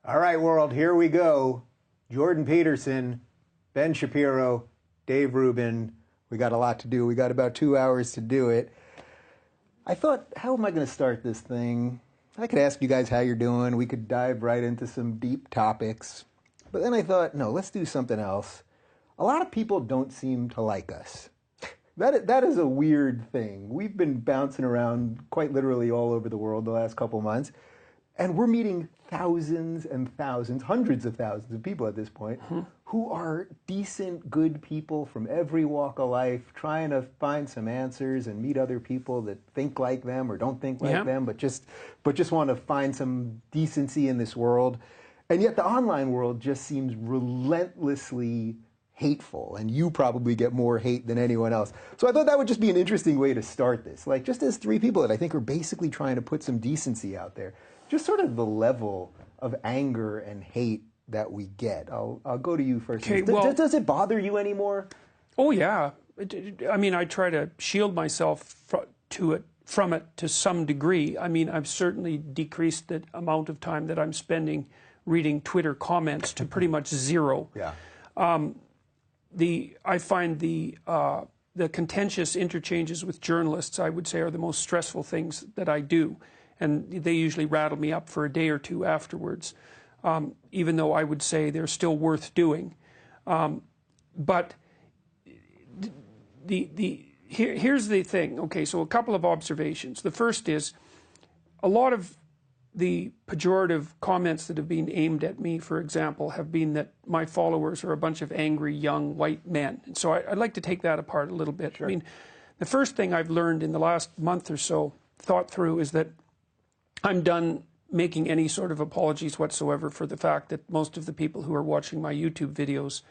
All right, world, here we go. Jordan Peterson, Ben Shapiro, Dave Rubin. We got a lot to do. We got about 2 hours to do it. I thought, how am I going to start this thing? I could ask you guys how you're doing. We could dive right into some deep topics. But then I thought, no, let's do something else. A lot of people don't seem to like us. That is a weird thing. We've been bouncing around quite literally all over the world the last couple months. And we're meeting thousands and thousands, hundreds of thousands of people at this point, who are decent, good people from every walk of life, trying to find some answers and meet other people that think like them or don't think like them, but just want to find some decency in this world. And yet the online world just seems relentlessly hateful, and you probably get more hate than anyone else. So I thought that would just be an interesting way to start this. Like, just as three people that I think are basically trying to put some decency out there. Just sort of the level of anger and hate that we get. I'll go to you first. Okay, well, does it bother you anymore? Oh yeah. I mean, I try to shield myself from it to some degree. I mean, I've certainly decreased the amount of time that I'm spending reading Twitter comments to pretty much zero. Yeah. I find the contentious interchanges with journalists, I would say, are the most stressful things that I do. And they usually rattle me up for a day or two afterwards, even though I would say they're still worth doing. But here's the thing. Okay, so a couple of observations. The first is a lot of the pejorative comments that have been aimed at me, for example, have been that my followers are a bunch of angry young white men. And so I'd like to take that apart a little bit. Sure. I mean, the first thing I've learned in the last month or so, thought through, is that I'm done making any sort of apologies whatsoever for the fact that most of the people who are watching my YouTube videos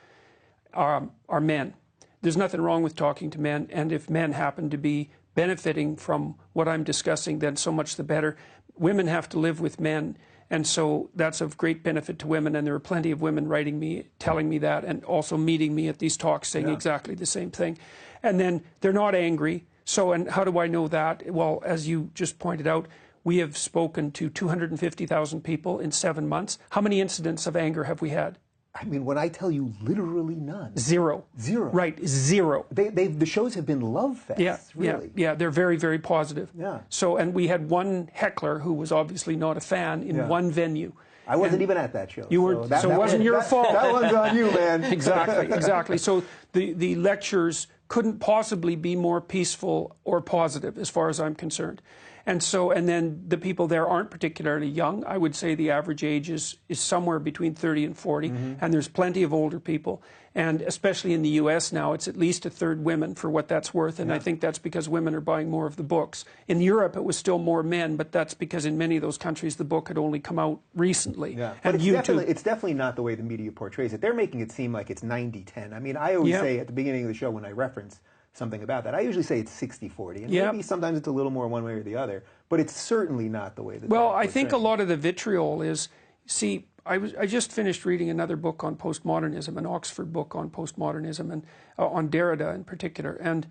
are men. There's nothing wrong with talking to men, and if men happen to be benefiting from what I'm discussing, then so much the better. Women have to live with men, and so that's of great benefit to women, and there are plenty of women writing me, telling me that, and also meeting me at these talks saying exactly the same thing. And then they're not angry. So, and how do I know that? Well, as you just pointed out, we have spoken to 250,000 people in 7 months. How many incidents of anger have we had? I mean, when I tell you literally none. Zero. Zero. Right, zero. The shows have been love fests, really. Yeah, they're very, very positive. Yeah. So, and we had one heckler who was obviously not a fan in one venue. I wasn't even at that show. You weren't, so it wasn't your fault. That one's on you, man. Exactly, exactly. So the lectures couldn't possibly be more peaceful or positive as far as I'm concerned. And so, and then the people there aren't particularly young. I would say the average age is somewhere between 30 and 40, and there's plenty of older people. And especially in the U.S. now, it's at least a third women for what that's worth, and I think that's because women are buying more of the books. In Europe, it was still more men, but that's because in many of those countries, the book had only come out recently. Yeah. And But it's definitely not the way the media portrays it. They're making it seem like it's 90-10. I mean, I always say at the beginning of the show when I reference something about that, I usually say it's 60-40, and maybe sometimes it's a little more one way or the other, but it's certainly not the way that. Well, I think a lot of the vitriol is, see, I just finished reading another book on postmodernism, an Oxford book on postmodernism, and on Derrida in particular, and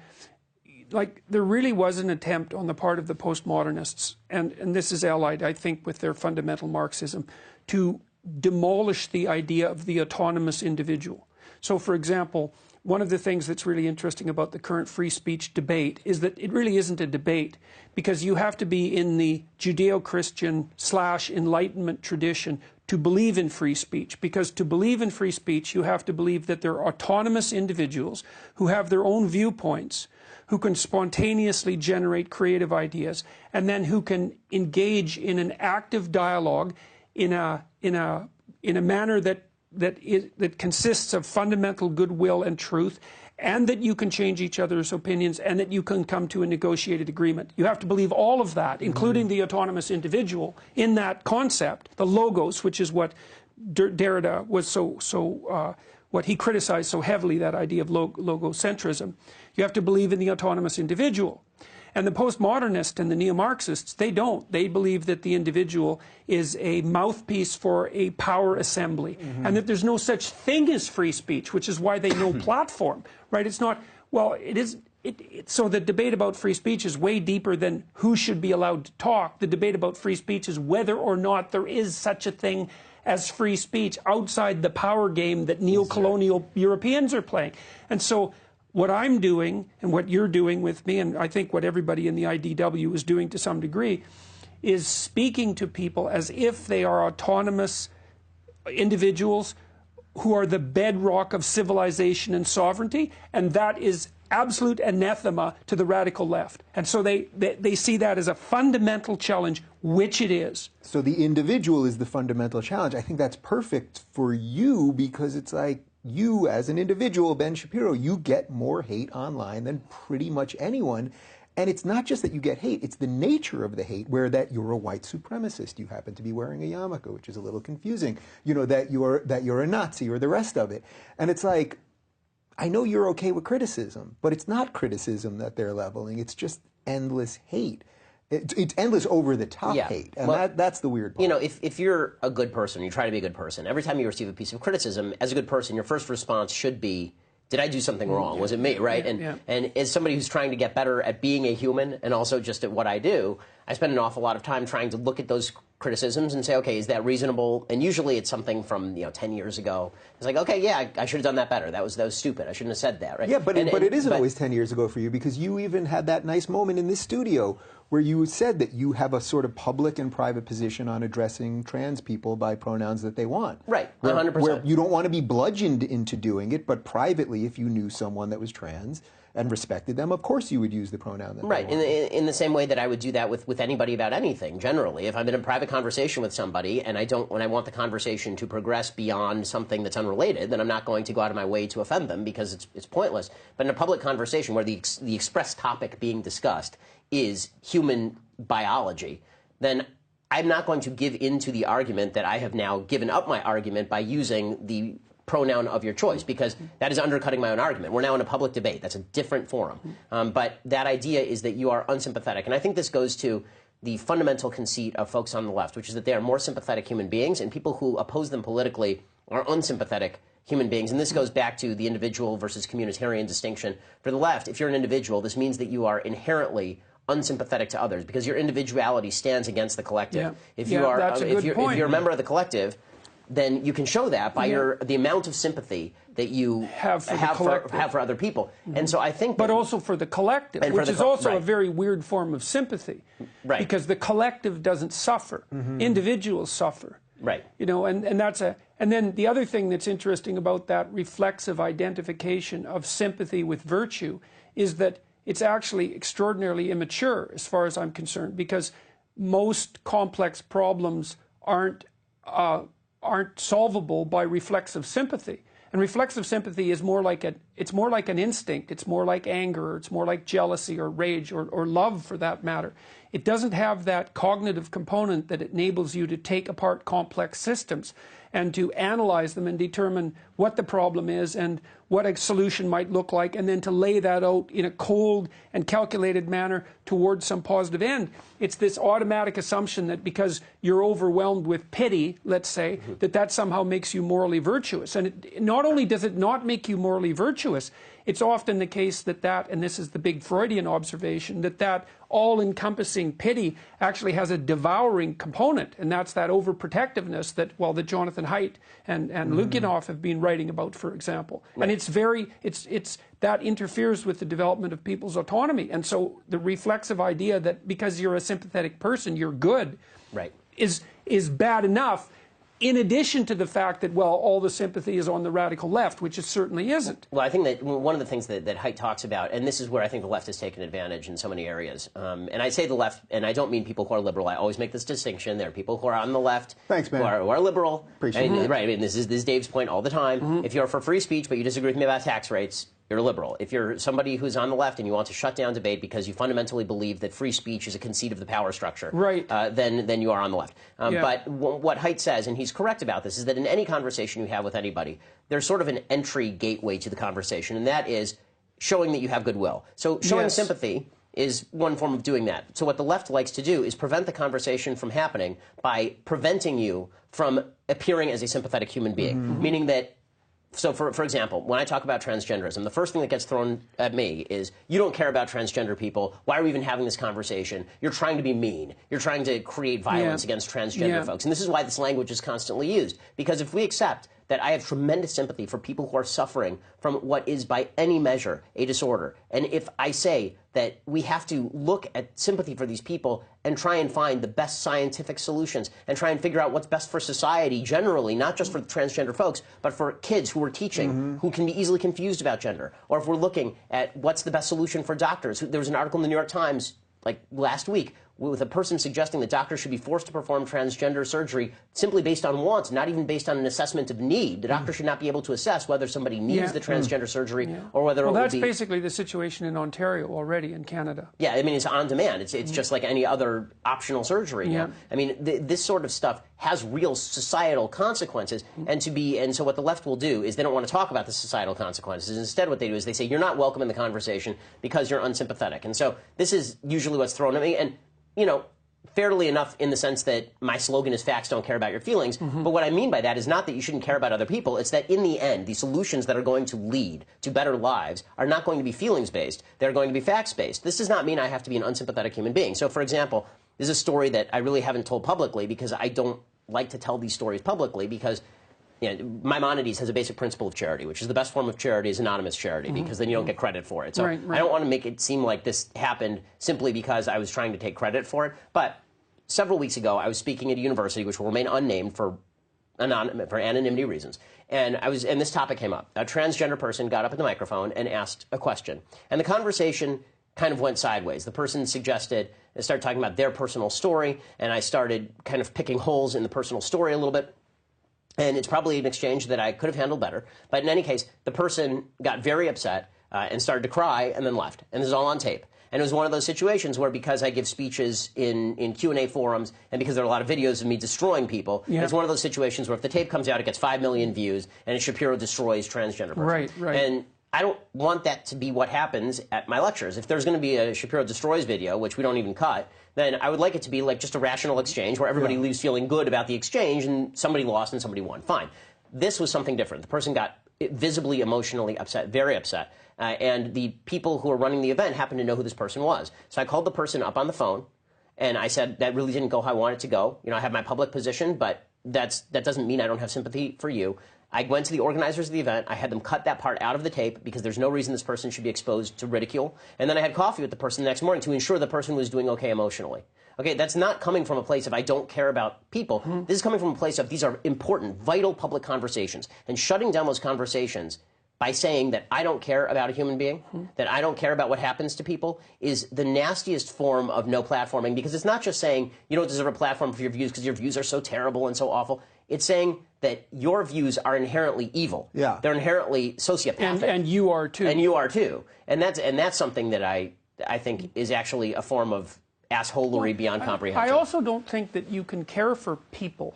like there really was an attempt on the part of the postmodernists, and this is allied, I think, with their fundamental Marxism, to demolish the idea of the autonomous individual. So, for example, one of the things that's really interesting about the current free speech debate is that it really isn't a debate, because you have to be in the Judeo-Christian / Enlightenment tradition to believe in free speech. Because to believe in free speech, you have to believe that they're autonomous individuals who have their own viewpoints, who can spontaneously generate creative ideas, and then who can engage in an active dialogue in a manner that consists of fundamental goodwill and truth, and that you can change each other's opinions, and that you can come to a negotiated agreement. You have to believe all of that, including the autonomous individual, in that concept, the logos, which is what Derrida was what he criticized so heavily, that idea of logocentrism. You have to believe in the autonomous individual. And the postmodernists and the neo-Marxists, they don't. They believe that the individual is a mouthpiece for a power assembly, and that there's no such thing as free speech, which is why they know platform, right? It's not, well, it is, so the debate about free speech is way deeper than who should be allowed to talk. The debate about free speech is whether or not there is such a thing as free speech outside the power game that neo-colonial Europeans are playing. And so what I'm doing and what you're doing with me, and I think what everybody in the IDW is doing to some degree, is speaking to people as if they are autonomous individuals who are the bedrock of civilization and sovereignty, and that is absolute anathema to the radical left. And so they see that as a fundamental challenge, which it is. So the individual is the fundamental challenge. I think that's perfect for you, because it's like, you as an individual, Ben Shapiro, you get more hate online than pretty much anyone. And it's not just that you get hate, it's the nature of the hate, where that you're a white supremacist, you happen to be wearing a yarmulke, which is a little confusing, you know, that you're a Nazi or the rest of it. And it's like, I know you're okay with criticism, but it's not criticism that they're leveling, it's just endless hate. It's endless over-the-top hate, and well, that's the weird part. You know, if you're a good person, you try to be a good person, every time you receive a piece of criticism, as a good person, your first response should be, did I do something wrong? Was it me, right? And as somebody who's trying to get better at being a human and also just at what I do, I spend an awful lot of time trying to look at those criticisms and say, okay, is that reasonable? And usually it's something from 10 years ago. It's like, okay, yeah, I should have done that better. That was stupid. I shouldn't have said that, right? Yeah, but it isn't always 10 years ago for you, because you even had that nice moment in this studio where you said that you have a sort of public and private position on addressing trans people by pronouns that they want. Right, 100%. Where you don't want to be bludgeoned into doing it, but privately, if you knew someone that was trans and respected them, of course you would use the pronoun that they want. In the same way that I would do that with anybody about anything, generally. If I'm in a private conversation with somebody and when I want the conversation to progress beyond something that's unrelated, then I'm not going to go out of my way to offend them, because it's pointless. But in a public conversation where the express topic being discussed is human biology, then I'm not going to give into the argument that I have now given up my argument by using the pronoun of your choice, because that is undercutting my own argument. We're now in a public debate. That's a different forum. But that idea is that you are unsympathetic. And I think this goes to the fundamental conceit of folks on the left, which is that they are more sympathetic human beings, and people who oppose them politically are unsympathetic human beings. And this goes back to the individual versus communitarian distinction. For the left, if you're an individual, this means that you are inherently unsympathetic to others, because your individuality stands against the collective. Yeah. If you are, if you're a member of the collective, then you can show that by the amount of sympathy that you have for other people. And so I think, but also for the collective, which is also a very weird form of sympathy, because the collective doesn't suffer; individuals suffer. Right. You know, and that's and then the other thing that's interesting about that reflexive identification of sympathy with virtue is that it's actually extraordinarily immature, as far as I'm concerned, because most complex problems aren't solvable by reflexive sympathy. And reflexive sympathy is more like it's more like an instinct. It's more like anger, or it's more like jealousy or rage or love, for that matter. It doesn't have that cognitive component that enables you to take apart complex systems and to analyze them and determine what the problem is and what a solution might look like, and then to lay that out in a cold and calculated manner towards some positive end. It's this automatic assumption that because you're overwhelmed with pity, let's say, that somehow makes you morally virtuous. And not only does it not make you morally virtuous, it's often the case that and this is the big Freudian observation, that all-encompassing pity actually has a devouring component, and that's that overprotectiveness that Jonathan Haidt and Lukyanov have been writing about, for example. Right. And that interferes with the development of people's autonomy. And so the reflexive idea that because you're a sympathetic person, you're good, is bad enough, in addition to the fact that, all the sympathy is on the radical left, which it certainly isn't. Well, I think that one of the things that Haidt talks about, and this is where I think the left has taken advantage in so many areas, and I say the left, and I don't mean people who are liberal. I always make this distinction. There are people who are on the left who are liberal. Appreciate it. Right, I mean, this is Dave's point all the time. If you're for free speech but you disagree with me about tax rates, you're a liberal. If you're somebody who's on the left and you want to shut down debate because you fundamentally believe that free speech is a conceit of the power structure, then you are on the left. But what Haidt says, and he's correct about this, is that in any conversation you have with anybody, there's sort of an entry gateway to the conversation, and that is showing that you have goodwill. So showing sympathy is one form of doing that. So what the left likes to do is prevent the conversation from happening by preventing you from appearing as a sympathetic human being, meaning that So, for example, when I talk about transgenderism, the first thing that gets thrown at me is, you don't care about transgender people. Why are we even having this conversation? You're trying to be mean. You're trying to create violence against transgender folks. And this is why this language is constantly used. Because if we accept that I have tremendous sympathy for people who are suffering from what is, by any measure, a disorder, and if I say that we have to look at sympathy for these people and try and find the best scientific solutions and try and figure out what's best for society generally, not just for transgender folks, but for kids who we're teaching who can be easily confused about gender, or if we're looking at what's the best solution for doctors. There was an article in the New York Times like last week with a person suggesting that doctors should be forced to perform transgender surgery simply based on wants, not even based on an assessment of need. The doctor should not be able to assess whether somebody needs the transgender surgery or whether it will be... Well, that's basically the situation in Ontario already, in Canada. Yeah, I mean, it's on demand. It's just like any other optional surgery. You know? I mean, this sort of stuff has real societal consequences, and so what the left will do is they don't want to talk about the societal consequences. Instead, what they do is they say, you're not welcome in the conversation because you're unsympathetic. And so this is usually what's thrown at me. And you know, fairly enough in the sense that my slogan is facts don't care about your feelings. But what I mean by that is not that you shouldn't care about other people. It's that in the end, the solutions that are going to lead to better lives are not going to be feelings-based. They're going to be facts-based. This does not mean I have to be an unsympathetic human being. So, for example, there's a story that I really haven't told publicly because I don't like to tell these stories publicly because Maimonides has a basic principle of charity, which is the best form of charity is anonymous charity, because then you don't get credit for it. So I don't want to make it seem like this happened simply because I was trying to take credit for it. But several weeks ago, I was speaking at a university, which will remain unnamed for anonymity reasons. And this topic came up. A transgender person got up at the microphone and asked a question. And the conversation kind of went sideways. The person started talking about their personal story, and I started kind of picking holes in the personal story a little bit. And it's probably an exchange that I could have handled better. But in any case, the person got very upset and started to cry and then left. And this is all on tape. And it was one of those situations where, because I give speeches in Q&A forums and because there are a lot of videos of me destroying people, it's one of those situations where if the tape comes out, it gets 5 million views, and Shapiro destroys transgender person. Right. And I don't want that to be what happens at my lectures. If there's going to be a Shapiro destroys video, which we don't even cut, then I would like it to be like just a rational exchange where everybody leaves feeling good about the exchange and somebody lost and somebody won. Fine. This was something different. The person got visibly emotionally upset, very upset, and the people who were running the event happened to know who this person was. So I called the person up on the phone, and I said, that really didn't go how I wanted it to go. You know, I have my public position, but that doesn't mean I don't have sympathy for you. I went to the organizers of the event. I had them cut that part out of the tape because there's no reason this person should be exposed to ridicule. And then I had coffee with the person the next morning to ensure the person was doing okay emotionally. Okay, that's not coming from a place of I don't care about people. This is coming from a place of these are important, vital public conversations. And shutting down those conversations by saying that I don't care about a human being, that I don't care about what happens to people, is the nastiest form of no platforming, because it's not just saying you don't deserve a platform for your views because your views are so terrible and so awful. It's saying that your views are inherently evil. Yeah. They're inherently sociopathic. And you are too. And you are too. And that's something that I think is actually a form of assholery beyond comprehension. I also don't think that you can care for people.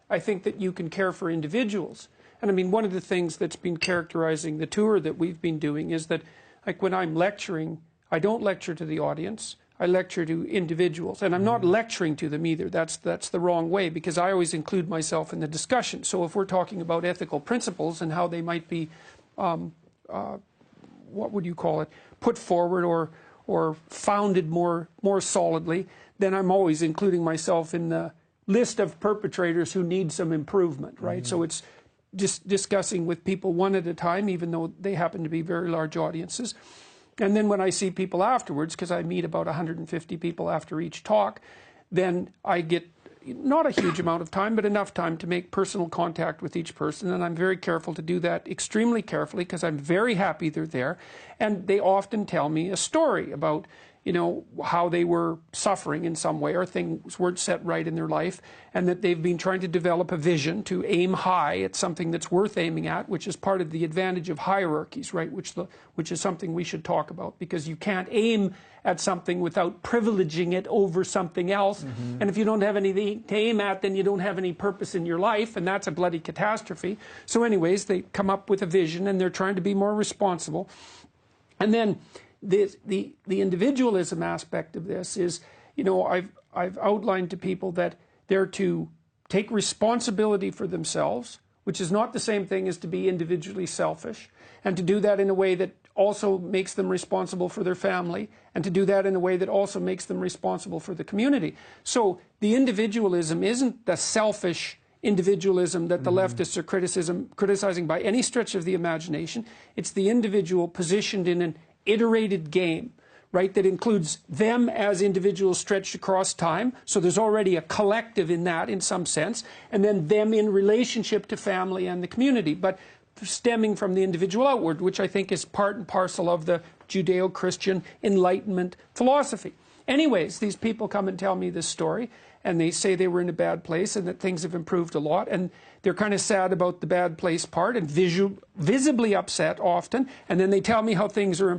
I think that you can care for individuals. And I mean, one of the things that's been characterizing the tour that we've been doing is that, like, when I'm lecturing, I don't lecture to the audience. I lecture to individuals, and I'm not lecturing to them either. That's the wrong way, because I always include myself in the discussion. So if we're talking about ethical principles and how they might be, what would you call it, put forward or founded more solidly, then I'm always including myself in the list of perpetrators who need some improvement, right? So it's just discussing with people one at a time, even though they happen to be very large audiences. And then when I see people afterwards, because I meet about 150 people after each talk, then I get not a huge amount of time, but enough time to make personal contact with each person. And I'm very careful to do that, extremely carefully, because I'm very happy they're there. And they often tell me a story about, you know, how they were suffering in some way or things weren't set right in their life, and that they've been trying to develop a vision to aim high at something that's worth aiming at, which is part of the advantage of hierarchies, right, which is something we should talk about, because you can't aim at something without privileging it over something else. And if you don't have anything to aim at, then you don't have any purpose in your life, and that's a bloody catastrophe. So anyways, they come up with a vision, and they're trying to be more responsible. And then the individualism aspect of this is, you know, I've outlined to people that they're to take responsibility for themselves, which is not the same thing as to be individually selfish, and to do that in a way that also makes them responsible for their family, and to do that in a way that also makes them responsible for the community. So the individualism isn't the selfish individualism that the leftists are criticizing by any stretch of the imagination. It's the individual positioned in an iterated game, right, that includes them as individuals stretched across time. So there's already a collective in that in some sense, and then them in relationship to family and the community, but stemming from the individual outward, which I think is part and parcel of the Judeo-Christian Enlightenment philosophy. Anyways, these people come and tell me this story, and they say they were in a bad place and that things have improved a lot, and they're kind of sad about the bad place part and visibly upset often, and then they tell me how things are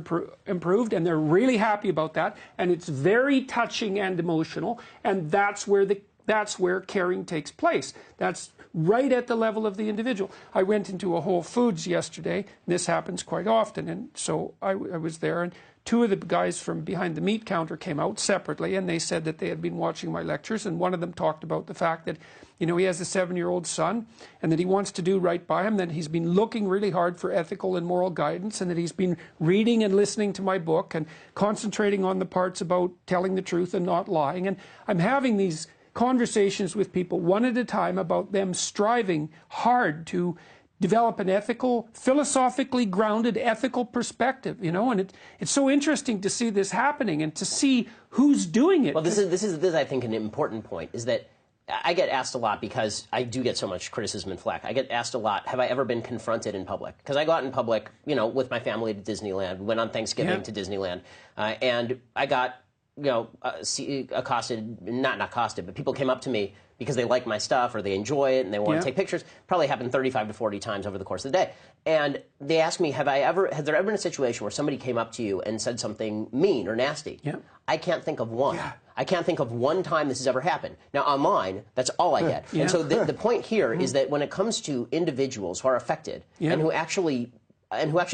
improved, and they're really happy about that, and it's very touching and emotional, and that's where caring takes place. That's right at the level of the individual. I went into a Whole Foods yesterday, and this happens quite often, and so I was there, and two of the guys from behind the meat counter came out separately, and they said that they had been watching my lectures, and one of them talked about the fact that, you know, he has a 7-year-old son, and that he wants to do right by him, that he's been looking really hard for ethical and moral guidance, and that he's been reading and listening to my book and concentrating on the parts about telling the truth and not lying. And I'm having these conversations with people one at a time about them striving hard to develop an ethical, philosophically grounded ethical perspective, you know, and it's so interesting to see this happening and to see who's doing it. Well, this is I think an important point, is that I get asked a lot, because I do get so much criticism and flack. I get asked a lot, have I ever been confronted in public? Because I go out in public, you know, with my family to Disneyland. We went on Thanksgiving to Disneyland, and I got, you know, accosted, not accosted, but people came up to me because they like my stuff or they enjoy it and they want to take pictures. Probably happened 35 to 40 times over the course of the day. And they asked me, has there ever been a situation where somebody came up to you and said something mean or nasty? I can't think of one. I can't think of one time this has ever happened. Now, online, that's all I get. And so the point here is that when it comes to individuals who are affected and who actually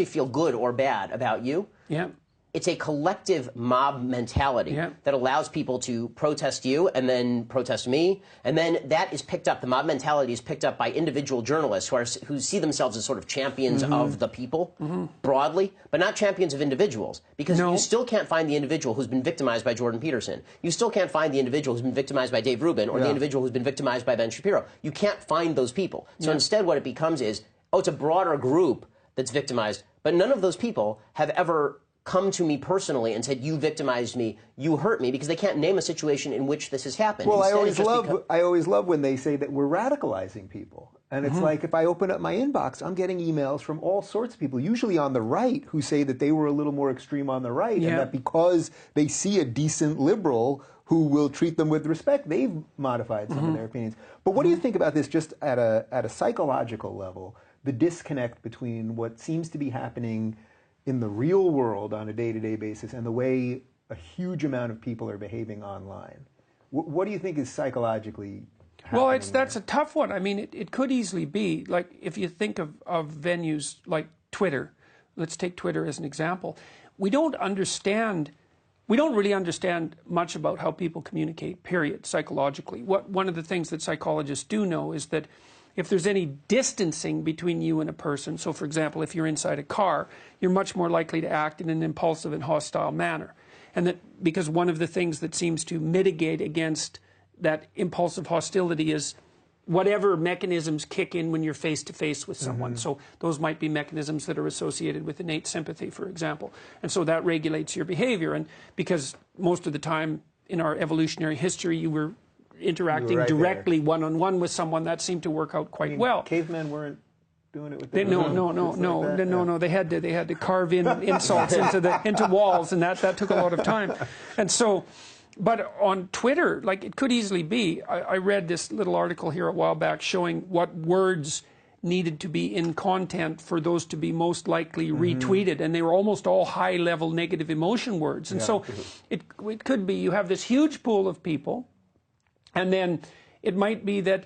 feel good or bad about you, it's a collective mob mentality that allows people to protest you and then protest me, and then that is picked up. The mob mentality is picked up by individual journalists who see themselves as sort of champions of the people broadly, but not champions of individuals, because you still can't find the individual who's been victimized by Jordan Peterson. You still can't find the individual who's been victimized by Dave Rubin or the individual who's been victimized by Ben Shapiro. You can't find those people. So instead what it becomes is, oh, it's a broader group that's victimized, but none of those people have ever come to me personally and said, you victimized me, you hurt me, because they can't name a situation in which this has happened. Well, I always love when they say that we're radicalizing people. And it's like, if I open up my inbox, I'm getting emails from all sorts of people, usually on the right, who say that they were a little more extreme on the right, and that because they see a decent liberal who will treat them with respect, they've modified some of their opinions. But what do you think about this, just at a psychological level, the disconnect between what seems to be happening in the real world on a day-to-day basis and the way a huge amount of people are behaving online? What do you think is psychologically happening? Well, that's a tough one. I mean, it could easily be, like, if you think of venues like Twitter. Let's take Twitter as an example. We don't really understand much about how people communicate, period, psychologically. One of the things that psychologists do know is that if there's any distancing between you and a person, so for example, if you're inside a car, you're much more likely to act in an impulsive and hostile manner. And that because one of the things that seems to mitigate against that impulsive hostility is whatever mechanisms kick in when you're face-to-face with someone. So those might be mechanisms that are associated with innate sympathy, for example. And so that regulates your behavior. And because most of the time in our evolutionary history, you were interacting directly one-on-one with someone, that seemed to work out quite well. Cavemen weren't doing it with no. They had to carve in insults into walls, and that took a lot of time. And so, but on Twitter, like, it could easily be. I read this little article here a while back showing what words needed to be in content for those to be most likely retweeted, and they were almost all high-level negative emotion words. And so it could be you have this huge pool of people, and then it might be that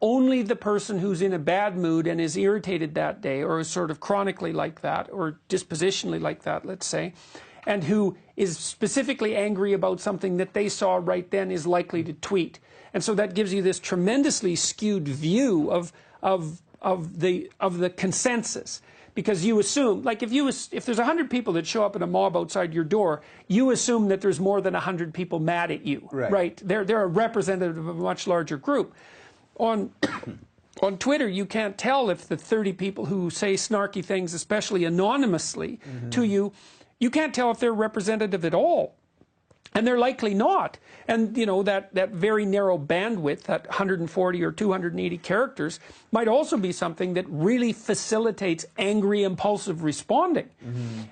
only the person who's in a bad mood and is irritated that day, or is sort of chronically like that, or dispositionally like that, let's say, and who is specifically angry about something that they saw right then, is likely to tweet. And so that gives you this tremendously skewed view of of the consensus. Because you assume, like if there's 100 people that show up in a mob outside your door, you assume that there's more than 100 people mad at you, right? They're a representative of a much larger group. On Twitter, you can't tell if the 30 people who say snarky things, especially anonymously to you, you can't tell if they're representative at all. And they're likely not. And, you know, that very narrow bandwidth, that 140 or 280 characters, might also be something that really facilitates angry, impulsive responding.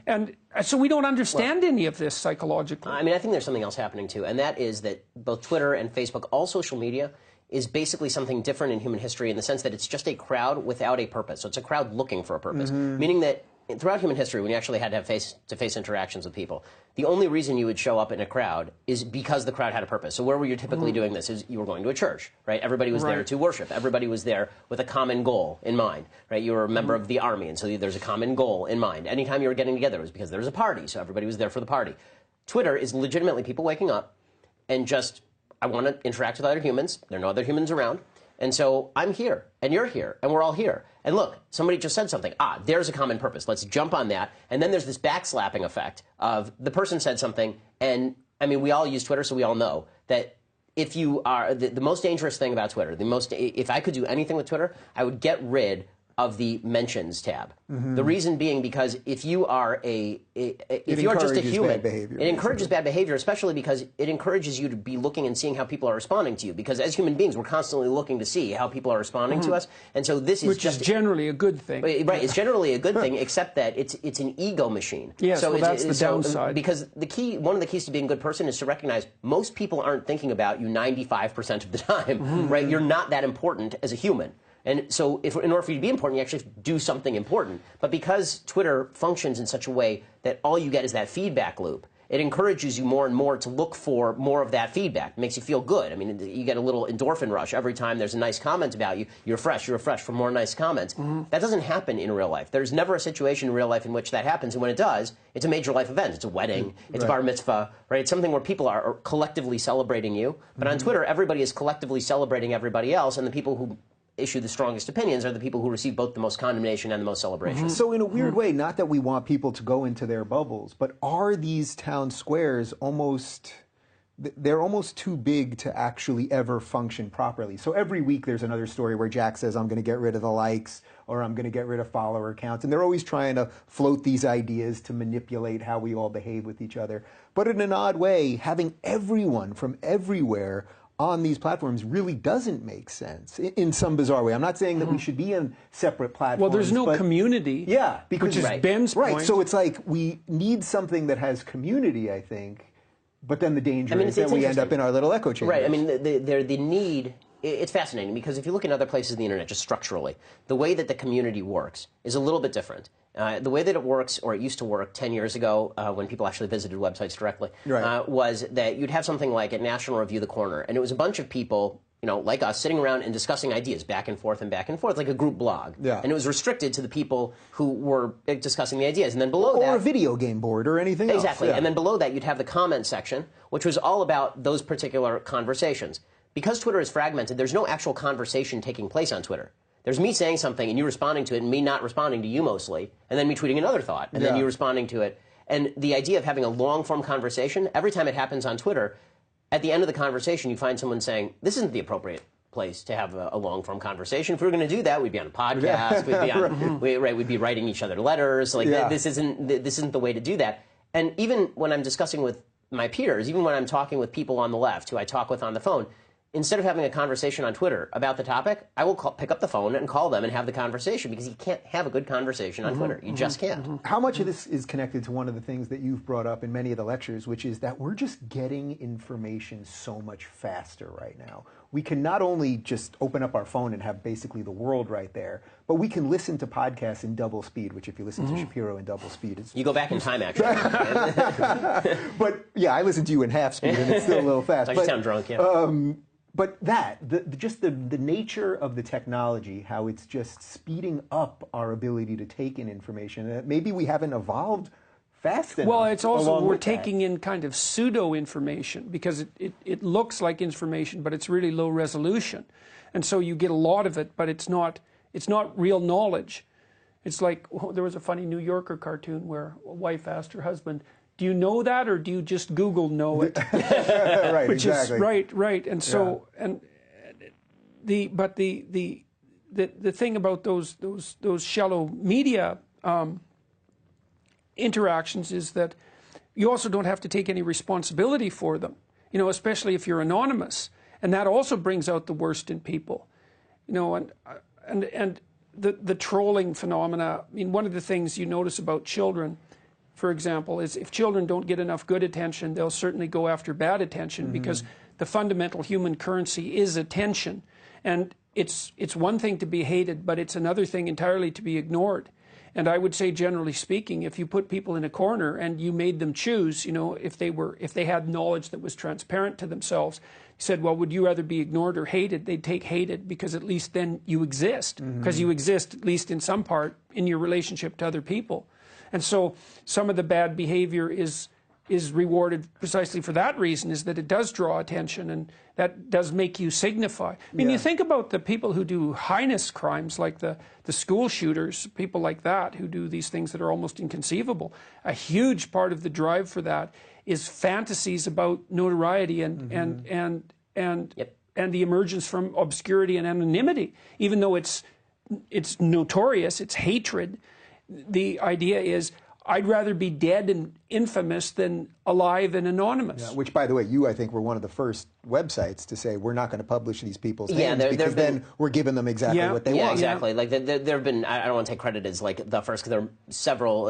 And so we don't understand any of this psychologically. I mean, I think there's something else happening, too, and that is that both Twitter and Facebook, all social media, is basically something different in human history in the sense that it's just a crowd without a purpose. So it's a crowd looking for a purpose, meaning that throughout human history, when you actually had to have face-to-face interactions with people, the only reason you would show up in a crowd is because the crowd had a purpose. So where were you typically doing this? Is you were going to a church, right? Everybody was there to worship. Everybody was there with a common goal in mind, right? You were a member of the army, and so there's a common goal in mind. Anytime you were getting together, it was because there was a party, so everybody was there for the party. Twitter is legitimately people waking up and just, I want to interact with other humans. There are no other humans around. And so I'm here, and you're here, and we're all here. And look, somebody just said something. Ah, there's a common purpose. Let's jump on that. And then there's this backslapping effect of the person said something, and, I mean, we all use Twitter, so we all know that if you are, the most dangerous thing about Twitter, if I could do anything with Twitter, I would get rid of the mentions tab. The reason being because if you are if you are just a human, it encourages bad behavior, especially because it encourages you to be looking and seeing how people are responding to you. Because as human beings, we're constantly looking to see how people are responding to us, and so this is which is generally a good thing. Right, it's generally a good thing, except that it's an ego machine. Yes, so that's the downside. Because one of the keys to being a good person is to recognize most people aren't thinking about you 95% of the time. Right, you're not that important as a human. And so in order for you to be important, you actually have to do something important. But because Twitter functions in such a way that all you get is that feedback loop, it encourages you more and more to look for more of that feedback. It makes you feel good. I mean, you get a little endorphin rush every time there's a nice comment about you. You're fresh for more nice comments. That doesn't happen in real life. There's never a situation in real life in which that happens. And when it does, it's a major life event. It's a wedding. It's bar mitzvah. Right? It's something where people are collectively celebrating you. But on Twitter, everybody is collectively celebrating everybody else. And the people who issue the strongest opinions are the people who receive both the most condemnation and the most celebration. So in a weird way, not that we want people to go into their bubbles, but are these town squares they're almost too big to actually ever function properly? So every week there's another story where Jack says, I'm going to get rid of the likes, or I'm going to get rid of follower counts. And they're always trying to float these ideas to manipulate how we all behave with each other. But in an odd way, having everyone from everywhere on these platforms really doesn't make sense in some bizarre way. I'm not saying that we should be on separate platforms. Well, there's no community. Yeah, because which is Ben's point. So it's like we need something that has community, I think. But then the danger is that we end up in our little echo chambers. Right. I mean, the need. It's fascinating because if you look in other places on the internet, just structurally, the way that the community works is a little bit different. The way that it works, or it used to work 10 years ago when people actually visited websites directly, was that you'd have something like at National Review The Corner, and it was a bunch of people, you know, like us, sitting around and discussing ideas back and forth, like a group blog. Yeah. And it was restricted to the people who were discussing the ideas. And then below that... Or a video game board or anything else. Exactly. And then below that, you'd have the comment section, which was all about those particular conversations. Because Twitter is fragmented, there's no actual conversation taking place on Twitter. There's me saying something and you responding to it and me not responding to you mostly, and then me tweeting another thought, and then you responding to it. And the idea of having a long-form conversation, every time it happens on Twitter, at the end of the conversation you find someone saying, this isn't the appropriate place to have a long-form conversation. If we were going to do that, we'd be on a podcast, we'd be on, we'd be writing each other letters. Like this isn't the way to do that. And even when I'm discussing with my peers, even when I'm talking with people on the left who I talk with on the phone, instead of having a conversation on Twitter about the topic, I will pick up the phone and call them and have the conversation, because you can't have a good conversation on Twitter. You just can't. How much of this is connected to one of the things that you've brought up in many of the lectures, which is that we're just getting information so much faster right now? We can not only just open up our phone and have basically the world right there, but we can listen to podcasts in double speed, which if you listen to Shapiro in double speed, it's... You go back in time, actually. But yeah, I listen to you in half speed and it's still a little fast. I just sound drunk, yeah. But just the nature of the technology, how it's just speeding up our ability to take in information. Maybe we haven't evolved fast enough. Well, it's also we're taking in kind of pseudo information, because it looks like information, but it's really low resolution, and so you get a lot of it, but it's not It's not real knowledge. It's like, there was a funny New Yorker cartoon where a wife asked her husband, "Do you know that, or do you just Google know it?" Right, Which exactly. is right. And so, and the thing about those shallow media interactions is that you also don't have to take any responsibility for them, especially if you're anonymous. And that also brings out the worst in people, and the trolling phenomena. I mean, one of the things you notice about children, for example, is if children don't get enough good attention, they'll certainly go after bad attention, because the fundamental human currency is attention. And it's one thing to be hated, but it's another thing entirely to be ignored. And I would say, generally speaking, if you put people in a corner and you made them choose, if they had knowledge that was transparent to themselves, you said, well, would you rather be ignored or hated? They'd take hated, because at least then you exist, because you exist, at least in some part, in your relationship to other people. And so some of the bad behavior is rewarded precisely for that reason, is that it does draw attention, and that does make you signify. I mean, you think about the people who do heinous crimes, like the school shooters, people like that who do these things that are almost inconceivable. A huge part of the drive for that is fantasies about notoriety and the emergence from obscurity and anonymity. Even though it's notorious, it's hatred, the idea is, I'd rather be dead and infamous than alive and anonymous. Yeah, which, by the way, you, I think, were one of the first websites to say, we're not going to publish these people's names, because then we're giving them exactly what they want. Yeah, exactly. Like, there have been, I don't want to take credit as, like, the first, because there are several,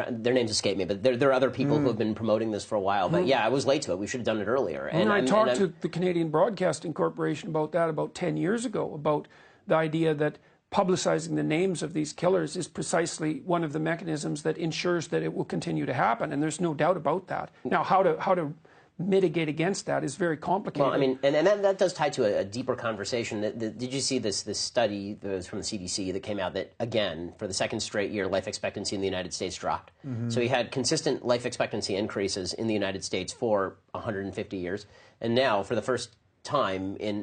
their names escape me, but there are other people who have been promoting this for a while. But yeah, I was late to it. We should have done it earlier. And I talked to the Canadian Broadcasting Corporation about that about 10 years ago, about the idea that publicizing the names of these killers is precisely one of the mechanisms that ensures that it will continue to happen, and there's no doubt about that. Now, how to mitigate against that is very complicated. Well, I mean, and that does tie to a deeper conversation. Did you see this study that was from the CDC that came out that, again, for the second straight year, life expectancy in the United States dropped? So you had consistent life expectancy increases in the United States for 150 years, and now, for the first time in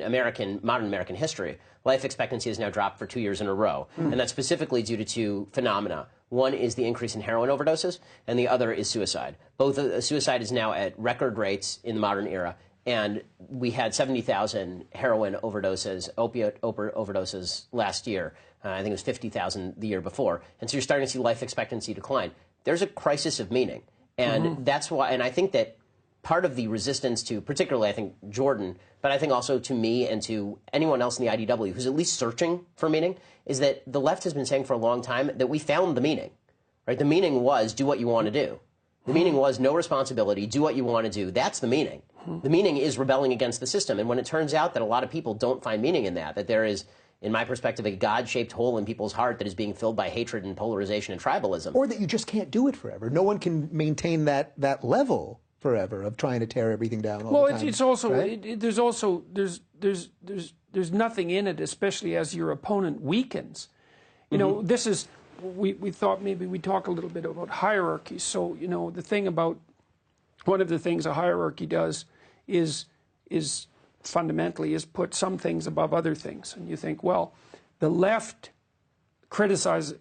modern American history, life expectancy has now dropped for 2 years in a row. And that's specifically due to two phenomena. One is the increase in heroin overdoses, and the other is suicide. Suicide is now at record rates in the modern era, and we had 70,000 heroin overdoses, opiate overdoses last year. I think it was 50,000 the year before. And so you're starting to see life expectancy decline. There's a crisis of meaning. And that's why, and I think that part of the resistance to, particularly, I think, Jordan, but I think also to me and to anyone else in the IDW who's at least searching for meaning, is that the left has been saying for a long time that we found the meaning, right? The meaning was do what you want to do. The meaning was no responsibility, do what you want to do. That's the meaning. The meaning is rebelling against the system. And when it turns out that a lot of people don't find meaning in that there is, in my perspective, a God-shaped hole in people's heart that is being filled by hatred and polarization and tribalism. Or that you just can't do it forever. No one can maintain that level forever of trying to tear everything down all the time. It's also, right? there's nothing in it, especially as your opponent weakens. This is, we thought maybe we'd talk a little bit about hierarchies. So, the thing about, one of the things a hierarchy does is fundamentally is put some things above other things. And you think, well, the left criticism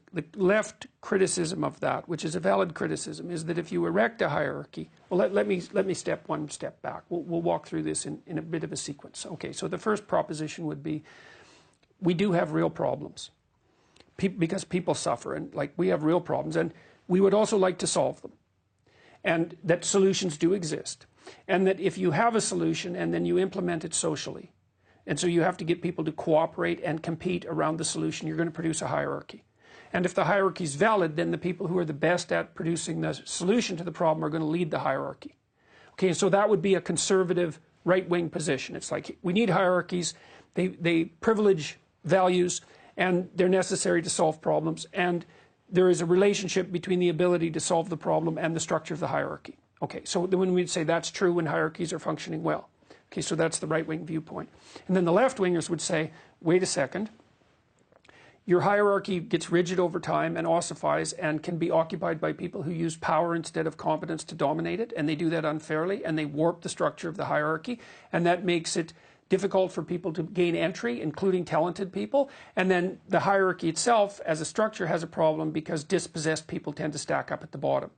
of that, which is a valid criticism, is that if you erect a hierarchy, well, let me step one step back. We'll walk through this in a bit of a sequence. Okay, so the first proposition would be, we do have real problems, because people suffer, and we have real problems, and we would also like to solve them, and that solutions do exist, and that if you have a solution and then you implement it socially, and so you have to get people to cooperate and compete around the solution, you're going to produce a hierarchy. And if the hierarchy is valid, then the people who are the best at producing the solution to the problem are going to lead the hierarchy. Okay, so that would be a conservative right-wing position. It's like, we need hierarchies, they privilege values, and they're necessary to solve problems, and there is a relationship between the ability to solve the problem and the structure of the hierarchy. Okay, so when we'd say that's true when hierarchies are functioning well. Okay, so that's the right-wing viewpoint. And then the left-wingers would say, wait a second, your hierarchy gets rigid over time and ossifies and can be occupied by people who use power instead of competence to dominate it, and they do that unfairly, and they warp the structure of the hierarchy, and that makes it difficult for people to gain entry, including talented people. And then the hierarchy itself as a structure has a problem because dispossessed people tend to stack up at the bottom.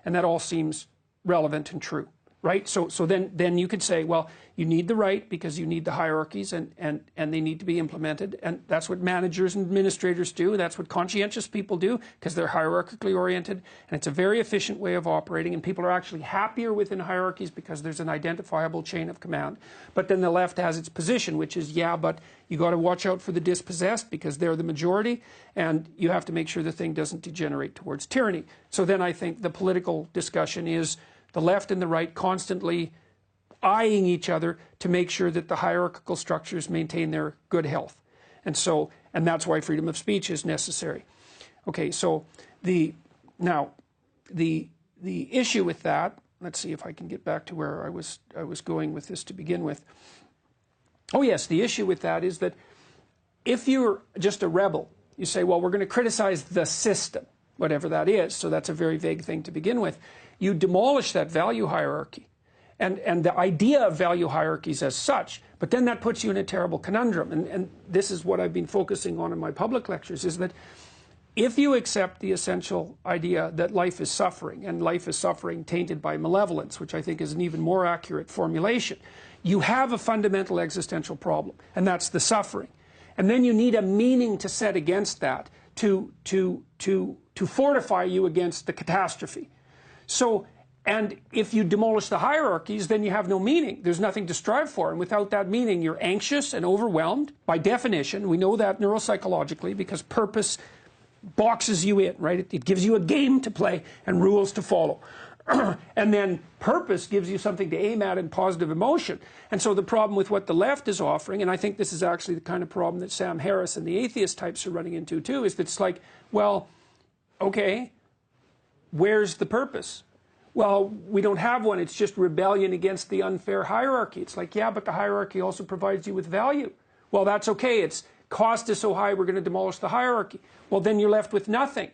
And that all seems relevant and true, right? So then you could say, well, you need the right because you need the hierarchies and they need to be implemented. And that's what managers and administrators do. That's what conscientious people do because they're hierarchically oriented. And it's a very efficient way of operating. And people are actually happier within hierarchies because there's an identifiable chain of command. But then the left has its position, which is, yeah, but you got to watch out for the dispossessed because they're the majority. And you have to make sure the thing doesn't degenerate towards tyranny. So then I think the political discussion is the left and the right constantly eyeing each other to make sure that the hierarchical structures maintain their good health. And that's why freedom of speech is necessary. Okay, so the issue with that, let's see if I can get back to where I was going with this to begin with. Oh yes, the issue with that is that if you're just a rebel, you say, well, we're going to criticize the system, whatever that is, so that's a very vague thing to begin with. You demolish that value hierarchy and the idea of value hierarchies as such, but then that puts you in a terrible conundrum. And this is what I've been focusing on in my public lectures, is that if you accept the essential idea that life is suffering, and life is suffering tainted by malevolence, which I think is an even more accurate formulation, you have a fundamental existential problem, and that's the suffering. And then you need a meaning to set against that to fortify you against the catastrophe. So, and if you demolish the hierarchies, then you have no meaning. There's nothing to strive for. And without that meaning, you're anxious and overwhelmed. By definition, we know that neuropsychologically because purpose boxes you in, right? It gives you a game to play and rules to follow. And then purpose gives you something to aim at in positive emotion. And so the problem with what the left is offering, and I think this is actually the kind of problem that Sam Harris and the atheist types are running into too, is that it's like, well, okay, where's the purpose? Well, we don't have one. It's just rebellion against the unfair hierarchy. It's like, yeah, but the hierarchy also provides you with value. Well, that's okay. Its cost is so high, we're going to demolish the hierarchy. Well, then you're left with nothing.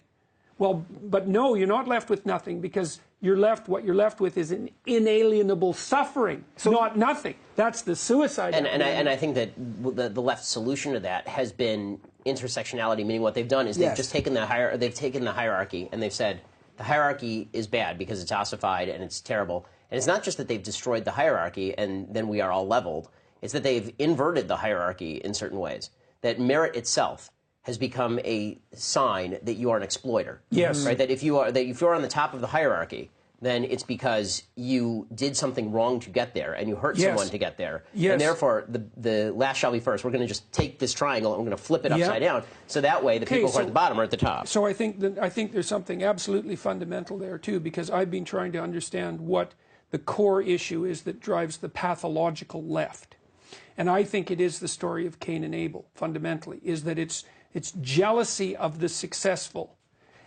Well, but no, you're not left with nothing because what you're left with is an inalienable suffering, not nothing. That's the suicide. And I think that the left's solution to that has been intersectionality, meaning what they've done is they've just taken the hierarchy and they've said, the hierarchy is bad because it's ossified and it's terrible. And it's not just that they've destroyed the hierarchy and then we are all leveled. It's that they've inverted the hierarchy in certain ways. That merit itself has become a sign that you are an exploiter. Yes. Right? That if you're on the top of the hierarchy, then it's because you did something wrong to get there and you hurt someone to get there. Yes. And therefore, the last shall be first. We're going to just take this triangle and we're going to flip it upside down. So that way, the people who are at the bottom are at the top. So I think there's something absolutely fundamental there, too, because I've been trying to understand what the core issue is that drives the pathological left. And I think it is the story of Cain and Abel, fundamentally, is that it's jealousy of the successful.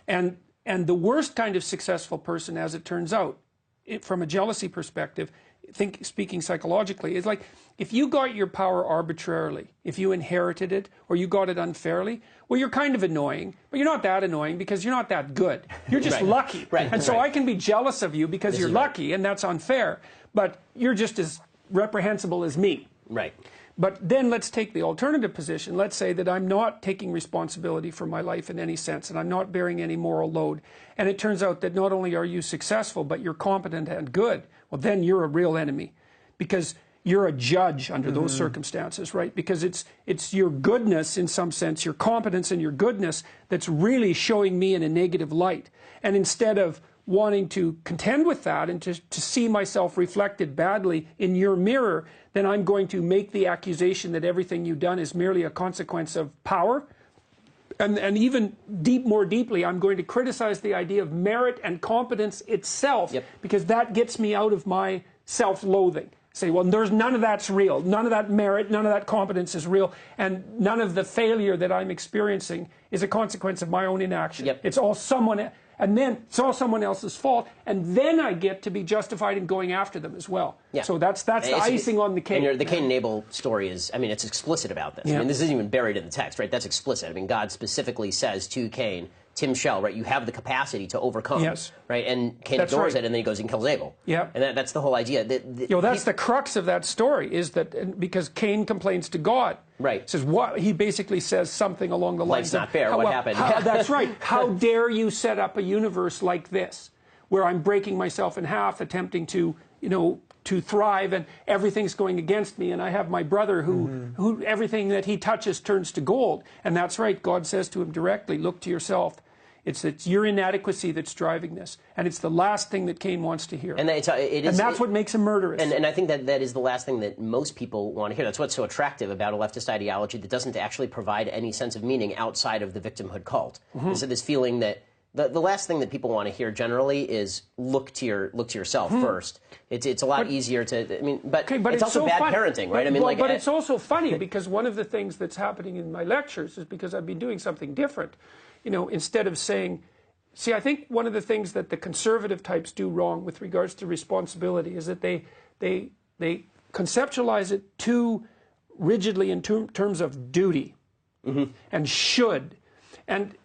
And the worst kind of successful person, as it turns out, from a jealousy perspective, speaking psychologically, is like if you got your power arbitrarily, if you inherited it or you got it unfairly, well, you're kind of annoying, but you're not that annoying because you're not that good. You're just lucky. And so I can be jealous of you because you're lucky, and that's unfair, but you're just as reprehensible as me. Right. But then let's take the alternative position. Let's say that I'm not taking responsibility for my life in any sense, and I'm not bearing any moral load. And it turns out that not only are you successful, but you're competent and good. Well, then you're a real enemy, because you're a judge under those circumstances, right? Because it's your goodness, in some sense, your competence and your goodness that's really showing me in a negative light. And instead of wanting to contend with that and to see myself reflected badly in your mirror, then I'm going to make the accusation that everything you've done is merely a consequence of power. And even more deeply, I'm going to criticize the idea of merit and competence itself, because that gets me out of my self-loathing. Say, well, there's none of that's real. None of that merit, none of that competence is real, and none of the failure that I'm experiencing is a consequence of my own inaction. It's all someone else's fault, and then I get to be justified in going after them as well. So that's the icing on the cake. And the Cain and Abel story is, I mean, it's explicit about this. I mean, this isn't even buried in the text, right? That's explicit. I mean, God specifically says to Cain, Tim Shell, right? You have the capacity to overcome, Yes. right? And Cain That's ignores right. it, and then he goes and kills Abel. Yeah. And that's the whole idea. That's the crux of that story, is that because Cain complains to God. Right. Says what? He basically says something along the lines Life's not fair. What happened? That's right. How dare you set up a universe like this, where I'm breaking myself in half, attempting to, to thrive, and everything's going against me, and I have my brother who everything that he touches turns to gold. And that's right. God says to him directly, look to yourself. It's your inadequacy that's driving this, and it's the last thing that Cain wants to hear. And that's what makes him murderous. And I think that is the last thing that most people want to hear. That's what's so attractive about a leftist ideology that doesn't actually provide any sense of meaning outside of the victimhood cult. So this feeling that the last thing that people want to hear generally is look to yourself first. It's a lot easier to but it's also so bad funny. parenting, right? But it's also funny because one of the things that's happening in my lectures is because I've been doing something different. Instead of saying, I think one of the things that the conservative types do wrong with regards to responsibility is that they conceptualize it too rigidly in terms of duty and should. And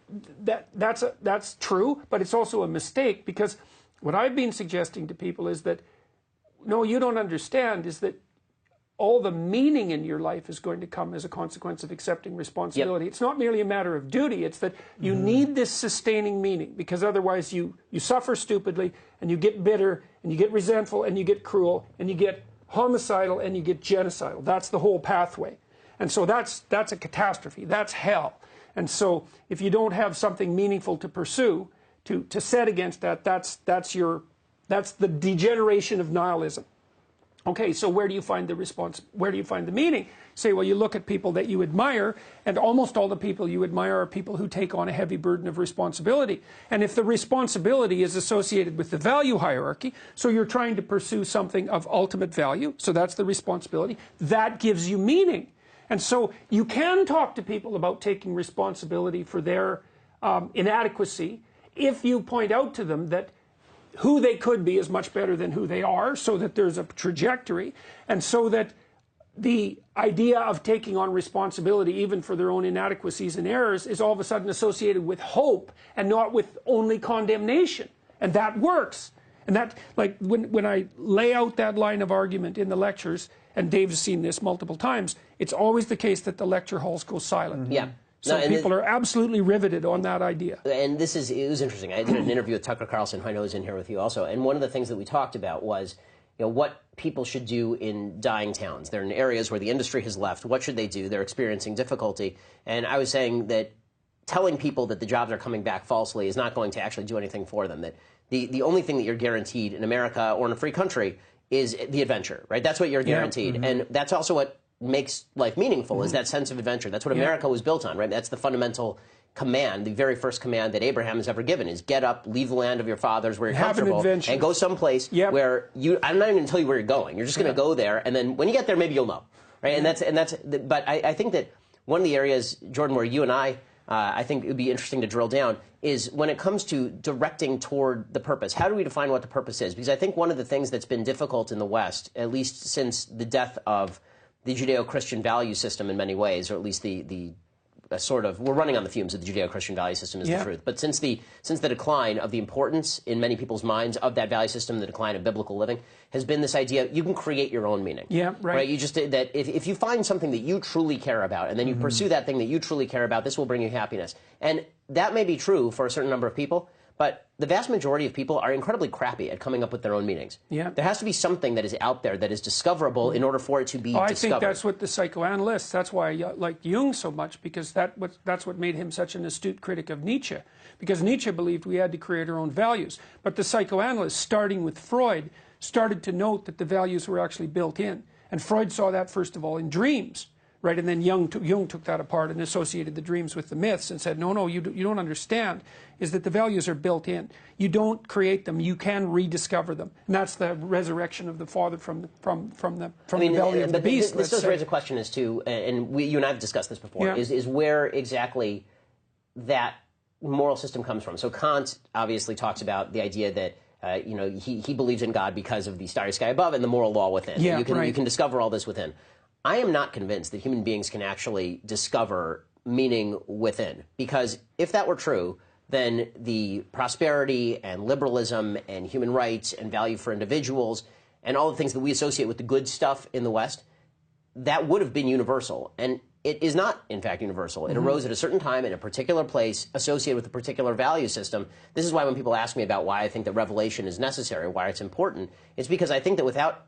that's true, but it's also a mistake, because what I've been suggesting to people is that, no, you don't understand, is that all the meaning in your life is going to come as a consequence of accepting responsibility. Yep. It's not merely a matter of duty. It's that you need this sustaining meaning, because otherwise you suffer stupidly, and you get bitter, and you get resentful, and you get cruel, and you get homicidal, and you get genocidal. That's the whole pathway. And so that's a catastrophe. That's hell. And so if you don't have something meaningful to pursue, to set against that, that's the degeneration of nihilism. Okay, so where do you find the response? Where do you find the meaning? Say, well, you look at people that you admire, and almost all the people you admire are people who take on a heavy burden of responsibility. And if the responsibility is associated with the value hierarchy, so you're trying to pursue something of ultimate value, so that's the responsibility, that gives you meaning. And so you can talk to people about taking responsibility for their inadequacy if you point out to them that who they could be is much better than who they are, so that there's a trajectory, and so that the idea of taking on responsibility even for their own inadequacies and errors is all of a sudden associated with hope and not with only condemnation. And that works. And that, like, when I lay out that line of argument in the lectures, and Dave's seen this multiple times, it's always the case that the lecture halls go silent. Yeah. So people are absolutely riveted on that idea. And it was interesting. I did an interview with Tucker Carlson, who I know is in here with you also. And one of the things that we talked about was, what people should do in dying towns. They're in areas where the industry has left. What should they do? They're experiencing difficulty. And I was saying that telling people that the jobs are coming back falsely is not going to actually do anything for them. That the only thing that you're guaranteed in America or in a free country is the adventure, right? That's what you're guaranteed. Yeah. And that's also what makes life meaningful, is that sense of adventure. That's what America was built on, right? That's the fundamental command, the very first command that Abraham has ever given, is get up, leave the land of your fathers where you're comfortable, and go someplace where I'm not even going to tell you where you're going. You're just going to go there, and then when you get there, maybe you'll know, right? But I think that one of the areas, Jordan, where you and I think it would be interesting to drill down, is when it comes to directing toward the purpose. How do we define what the purpose is? Because I think one of the things that's been difficult in the West, at least since the death of the Judeo-Christian value system in many ways, or at least the sort of, we're running on the fumes of the Judeo-Christian value system is the truth. But since the decline of the importance in many people's minds of that value system, the decline of biblical living, has been this idea you can create your own meaning. Yeah, right. You just, that if you find something that you truly care about, and then you pursue that thing that you truly care about, this will bring you happiness. And that may be true for a certain number of people, but the vast majority of people are incredibly crappy at coming up with their own meanings. Yeah. There has to be something that is out there that is discoverable in order for it to be discovered. I think that's what the psychoanalysts, that's why I like Jung so much, because that's what made him such an astute critic of Nietzsche. Because Nietzsche believed we had to create our own values. But the psychoanalysts, starting with Freud, started to note that the values were actually built in. And Freud saw that, first of all, in dreams. Right, and then Jung took that apart and associated the dreams with the myths and said, no, you don't understand, is that the values are built in. You don't create them, you can rediscover them. And that's the resurrection of the father from the belly of the beast. This does raise a question as to, and you and I have discussed this before, is where exactly that moral system comes from. So Kant obviously talks about the idea that he believes in God because of the starry sky above and the moral law within. You can discover all this within. I am not convinced that human beings can actually discover meaning within, because if that were true, then the prosperity and liberalism and human rights and value for individuals and all the things that we associate with the good stuff in the West, that would have been universal. And it is not, in fact, universal. It arose at a certain time in a particular place associated with a particular value system. This is why when people ask me about why I think that revelation is necessary, why it's important, it's because I think that without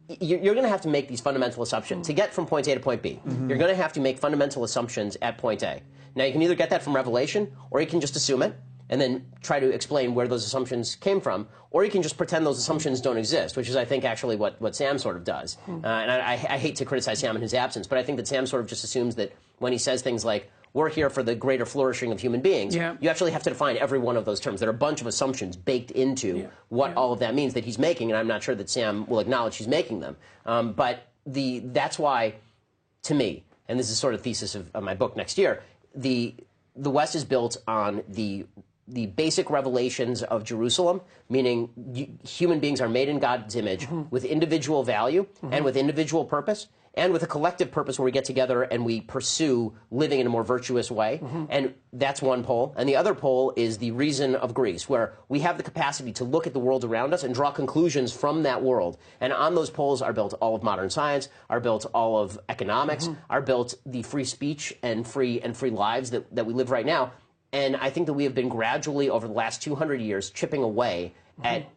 you're going to have to make these fundamental assumptions. To get from point A to point B, you're going to have to make fundamental assumptions at point A. Now, you can either get that from revelation, or you can just assume it, and then try to explain where those assumptions came from, or you can just pretend those assumptions don't exist, which is, I think, actually what Sam sort of does. And I hate to criticize Sam in his absence, but I think that Sam sort of just assumes that when he says things like, we're here for the greater flourishing of human beings, you actually have to define every one of those terms. There are a bunch of assumptions baked into what all of that means that he's making, and I'm not sure that Sam will acknowledge he's making them. But that's why, to me, and this is sort of thesis of my book next year, the West is built on the basic revelations of Jerusalem, meaning human beings are made in God's image with individual value and with individual purpose, and with a collective purpose where we get together and we pursue living in a more virtuous way. And that's one pole. And the other pole is the reason of Greece, where we have the capacity to look at the world around us and draw conclusions from that world. And on those poles are built all of modern science, are built all of economics, are built the free speech and free lives that we live right now. And I think that we have been gradually, over the last 200 years, chipping away at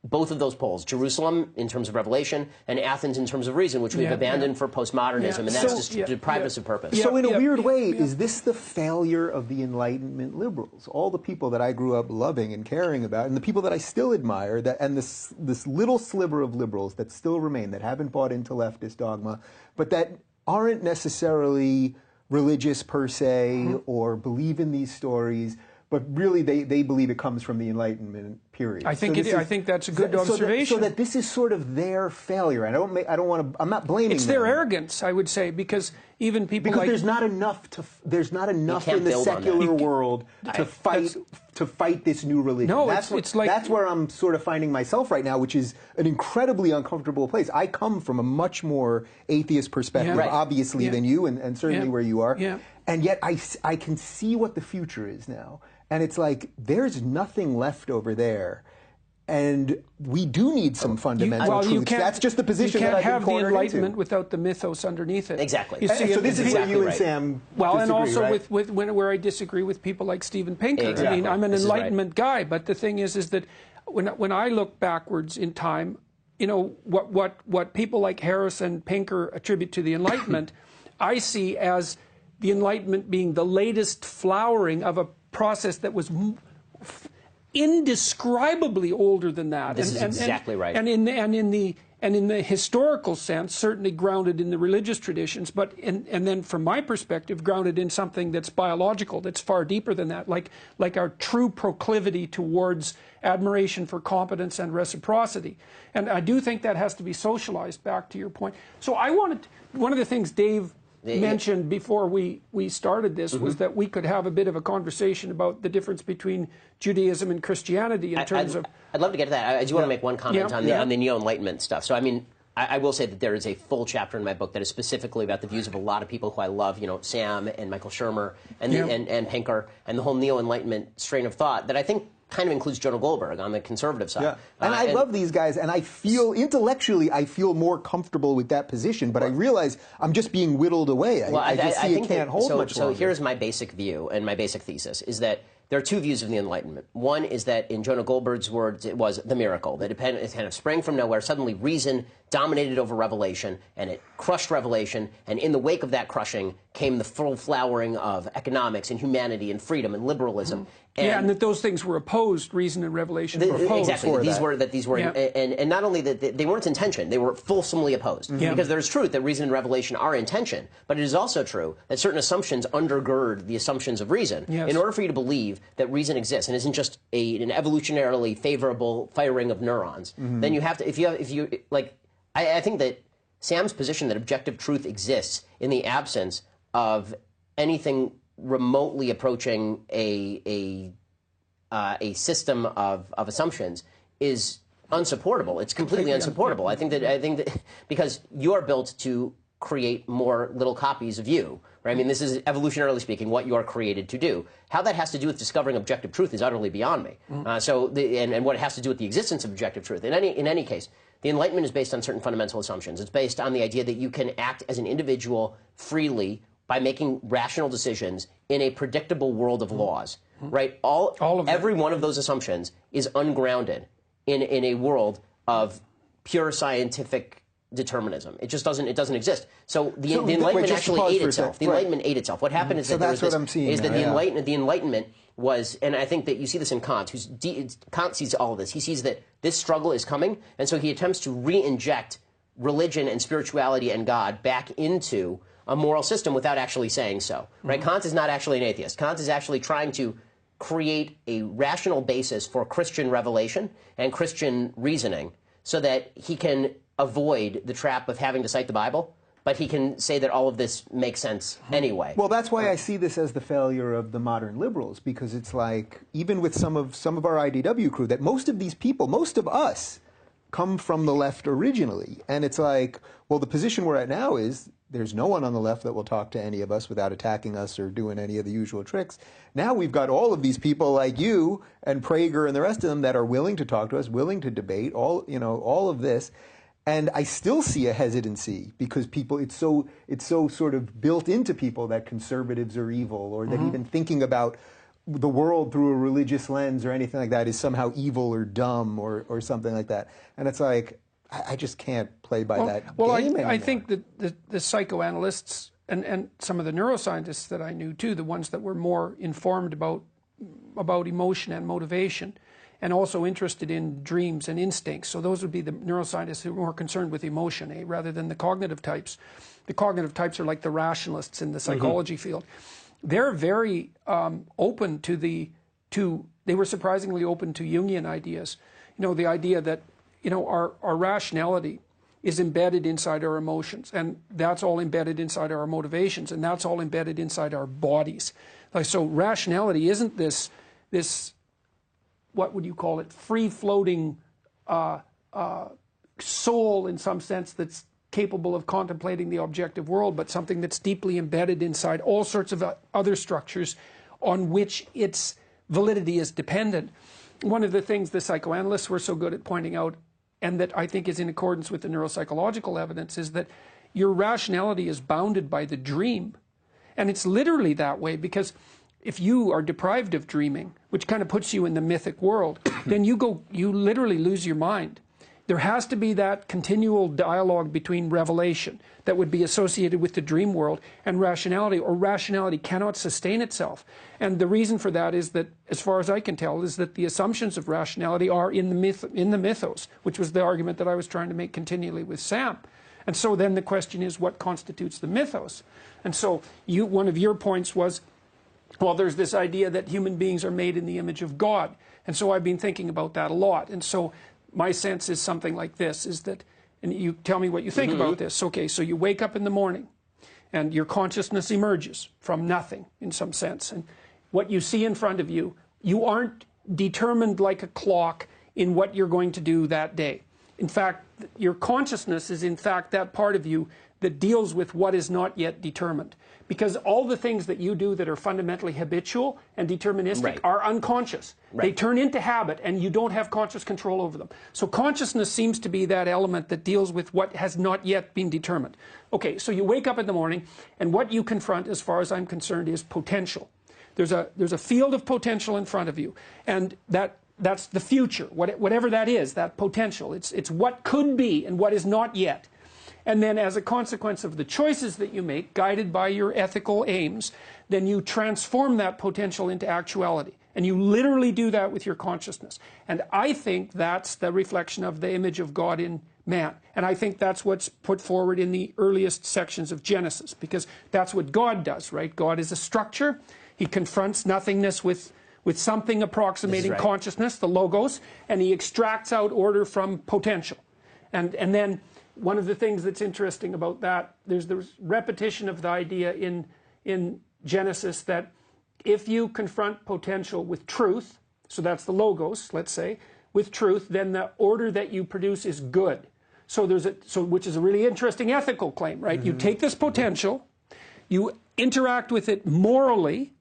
both of those poles, Jerusalem in terms of revelation and Athens in terms of reason, which we've abandoned for postmodernism, and that's just deprived us of purpose. So in a weird way, is this the failure of the Enlightenment liberals? All the people that I grew up loving and caring about, and the people that I still admire, and this little sliver of liberals that still remain, that haven't bought into leftist dogma, but that aren't necessarily religious per se or believe in these stories, but really they believe it comes from the Enlightenment period. I think I think that's a good observation. So that this is sort of their failure. And I'm not blaming It's them. their arrogance, I would say, because even people like there's not enough in the secular world to fight this new religion. No, that's like that's where I'm sort of finding myself right now, which is an incredibly uncomfortable place. I come from a much more atheist perspective, obviously, than you, and certainly where you are. And yet I can see what the future is now. And it's like, there's nothing left over there. And we do need some fundamental truths. That's just the position that I've been cornered into. You can't have the Enlightenment without the mythos underneath it. Exactly. You see, so this is where you and Sam well, disagree, and also right? with where I disagree with people like Steven Pinker. Exactly. I mean, I'm an Enlightenment guy, but the thing is that when I look backwards in time, you know, what people like Harris and Pinker attribute to the Enlightenment, I see as the Enlightenment being the latest flowering of a process that was indescribably older than that. This is exactly right. And in the historical sense, certainly grounded in the religious traditions, but and then from my perspective, grounded in something that's biological, that's far deeper than that, like our true proclivity towards admiration for competence and reciprocity. And I do think that has to be socialized, back to your point. So one of the things Dave mentioned before we started this was that we could have a bit of a conversation about the difference between Judaism and Christianity in terms of... I'd love to get to that. I do want to make one comment on the Neo-Enlightenment stuff. So, I mean, I will say that there is a full chapter in my book that is specifically about the views of a lot of people who I love, you know, Sam and Michael Shermer and Pinker and the whole Neo-Enlightenment strain of thought that I think kind of includes Jonah Goldberg on the conservative side. And I love these guys, and I feel, intellectually, I feel more comfortable with that position, but I realize I'm just being whittled away. I just see it can't hold much longer. So here's my basic view and my basic thesis, is that there are two views of the Enlightenment. One is that, in Jonah Goldberg's words, it was the miracle, that it kind of sprang from nowhere. Suddenly reason dominated over revelation, and it crushed revelation, and in the wake of that crushing came the full flowering of economics and humanity and freedom and liberalism. And that those things were opposed, reason and revelation were opposed. Exactly. These were and not only that they weren't in tension, they were fulsomely opposed. Because there's truth that reason and revelation are in tension, but it is also true that certain assumptions undergird the assumptions of reason. In order for you to believe that reason exists and isn't just an evolutionarily favorable firing of neurons, then you have to, I think that Sam's position that objective truth exists in the absence of anything remotely approaching a system of assumptions is unsupportable. It's completely unsupportable. I think that because you are built to create more little copies of you. Right? I mean, this is, evolutionarily speaking, what you are created to do. How that has to do with discovering objective truth is utterly beyond me. And what it has to do with the existence of objective truth. In any case, the Enlightenment is based on certain fundamental assumptions. It's based on the idea that you can act as an individual freely by making rational decisions in a predictable world of laws. Right? Every one of those assumptions is ungrounded in a world of pure scientific determinism. It just doesn't exist. So the Enlightenment actually ate itself. The Enlightenment ate itself. What happened is that the Enlightenment was, and I think that you see this in Kant, Kant sees all of this. He sees that this struggle is coming, and so he attempts to re-inject religion and spirituality and God back into a moral system without actually saying so. Right? Kant is not actually an atheist. Kant is actually trying to create a rational basis for Christian revelation and Christian reasoning so that he can avoid the trap of having to cite the Bible, but he can say that all of this makes sense anyway. Well, that's why I see this as the failure of the modern liberals, because it's like, even with some of our IDW crew, that most of these people, most of us, come from the left originally. And it's like, well, the position we're at now is there's no one on the left that will talk to any of us without attacking us or doing any of the usual tricks. Now we've got all of these people like you and Prager and the rest of them that are willing to talk to us, willing to debate, all of this. And I still see a hesitancy because people, it's so sort of built into people that conservatives are evil, or that even thinking about the world through a religious lens or anything like that is somehow evil or dumb or something like that. And it's like, I just can't play by that game anymore. I think that the psychoanalysts and some of the neuroscientists that I knew too, the ones that were more informed about emotion and motivation, and also interested in dreams and instincts. So those would be the neuroscientists who are more concerned with emotion, rather than the cognitive types. The cognitive types are like the rationalists in the psychology field. They're very open to they were surprisingly open to Jungian ideas. The idea that, our rationality is embedded inside our emotions, and that's all embedded inside our motivations, and that's all embedded inside our bodies. So rationality isn't this what would you call it, free-floating soul in some sense that's capable of contemplating the objective world, but something that's deeply embedded inside all sorts of other structures on which its validity is dependent. One of the things the psychoanalysts were so good at pointing out, and that I think is in accordance with the neuropsychological evidence, is that your rationality is bounded by the dream. And it's literally that way, because if you are deprived of dreaming, which kind of puts you in the mythic world, then you literally lose your mind. There has to be that continual dialogue between revelation that would be associated with the dream world and rationality, or rationality cannot sustain itself. And the reason for that is that, as far as I can tell, is that the assumptions of rationality are in the mythos, which was the argument that I was trying to make continually with Sam. And so then the question is, what constitutes the mythos? And so one of your points was, well, there's this idea that human beings are made in the image of God. And so I've been thinking about that a lot. And so my sense is something like this, is that, and you tell me what you think about this. Okay, so you wake up in the morning and your consciousness emerges from nothing in some sense. And what you see in front of you, you aren't determined like a clock in what you're going to do that day. In fact, your consciousness is in fact that part of you that deals with what is not yet determined. Because all the things that you do that are fundamentally habitual and deterministic are unconscious. They turn into habit, and you don't have conscious control over them. So consciousness seems to be that element that deals with what has not yet been determined. Okay, so you wake up in the morning, and what you confront, as far as I'm concerned, is potential. There's a field of potential in front of you, and that's the future, whatever that is, that potential. It's what could be and what is not yet. And then as a consequence of the choices that you make, guided by your ethical aims, then you transform that potential into actuality. And you literally do that with your consciousness. And I think that's the reflection of the image of God in man. And I think that's what's put forward in the earliest sections of Genesis, because that's what God does, right? God is a structure. He confronts nothingness with something approximating consciousness, the logos, and he extracts out order from potential. And then one of the things that's interesting about that, there's the repetition of the idea in Genesis that if you confront potential with truth, so that's the logos, let's say, with truth, then the order that you produce is good. which is a really interesting ethical claim, right? You take this potential, you interact with it morally.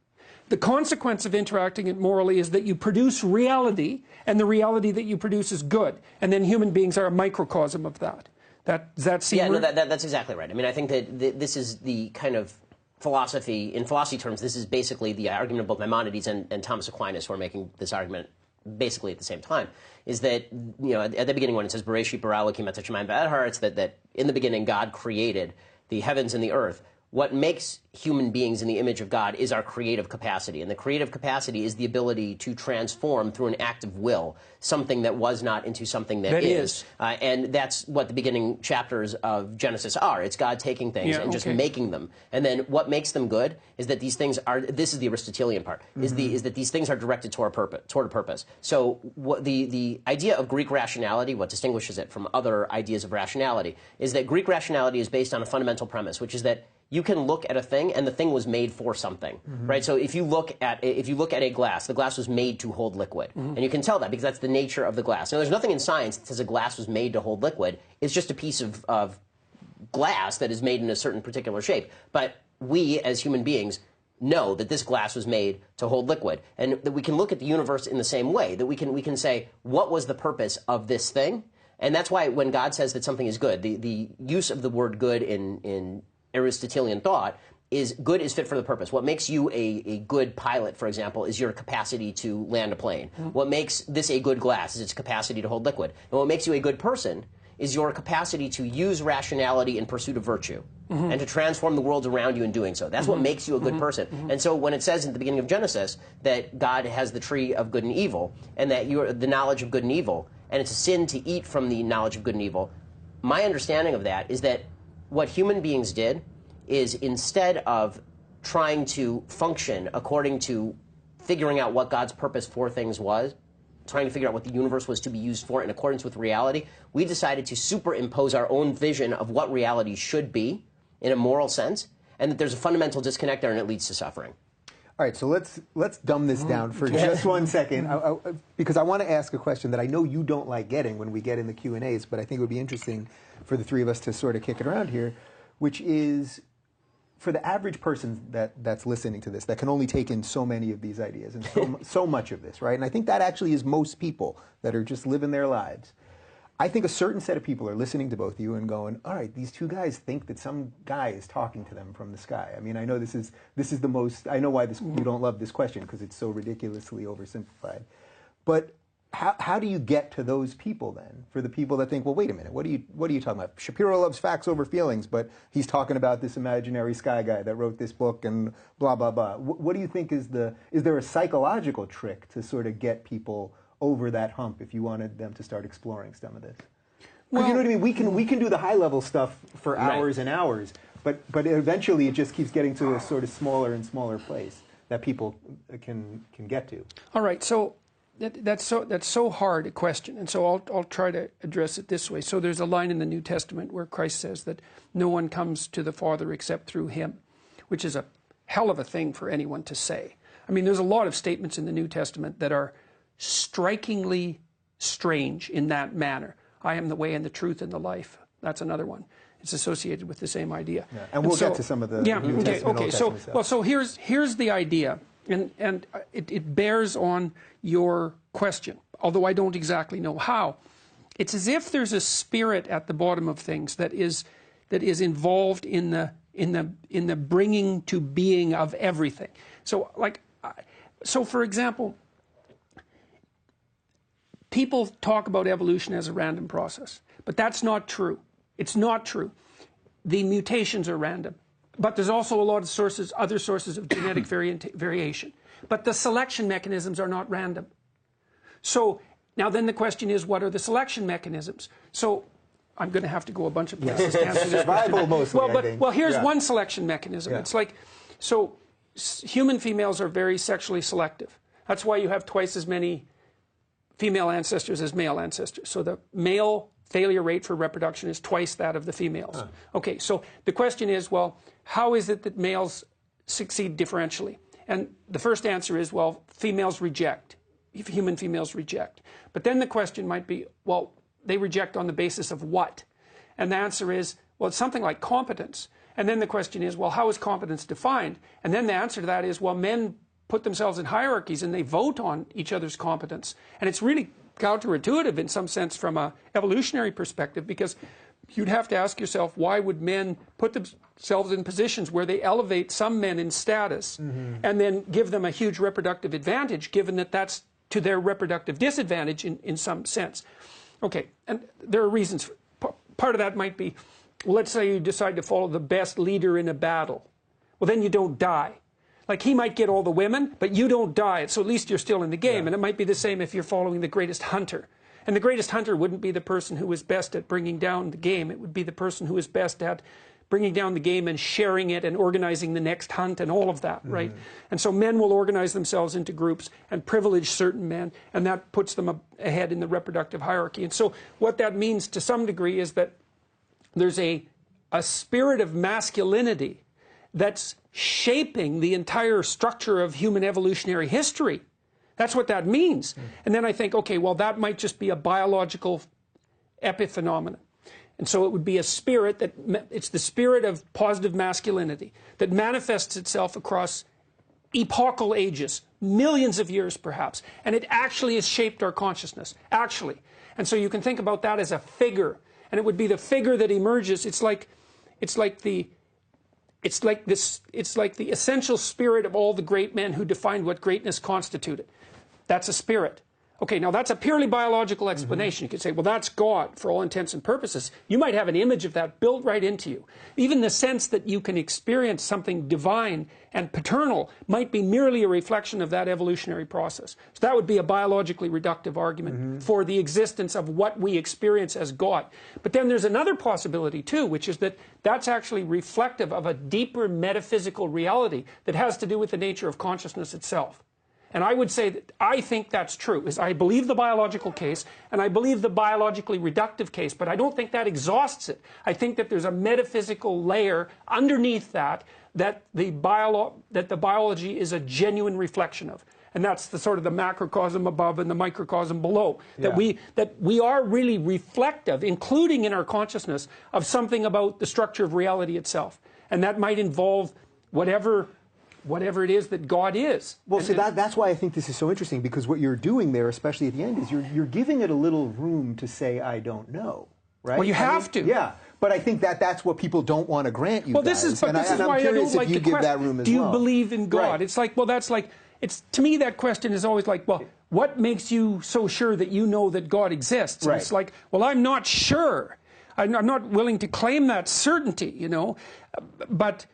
The consequence of interacting it morally is that you produce reality, and the reality that you produce is good. And then human beings are a microcosm of that. Does that seem Yeah, right? no, that's exactly right. I mean, I think that this is the kind of philosophy, in philosophy terms, this is basically the argument of both Maimonides and Thomas Aquinas, who are making this argument basically at the same time, is that, at the beginning when it says, Bereshit bara Elokim et hashamayim v'et it's that in the beginning God created the heavens and the earth. What makes human beings in the image of God is our creative capacity. And the creative capacity is the ability to transform through an act of will something that was not into something that is. And that's what the beginning chapters of Genesis are. It's God taking things and just making them. And then what makes them good is that these things are, this is the Aristotelian part, is that these things are directed toward a purpose. So the idea of Greek rationality, what distinguishes it from other ideas of rationality, is that Greek rationality is based on a fundamental premise, which is that you can look at a thing, and the thing was made for something, right? So if you look at a glass, the glass was made to hold liquid, and you can tell that because that's the nature of the glass. Now, there's nothing in science that says a glass was made to hold liquid. It's just a piece of glass that is made in a certain particular shape. But we, as human beings, know that this glass was made to hold liquid, and that we can look at the universe in the same way. That we can say, what was the purpose of this thing? And that's why when God says that something is good, the use of the word good in Aristotelian thought is good is fit for the purpose. What makes you a good pilot, for example, is your capacity to land a plane. What makes this a good glass is its capacity to hold liquid. And what makes you a good person is your capacity to use rationality in pursuit of virtue and to transform the world around you in doing so. That's what makes you a good person. And so when it says at the beginning of Genesis that God has the tree of good and evil and that you're the knowledge of good and evil, and it's a sin to eat from the knowledge of good and evil, my understanding of that is that what human beings did is instead of trying to function according to figuring out what God's purpose for things was, trying to figure out what the universe was to be used for in accordance with reality, we decided to superimpose our own vision of what reality should be in a moral sense, and that there's a fundamental disconnect there and it leads to suffering. All right, so let's dumb this down for just 1 second, because I want to ask a question that I know you don't like getting when we get in the Q&As, but I think it would be interesting for the three of us to sort of kick it around here, which is, for the average person that's listening to this, that can only take in so many of these ideas and so much of this, right? And I think that actually is most people that are just living their lives. I think a certain set of people are listening to both of you and going, all right, these two guys think that some guy is talking to them from the sky. I mean, I know this is the most, I know why you don't love this question because it's so ridiculously oversimplified. But how do you get to those people then? For the people that think, well, wait a minute, what are you talking about? Shapiro loves facts over feelings, but he's talking about this imaginary sky guy that wrote this book and blah, blah, blah. What do you think is there a psychological trick to sort of get people over that hump if you wanted them to start exploring some of this? Well, you know what I mean? We can do the high level stuff for hours and hours, but eventually it just keeps getting to a sort of smaller and smaller place that people can get to. All right, so that's so hard a question, and so I'll try to address it this way. So there's a line in the New Testament where Christ says that no one comes to the Father except through him, which is a hell of a thing for anyone to say. I mean, there's a lot of statements in the New Testament that are strikingly strange in that manner. I am the way and the truth and the life. That's another one. It's associated with the same idea. Yeah. And we'll get to some of the New Testament, Old Testament stuff. So here's the idea, and it bears on your question, although I don't exactly know how. It's as if there's a spirit at the bottom of things that is involved in the bringing to being of everything. So for example, people talk about evolution as a random process, but that's not true. It's not true. The mutations are random, but there's also a lot of other sources of genetic variation. But the selection mechanisms are not random. So now then the question is, what are the selection mechanisms? So I'm going to have to go a bunch of places to answer this Survival mostly, well, here's one selection mechanism. Yeah. It's like, so human females are very sexually selective. That's why you have twice as many female ancestors as male ancestors. So the male failure rate for reproduction is twice that of the females. Okay, so the question is, well, how is it that males succeed differentially? And the first answer is, well, females reject. Human females reject. But then the question might be, well, they reject on the basis of what? And the answer is, well, it's something like competence. And then the question is, well, how is competence defined? And then the answer to that is, well, men put themselves in hierarchies and they vote on each other's competence. And it's really counterintuitive in some sense from an evolutionary perspective, because you'd have to ask yourself, why would men put themselves in positions where they elevate some men in status and then give them a huge reproductive advantage, given that that's to their reproductive disadvantage in some sense? Okay, and there are reasons. Part of that might be, well, let's say you decide to follow the best leader in a battle. Well, then you don't die. Like, he might get all the women, but you don't die, so at least you're still in the game. Yeah. And it might be the same if you're following the greatest hunter. And the greatest hunter wouldn't be the person who is best at bringing down the game. It would be the person who is best at bringing down the game and sharing it and organizing the next hunt and all of that, right? And so men will organize themselves into groups and privilege certain men, and that puts them ahead in the reproductive hierarchy. And so what that means to some degree is that there's a spirit of masculinity that's shaping the entire structure of human evolutionary history. That's what that means. And then I think, okay, well, that might just be a biological epiphenomenon. And so it would be a spirit it's the spirit of positive masculinity that manifests itself across epochal ages, millions of years perhaps, and it actually has shaped our consciousness, actually. And so you can think about that as a figure, and it would be the figure that emerges. It's like the essential spirit of all the great men who defined what greatness constituted. That's a spirit. Okay, now that's a purely biological explanation. You could say, well, that's God for all intents and purposes. You might have an image of that built right into you. Even the sense that you can experience something divine and paternal might be merely a reflection of that evolutionary process. So that would be a biologically reductive argument for the existence of what we experience as God. But then there's another possibility too, which is that that's actually reflective of a deeper metaphysical reality that has to do with the nature of consciousness itself. And I would say that I think that's true. I believe the biological case, and I believe the biologically reductive case, but I don't think that exhausts it. I think that there's a metaphysical layer underneath that the biology is a genuine reflection of. And that's the sort of the macrocosm above and the microcosm below. That we are really reflective, including in our consciousness, of something about the structure of reality itself. And that might involve whatever it is that God is. Well, see, that's why I think this is so interesting, because what you're doing there, especially at the end, is you're giving it a little room to say, I don't know, right? Well, you have to. Yeah, but I think that's what people don't want to grant you well, guys. This is why I don't like the question, do you believe in God? Right. It's like, well, that's like, to me that question is always like, well, what makes you so sure that you know that God exists? Right. And it's like, well, I'm not sure. I'm not willing to claim that certainty, you know, but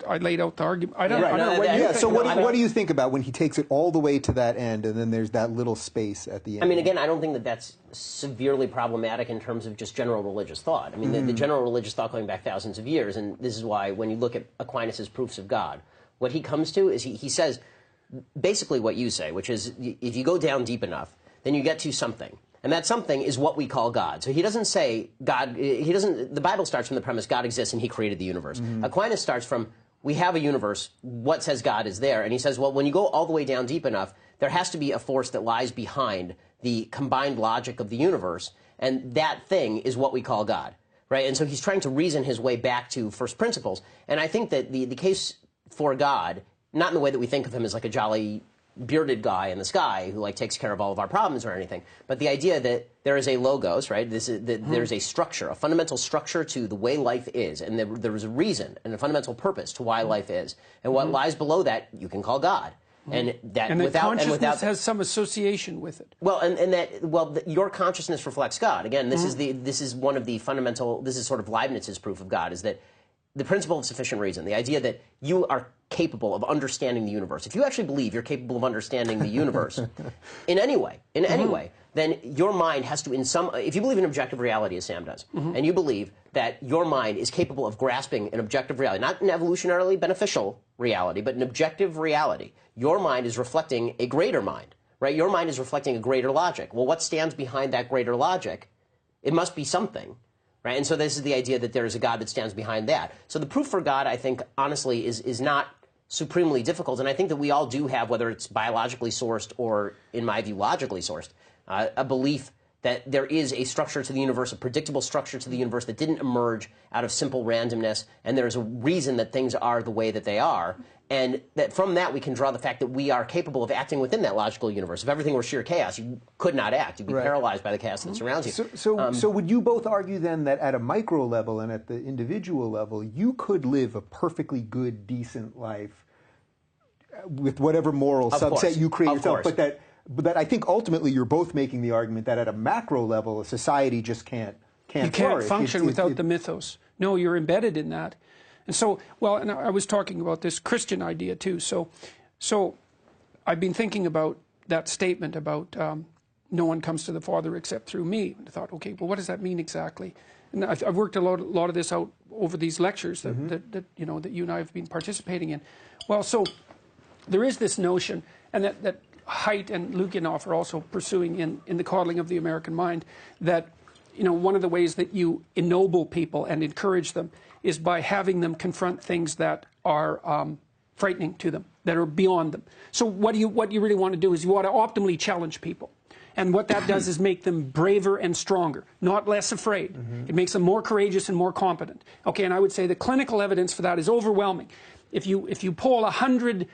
I laid out the argument. I don't know what you think. So what do you think about when he takes it all the way to that end, and then there's that little space at the end? I mean, again, I don't think that that's severely problematic in terms of just general religious thought. I mean, the general religious thought going back thousands of years, and this is why when you look at Aquinas' proofs of God, what he comes to is he says basically what you say, which is if you go down deep enough, then you get to something. And that something is what we call God. So he doesn't say God, the Bible starts from the premise God exists and he created the universe. Aquinas starts from, we have a universe, what says God is there? And he says, well, when you go all the way down deep enough, there has to be a force that lies behind the combined logic of the universe, and that thing is what we call God, right? And so he's trying to reason his way back to first principles. And I think that the case for God, not in the way that we think of him as like a jolly bearded guy in the sky who like takes care of all of our problems or anything, but the idea that there is a logos, right? There's a structure, a fundamental structure to the way life is, and there is a reason and a fundamental purpose to why life is, and what lies below that you can call God, and that consciousness has some association with it. Well, your consciousness reflects God. Again, this is one of the fundamental. This is sort of Leibniz's proof of God, is that the principle of sufficient reason, the idea that you are capable of understanding the universe. If you actually believe you're capable of understanding the universe in any way, then your mind has to, if you believe in objective reality, as Sam does, and you believe that your mind is capable of grasping an objective reality, not an evolutionarily beneficial reality, but an objective reality, your mind is reflecting a greater mind, right? Your mind is reflecting a greater logic. Well, what stands behind that greater logic? It must be something. Right? And so this is the idea that there is a God that stands behind that. So the proof for God, I think, honestly, is not supremely difficult. And I think that we all do have, whether it's biologically sourced or, in my view, logically sourced, a belief that there is a structure to the universe, a predictable structure to the universe that didn't emerge out of simple randomness, and there's a reason that things are the way that they are, and that from that we can draw the fact that we are capable of acting within that logical universe. If everything were sheer chaos, you could not act. You'd be paralyzed by the chaos that surrounds you. So would you both argue then that at a micro level and at the individual level, you could live a perfectly good, decent life with whatever moral subset you create yourself, but that I think ultimately you're both making the argument that at a macro level, a society just can't You can't function without the mythos. No, you're embedded in that. And so, well, and I was talking about this Christian idea too. So I've been thinking about that statement about no one comes to the Father except through me. And I thought, okay, well, what does that mean exactly? And I've worked a lot of this out over these lectures that you know that you and I have been participating in. Well, so there is this notion, and that Haidt and Lukyanov are also pursuing in the Coddling of the American Mind, that one of the ways that you ennoble people and encourage them is by having them confront things that are frightening to them, that are beyond them. So what you really want to do is you want to optimally challenge people. And what that does is make them braver and stronger, not less afraid. It makes them more courageous and more competent. Okay, and I would say the clinical evidence for that is overwhelming. If you poll 100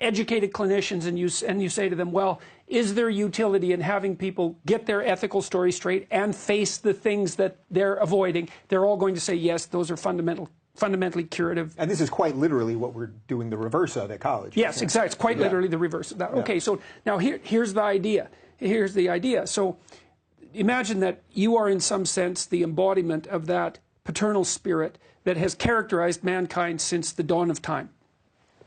educated clinicians and you say to them, well, is there utility in having people get their ethical story straight and face the things that they're avoiding? They're all going to say yes, those are fundamentally curative. And this is quite literally what we're doing the reverse of at college. Yes, exactly. It's quite literally the reverse of that. Okay, so now here's the idea. Here's the idea. So imagine that you are in some sense the embodiment of that paternal spirit that has characterized mankind since the dawn of time.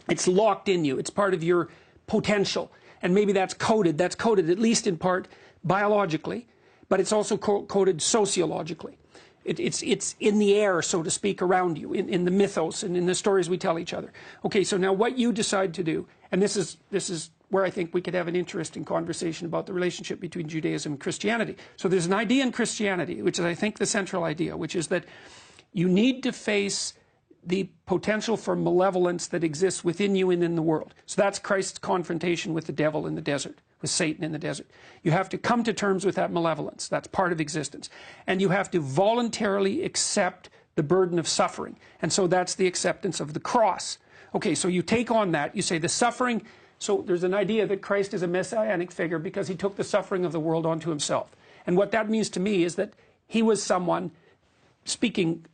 It's locked in you. It's part of your potential. And maybe that's coded at least in part biologically, but it's also coded sociologically. It's in the air, so to speak, around you, in the mythos and in the stories we tell each other. Okay, so now what you decide to do, and this is where I think we could have an interesting conversation about the relationship between Judaism and Christianity. So there's an idea in Christianity, which is I think the central idea, which is that you need to face the potential for malevolence that exists within you and in the world. So that's Christ's confrontation with the devil in the desert, with Satan in the desert. You have to come to terms with that malevolence. That's part of existence. And you have to voluntarily accept the burden of suffering. And so that's the acceptance of the cross. Okay, so you take on that. You say the suffering. So there's an idea that Christ is a messianic figure because he took the suffering of the world onto himself. And what that means to me is that he was someone, speaking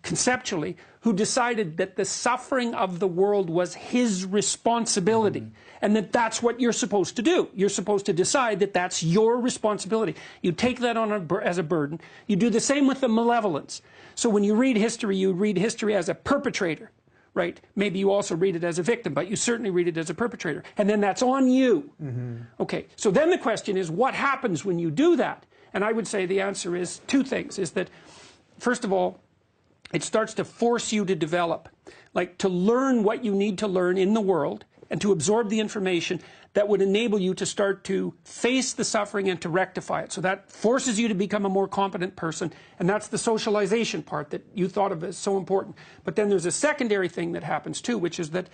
conceptually, who decided that the suffering of the world was his responsibility, and that that's what you're supposed to do. You're supposed to decide that that's your responsibility. You take that on as a burden. You do the same with the malevolence. So when you read history, you read history as a perpetrator, right? Maybe you also read it as a victim, but you certainly read it as a perpetrator. And then that's on you. Okay, so then the question is, what happens when you do that? And I would say the answer is two things, is that, first of all, it starts to force you to develop, like to learn what you need to learn in the world and to absorb the information that would enable you to start to face the suffering and to rectify it. So that forces you to become a more competent person, and that's the socialization part that you thought of as so important. But then there's a secondary thing that happens too, which is that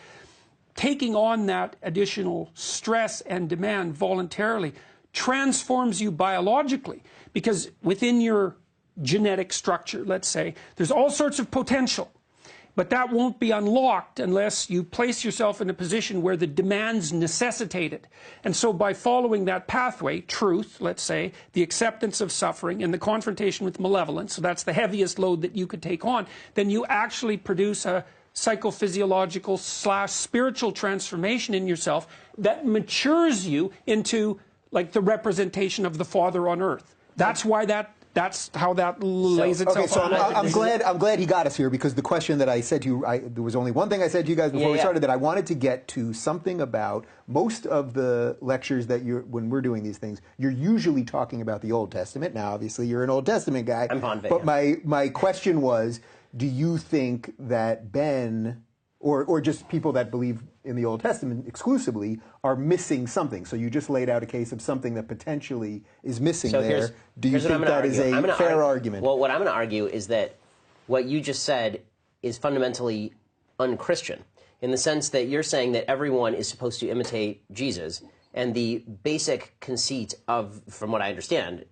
taking on that additional stress and demand voluntarily transforms you biologically, because within your genetic structure, let's say, there's all sorts of potential, but that won't be unlocked unless you place yourself in a position where the demands necessitate it. And so by following that pathway, truth, let's say, the acceptance of suffering and the confrontation with malevolence, so that's the heaviest load that you could take on, then you actually produce a psychophysiological / spiritual transformation in yourself that matures you into like the representation of the Father on earth. That's why that's how that lays itself out. I'm glad he got us here, because the question that I said to you, there was only one thing I said to you guys before we started, that I wanted to get to something about most of the lectures that when we're doing these things, you're usually talking about the Old Testament. Now, obviously, you're an Old Testament guy. I'm fond of it. But my question was, do you think that Ben, or just people that believe in the Old Testament exclusively, are missing something? So you just laid out a case of something that potentially is missing there. Do you think that is a fair argument? Well, what I'm going to argue is that what you just said is fundamentally unchristian, in the sense that you're saying that everyone is supposed to imitate Jesus, And the basic conceit of, from what I understand,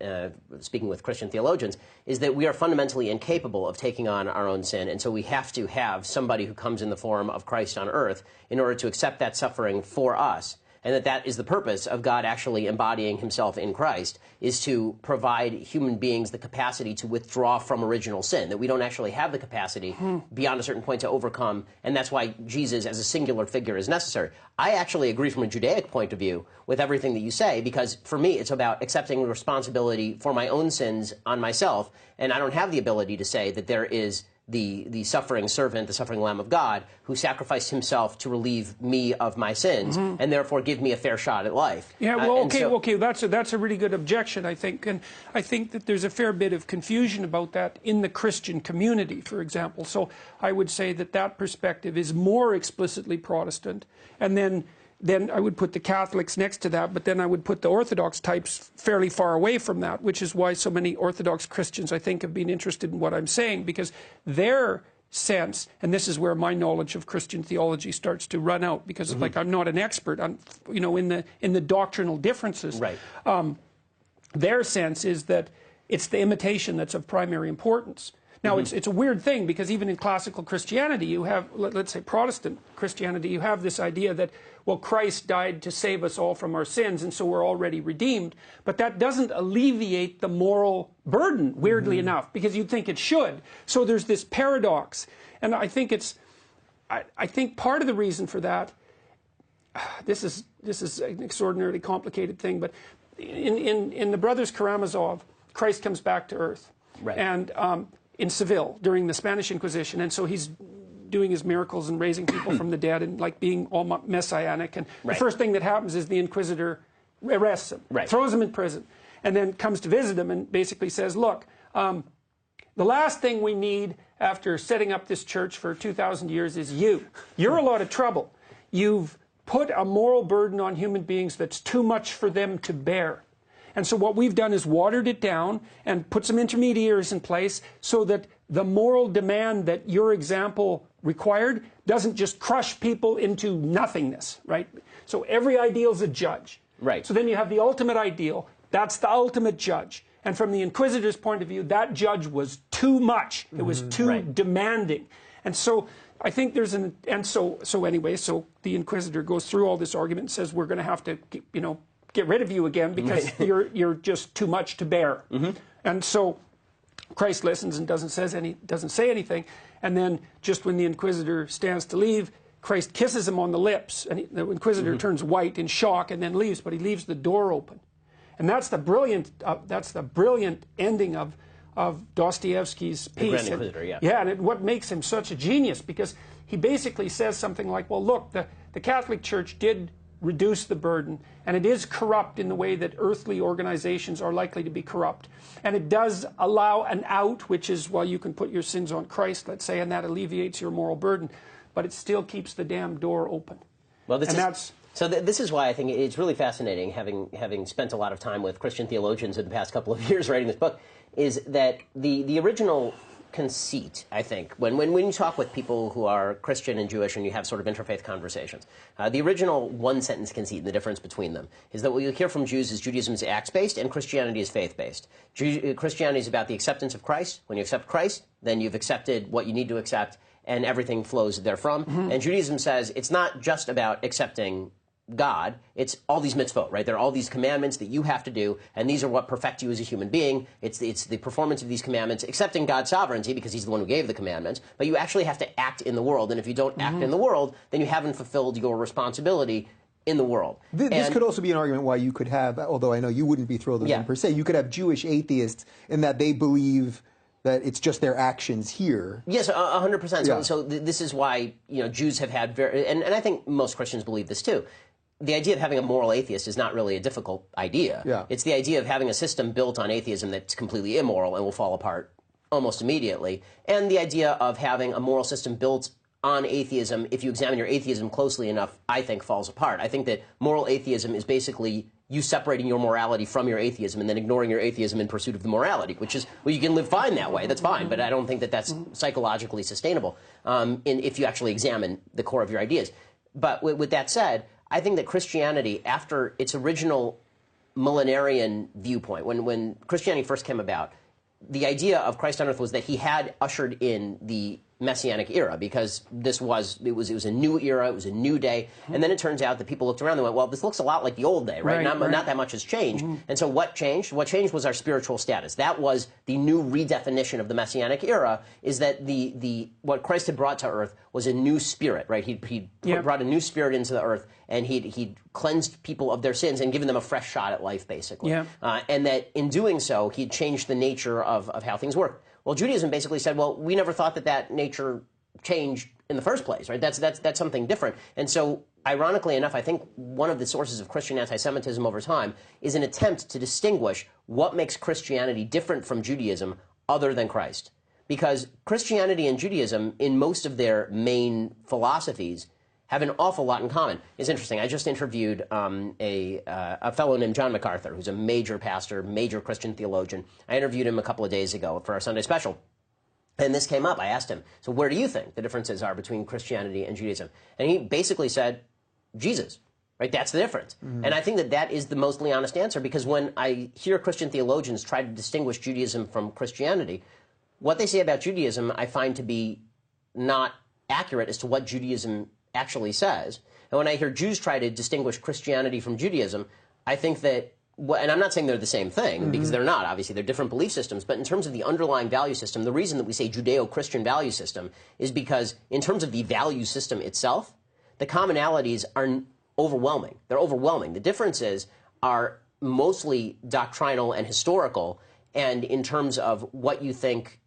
speaking with Christian theologians, is that we are fundamentally incapable of taking on our own sin, and so we have to have somebody who comes in the form of Christ on earth in order to accept that suffering for us. And that is the purpose of God actually embodying himself in Christ, is to provide human beings the capacity to withdraw from original sin, that we don't actually have the capacity beyond a certain point to overcome, and that's why Jesus as a singular figure is necessary. I actually agree from a Judaic point of view with everything that you say, because for me it's about accepting responsibility for my own sins on myself, and I don't have the ability to say that there is the suffering servant, the suffering Lamb of God, who sacrificed himself to relieve me of my sins, and therefore give me a fair shot at life. Yeah, well, okay, that's a really good objection, I think, and I think that there's a fair bit of confusion about that in the Christian community, for example. So I would say that that perspective is more explicitly Protestant, and then I would put the Catholics next to that, but then I would put the Orthodox types fairly far away from that, which is why so many Orthodox Christians, I think, have been interested in what I'm saying, because their sense, and this is where my knowledge of Christian theology starts to run out, because like I'm not an expert on, you know, in the doctrinal differences. Right. Their sense is that it's the imitation that's of primary importance. Now, it's a weird thing, because even in classical Christianity, you have, let's say Protestant Christianity, you have this idea that, well, Christ died to save us all from our sins, and so we're already redeemed. But that doesn't alleviate the moral burden, weirdly enough, because you'd think it should. So there's this paradox. And I think I think part of the reason for that, this is an extraordinarily complicated thing, but in the Brothers Karamazov, Christ comes back to earth. Right. And in Seville during the Spanish Inquisition, and so he's doing his miracles and raising people from the dead and like being all messianic, and the first thing that happens is the Inquisitor arrests him, throws him in prison, and then comes to visit him and basically says, look, the last thing we need after setting up this church for 2,000 years is you. You're a lot of trouble. You've put a moral burden on human beings that's too much for them to bear. And so what we've done is watered it down and put some intermediaries in place so that the moral demand that your example required doesn't just crush people into nothingness, right? So every ideal is a judge. Right. So then you have the ultimate ideal. That's the ultimate judge. And from the Inquisitor's point of view, that judge was too much. It was too demanding. And so I think there's so anyway, so the Inquisitor goes through all this argument and says, we're going to have to, you know, get rid of you again because you're just too much to bear. And so Christ listens and doesn't say anything. And then just when the Inquisitor stands to leave, Christ kisses him on the lips, and the Inquisitor turns white in shock and then leaves, but he leaves the door open. And that's the brilliant ending of Dostoevsky's piece. The Grand Inquisitor, yeah. Yeah, and what makes him such a genius, because he basically says something like, well, look, the Catholic Church did reduce the burden, and it is corrupt in the way that earthly organizations are likely to be corrupt. And it does allow an out, which is, well, you can put your sins on Christ, let's say, and that alleviates your moral burden, but it still keeps the damn door open. Well, this is why I think it's really fascinating, having spent a lot of time with Christian theologians in the past couple of years writing this book, is that the original conceit, I think, when you talk with people who are Christian and Jewish and you have sort of interfaith conversations, the original one-sentence conceit and the difference between them is that what you hear from Jews is Judaism is acts-based and Christianity is faith-based. Christianity is about the acceptance of Christ. When you accept Christ, then you've accepted what you need to accept, and everything flows therefrom. And Judaism says it's not just about accepting God, it's all these mitzvot, right? There are all these commandments that you have to do, and these are what perfect you as a human being. It's the performance of these commandments, accepting God's sovereignty because he's the one who gave the commandments, but you actually have to act in the world, and if you don't act in the world, then you haven't fulfilled your responsibility in the world. This could also be an argument why you could have, although I know you wouldn't be thrilled with them per se, you could have Jewish atheists in that they believe that it's just their actions here. Yes, 100%. Yeah. So this is why, you know, Jews have had and I think most Christians believe this too. The idea of having a moral atheist is not really a difficult idea. Yeah. It's the idea of having a system built on atheism that's completely immoral and will fall apart almost immediately. And the idea of having a moral system built on atheism, if you examine your atheism closely enough, I think falls apart. I think that moral atheism is basically you separating your morality from your atheism and then ignoring your atheism in pursuit of the morality, which is, well, you can live fine that way, that's fine, but I don't think that that's psychologically sustainable if you actually examine the core of your ideas. But with that said, I think that Christianity, after its original millenarian viewpoint, when Christianity first came about, the idea of Christ on earth was that he had ushered in the Messianic era, because it was a new era, it was a new day, and then it turns out that people looked around and went, well, this looks a lot like the old day, right? Not that much has changed. And so what changed? What changed was our spiritual status. That was the new redefinition of the Messianic era, is that what Christ had brought to earth was a new spirit, right? He brought a new spirit into the earth, and he'd cleansed people of their sins and given them a fresh shot at life, basically. And that in doing so, he'd changed the nature of how things work. Well, Judaism basically said, well, we never thought that nature changed in the first place, right? That's something different. And so, ironically enough, I think one of the sources of Christian anti-Semitism over time is an attempt to distinguish what makes Christianity different from Judaism other than Christ. Because Christianity and Judaism, in most of their main philosophies, have an awful lot in common. It's interesting. I just interviewed a fellow named John MacArthur, who's a major pastor, major Christian theologian. I interviewed him a couple of days ago for our Sunday special. And this came up. I asked him, so where do you think the differences are between Christianity and Judaism? And he basically said, Jesus. Right? That's the difference. And I think that is the mostly honest answer, because when I hear Christian theologians try to distinguish Judaism from Christianity, what they say about Judaism I find to be not accurate as to what Judaism actually says. And when I hear Jews try to distinguish Christianity from Judaism, I think that, and I'm not saying they're the same thing, because they're not, obviously, they're different belief systems, but in terms of the underlying value system, the reason that we say Judeo-Christian value system is because in terms of the value system itself, the commonalities are overwhelming. They're overwhelming. The differences are mostly doctrinal and historical, and in terms of what you think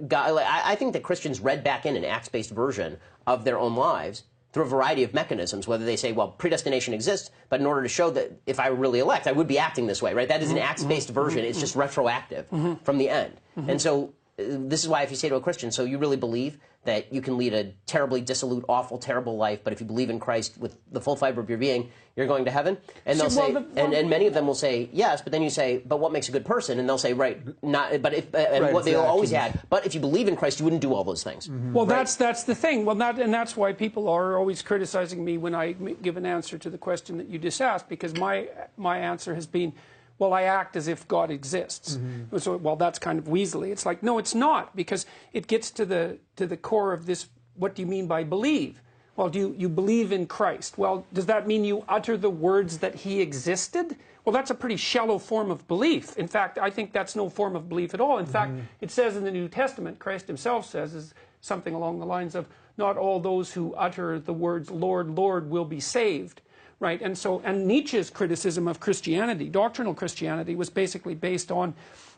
God, I think that Christians read back in an Acts-based version of their own lives through a variety of mechanisms, whether they say, well, predestination exists, but in order to show that if I were really elect, I would be acting this way, right? That is an Acts-based version. It's just retroactive from the end. And so this is why if you say to a Christian, so you really believe that you can lead a terribly dissolute, awful, terrible life, but if you believe in Christ with the full fiber of your being, you're going to heaven? And they'll say, and many of them will say, yes, but then you say, but what makes a good person? And they'll say, right, not, but if, and what they'll always add, but if you believe in Christ, you wouldn't do all those things. Well, right? that's the thing. Well, and that's why people are always criticizing me when I give an answer to the question that you just asked, because my answer has been, well, I act as if God exists. So, well, that's kind of weaselly. It's like, no, it's not, because it gets to the core of this. What do you mean by believe? Well, do you believe in Christ? Well, does that mean you utter the words that he existed? Well, that's a pretty shallow form of belief. In fact, I think that's no form of belief at all. In fact, it says in the New Testament, Christ himself says, is something along the lines of, not all those who utter the words, Lord, Lord, will be saved. Right, and Nietzsche's criticism of Christianity, doctrinal Christianity, was basically based on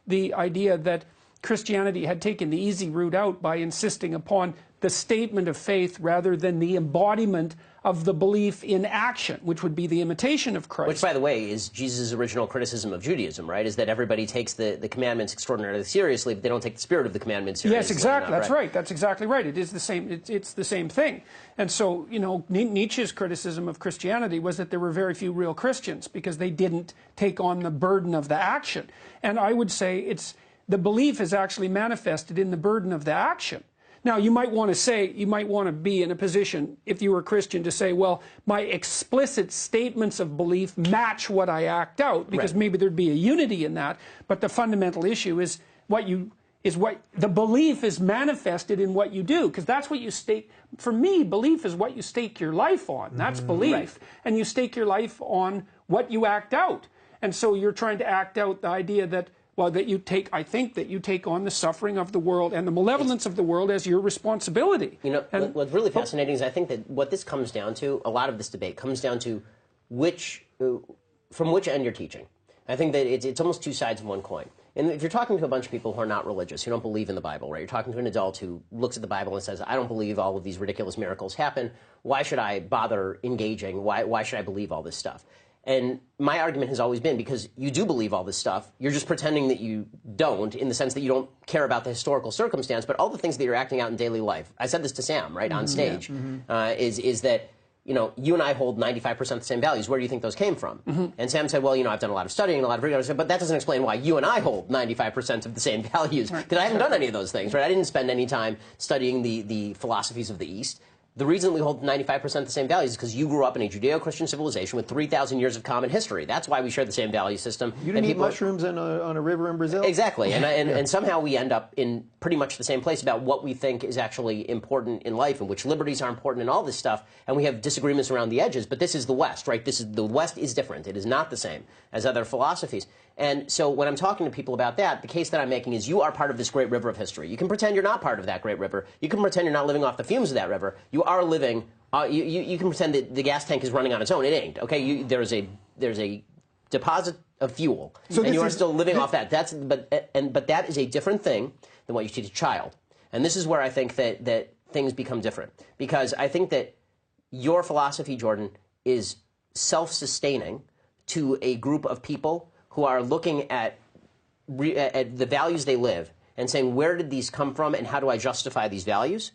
the idea that Christianity had taken the easy route out by insisting upon the statement of faith rather than the embodiment of the belief in action, which would be the imitation of Christ. Which, by the way, is Jesus' original criticism of Judaism, right? Is that everybody takes the commandments extraordinarily seriously, but they don't take the spirit of the commandments seriously. Yes, exactly. That's right. That's exactly right. It is the same. It's the same thing. And so, you know, Nietzsche's criticism of Christianity was that there were very few real Christians because they didn't take on the burden of the action. And I would say the belief is actually manifested in the burden of the action. Now, you might want to be in a position, if you were a Christian, to say, well, my explicit statements of belief match what I act out, because maybe there'd be a unity in that. But the fundamental issue is what the belief is manifested in what you do, because that's what you stake. For me, belief is what you stake your life on. That's belief. And you stake your life on what you act out. And so you're trying to act out the idea that, well, I think that you take on the suffering of the world and the malevolence of the world as your responsibility. You know, what's really fascinating is I think that what this comes down to, a lot of this debate comes down to from which end you're teaching. I think that it's almost two sides of one coin. And if you're talking to a bunch of people who are not religious, who don't believe in the Bible, right? You're talking to an adult who looks at the Bible and says, I don't believe all of these ridiculous miracles happen. Why should I bother engaging? Why should I believe all this stuff? And my argument has always been, because you do believe all this stuff, you're just pretending that you don't, in the sense that you don't care about the historical circumstance, but all the things that you're acting out in daily life. I said this to Sam, right, on stage, is that, you know, you and I hold 95% of the same values. Where do you think those came from? And Sam said, well, you know, I've done a lot of studying, a lot of reading. I said, but that doesn't explain why you and I hold 95% of the same values, because I haven't done any of those things, right? I didn't spend any time studying the philosophies of the East. The reason we hold 95% the same values is because you grew up in a Judeo-Christian civilization with 3,000 years of common history. That's why we share the same value system. You didn't eat mushrooms on a river in Brazil? Exactly. And somehow we end up in pretty much the same place about what we think is actually important in life and which liberties are important and all this stuff. And we have disagreements around the edges. But this is the West, right? The West is different. It is not the same as other philosophies. And so when I'm talking to people about that, the case that I'm making is you are part of this great river of history. You can pretend you're not part of that great river. You can pretend you're not living off the fumes of that river. You are living. You can pretend that the gas tank is running on its own. It ain't. Okay. There's a deposit of fuel, and you are still living off that. But that is a different thing than what you teach a child. And this is where I think that things become different, because I think that your philosophy, Jordan, is self-sustaining to a group of people who are looking at the values they live and saying, where did these come from and how do I justify these values?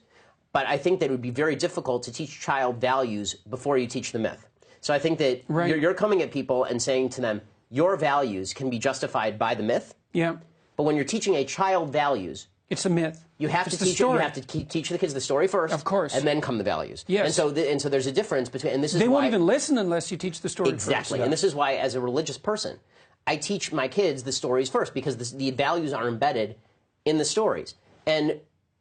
But I think that it would be very difficult to teach child values before you teach the myth. So I think that you're coming at people and saying to them, your values can be justified by the myth. Yeah. But when you're teaching a child values, it's a myth. You have to teach the kids the story first, of course, and then come the values. Yes. And so there's a difference between, and this is they why, won't even listen unless you teach the story exactly. first. And this is why, as a religious person, I teach my kids the stories first, because the values are embedded in the stories. And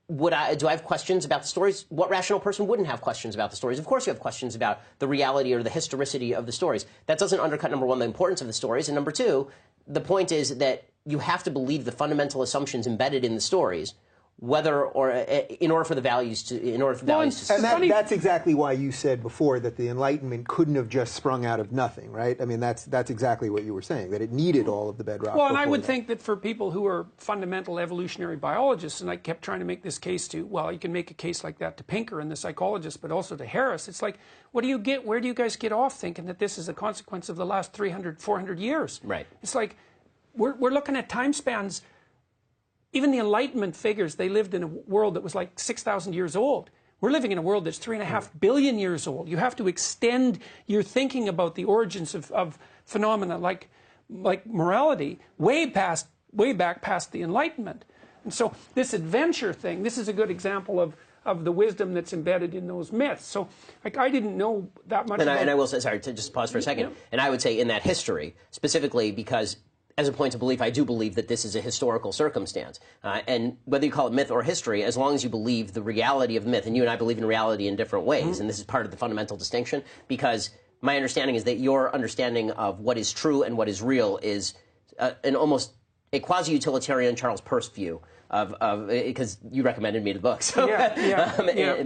do I have questions about the stories? What rational person wouldn't have questions about the stories? Of course you have questions about the reality or the historicity of the stories. That doesn't undercut, number one, the importance of the stories, and number two, the point is that you have to believe the fundamental assumptions embedded in the stories, whether or in order for the values to and that's exactly why you said before that the Enlightenment couldn't have just sprung out of nothing, right? I mean, that's exactly what you were saying, that it needed all of the bedrock. Well, and I would think that for people who are fundamental evolutionary biologists, and I kept trying to make this case to, well, you can make a case like that to Pinker and the psychologist, but also to Harris. It's like, where do you guys get off thinking that this is a consequence of the last 300, 400 years? Right. It's like, we're looking at time spans. Even the Enlightenment figures, they lived in a world that was like 6,000 years old. We're living in a world that's 3.5 billion years old. You have to extend your thinking about the origins of phenomena like morality way back past the Enlightenment. And so this adventure thing, this is a good example of the wisdom that's embedded in those myths. So like, I didn't know that much about... And I will say, sorry, to just pause for a second, and I would say in that history, specifically because... as a point of belief, I do believe that this is a historical circumstance. And whether you call it myth or history, as long as you believe the reality of myth, and you and I believe in reality in different ways, and this is part of the fundamental distinction, because my understanding is that your understanding of what is true and what is real is an almost a quasi-utilitarian Charles Peirce view of because you recommended me the book. So,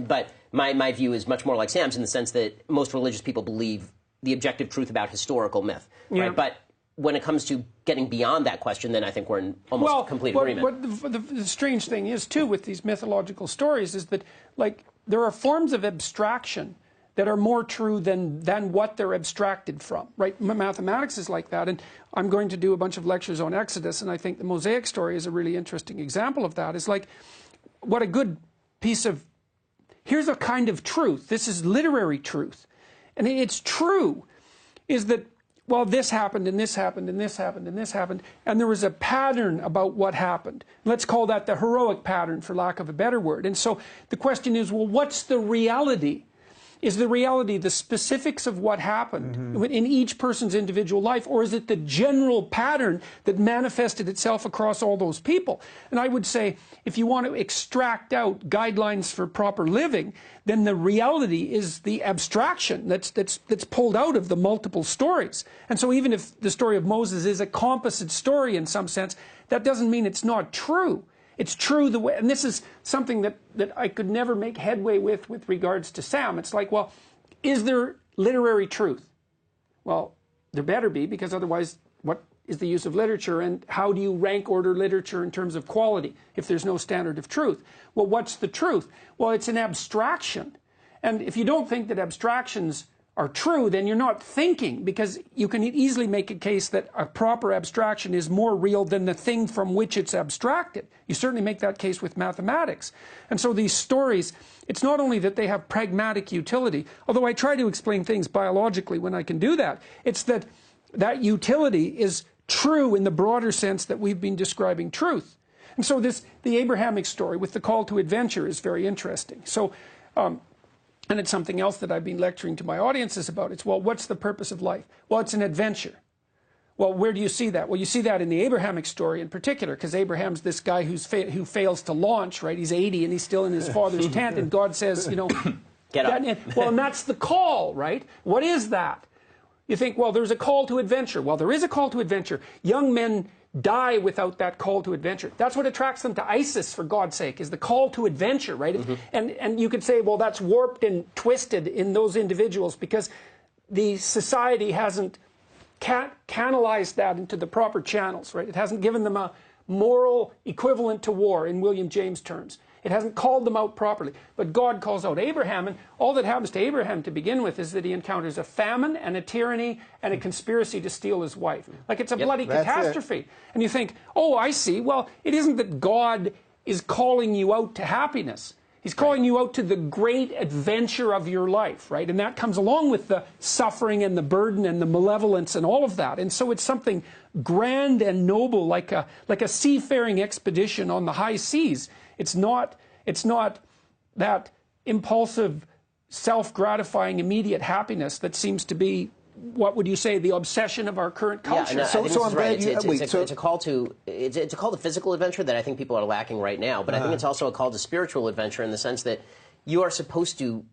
but my view is much more like Sam's in the sense that most religious people believe the objective truth about historical myth, right? But when it comes to getting beyond that question, then I think we're in almost complete agreement. The strange thing is, too, with these mythological stories is that, like, there are forms of abstraction that are more true than what they're abstracted from, right? Mathematics is like that, and I'm going to do a bunch of lectures on Exodus, and I think the Mosaic story is a really interesting example of that. It's like, what a good piece of, here's a kind of truth. This is literary truth. And it's true, is that, well, this happened, and this happened, and this happened, and this happened, and there was a pattern about what happened. Let's call that the heroic pattern, for lack of a better word. And so the question is, well, what's the reality? Is the reality the specifics of what happened in each person's individual life, or is it the general pattern that manifested itself across all those people? And I would say, if you want to extract out guidelines for proper living, then the reality is the abstraction that's pulled out of the multiple stories. And so even if the story of Moses is a composite story in some sense, that doesn't mean it's not true. It's true the way, and this is something that I could never make headway with regards to Sam. It's like, well, is there literary truth? Well, there better be, because otherwise, what is the use of literature, and how do you rank order literature in terms of quality if there's no standard of truth? Well, what's the truth? Well, it's an abstraction. And if you don't think that abstractions are true, then you're not thinking, because you can easily make a case that a proper abstraction is more real than the thing from which it's abstracted. You certainly make that case with mathematics. And so these stories, it's not only that they have pragmatic utility, although I try to explain things biologically when I can do that, it's that that utility is true in the broader sense that we've been describing truth. And so the Abrahamic story with the call to adventure is very interesting. So and it's something else that I've been lecturing to my audiences about. It's, well, what's the purpose of life? Well, it's an adventure. Well, where do you see that? Well, you see that in the Abrahamic story in particular, because Abraham's this guy who fails to launch, right? He's 80 and he's still in his father's tent, and God says, you know, get up. Well, and that's the call, right? What is that? You think, well, there's a call to adventure. Well, there is a call to adventure. Young men die without that call to adventure. That's what attracts them to ISIS, for God's sake, is the call to adventure, right? And you could say, well, that's warped and twisted in those individuals because the society hasn't canalized that into the proper channels, right? It hasn't given them a moral equivalent to war in William James terms. It hasn't called them out properly. But God calls out Abraham, and all that happens to Abraham to begin with is that he encounters a famine and a tyranny and a conspiracy to steal his wife. Like it's a bloody catastrophe. And you think, oh, I see. Well, it isn't that God is calling you out to happiness. He's calling you out to the great adventure of your life, right? And that comes along with the suffering and the burden and the malevolence and all of that. And so it's something grand and noble, like a seafaring expedition on the high seas. It's not that impulsive, self-gratifying, immediate happiness that seems to be, what would you say, the obsession of our current culture. Yeah, so I'm glad it's a call to physical adventure that I think people are lacking right now. But I think it's also a call to spiritual adventure in the sense that you are supposed to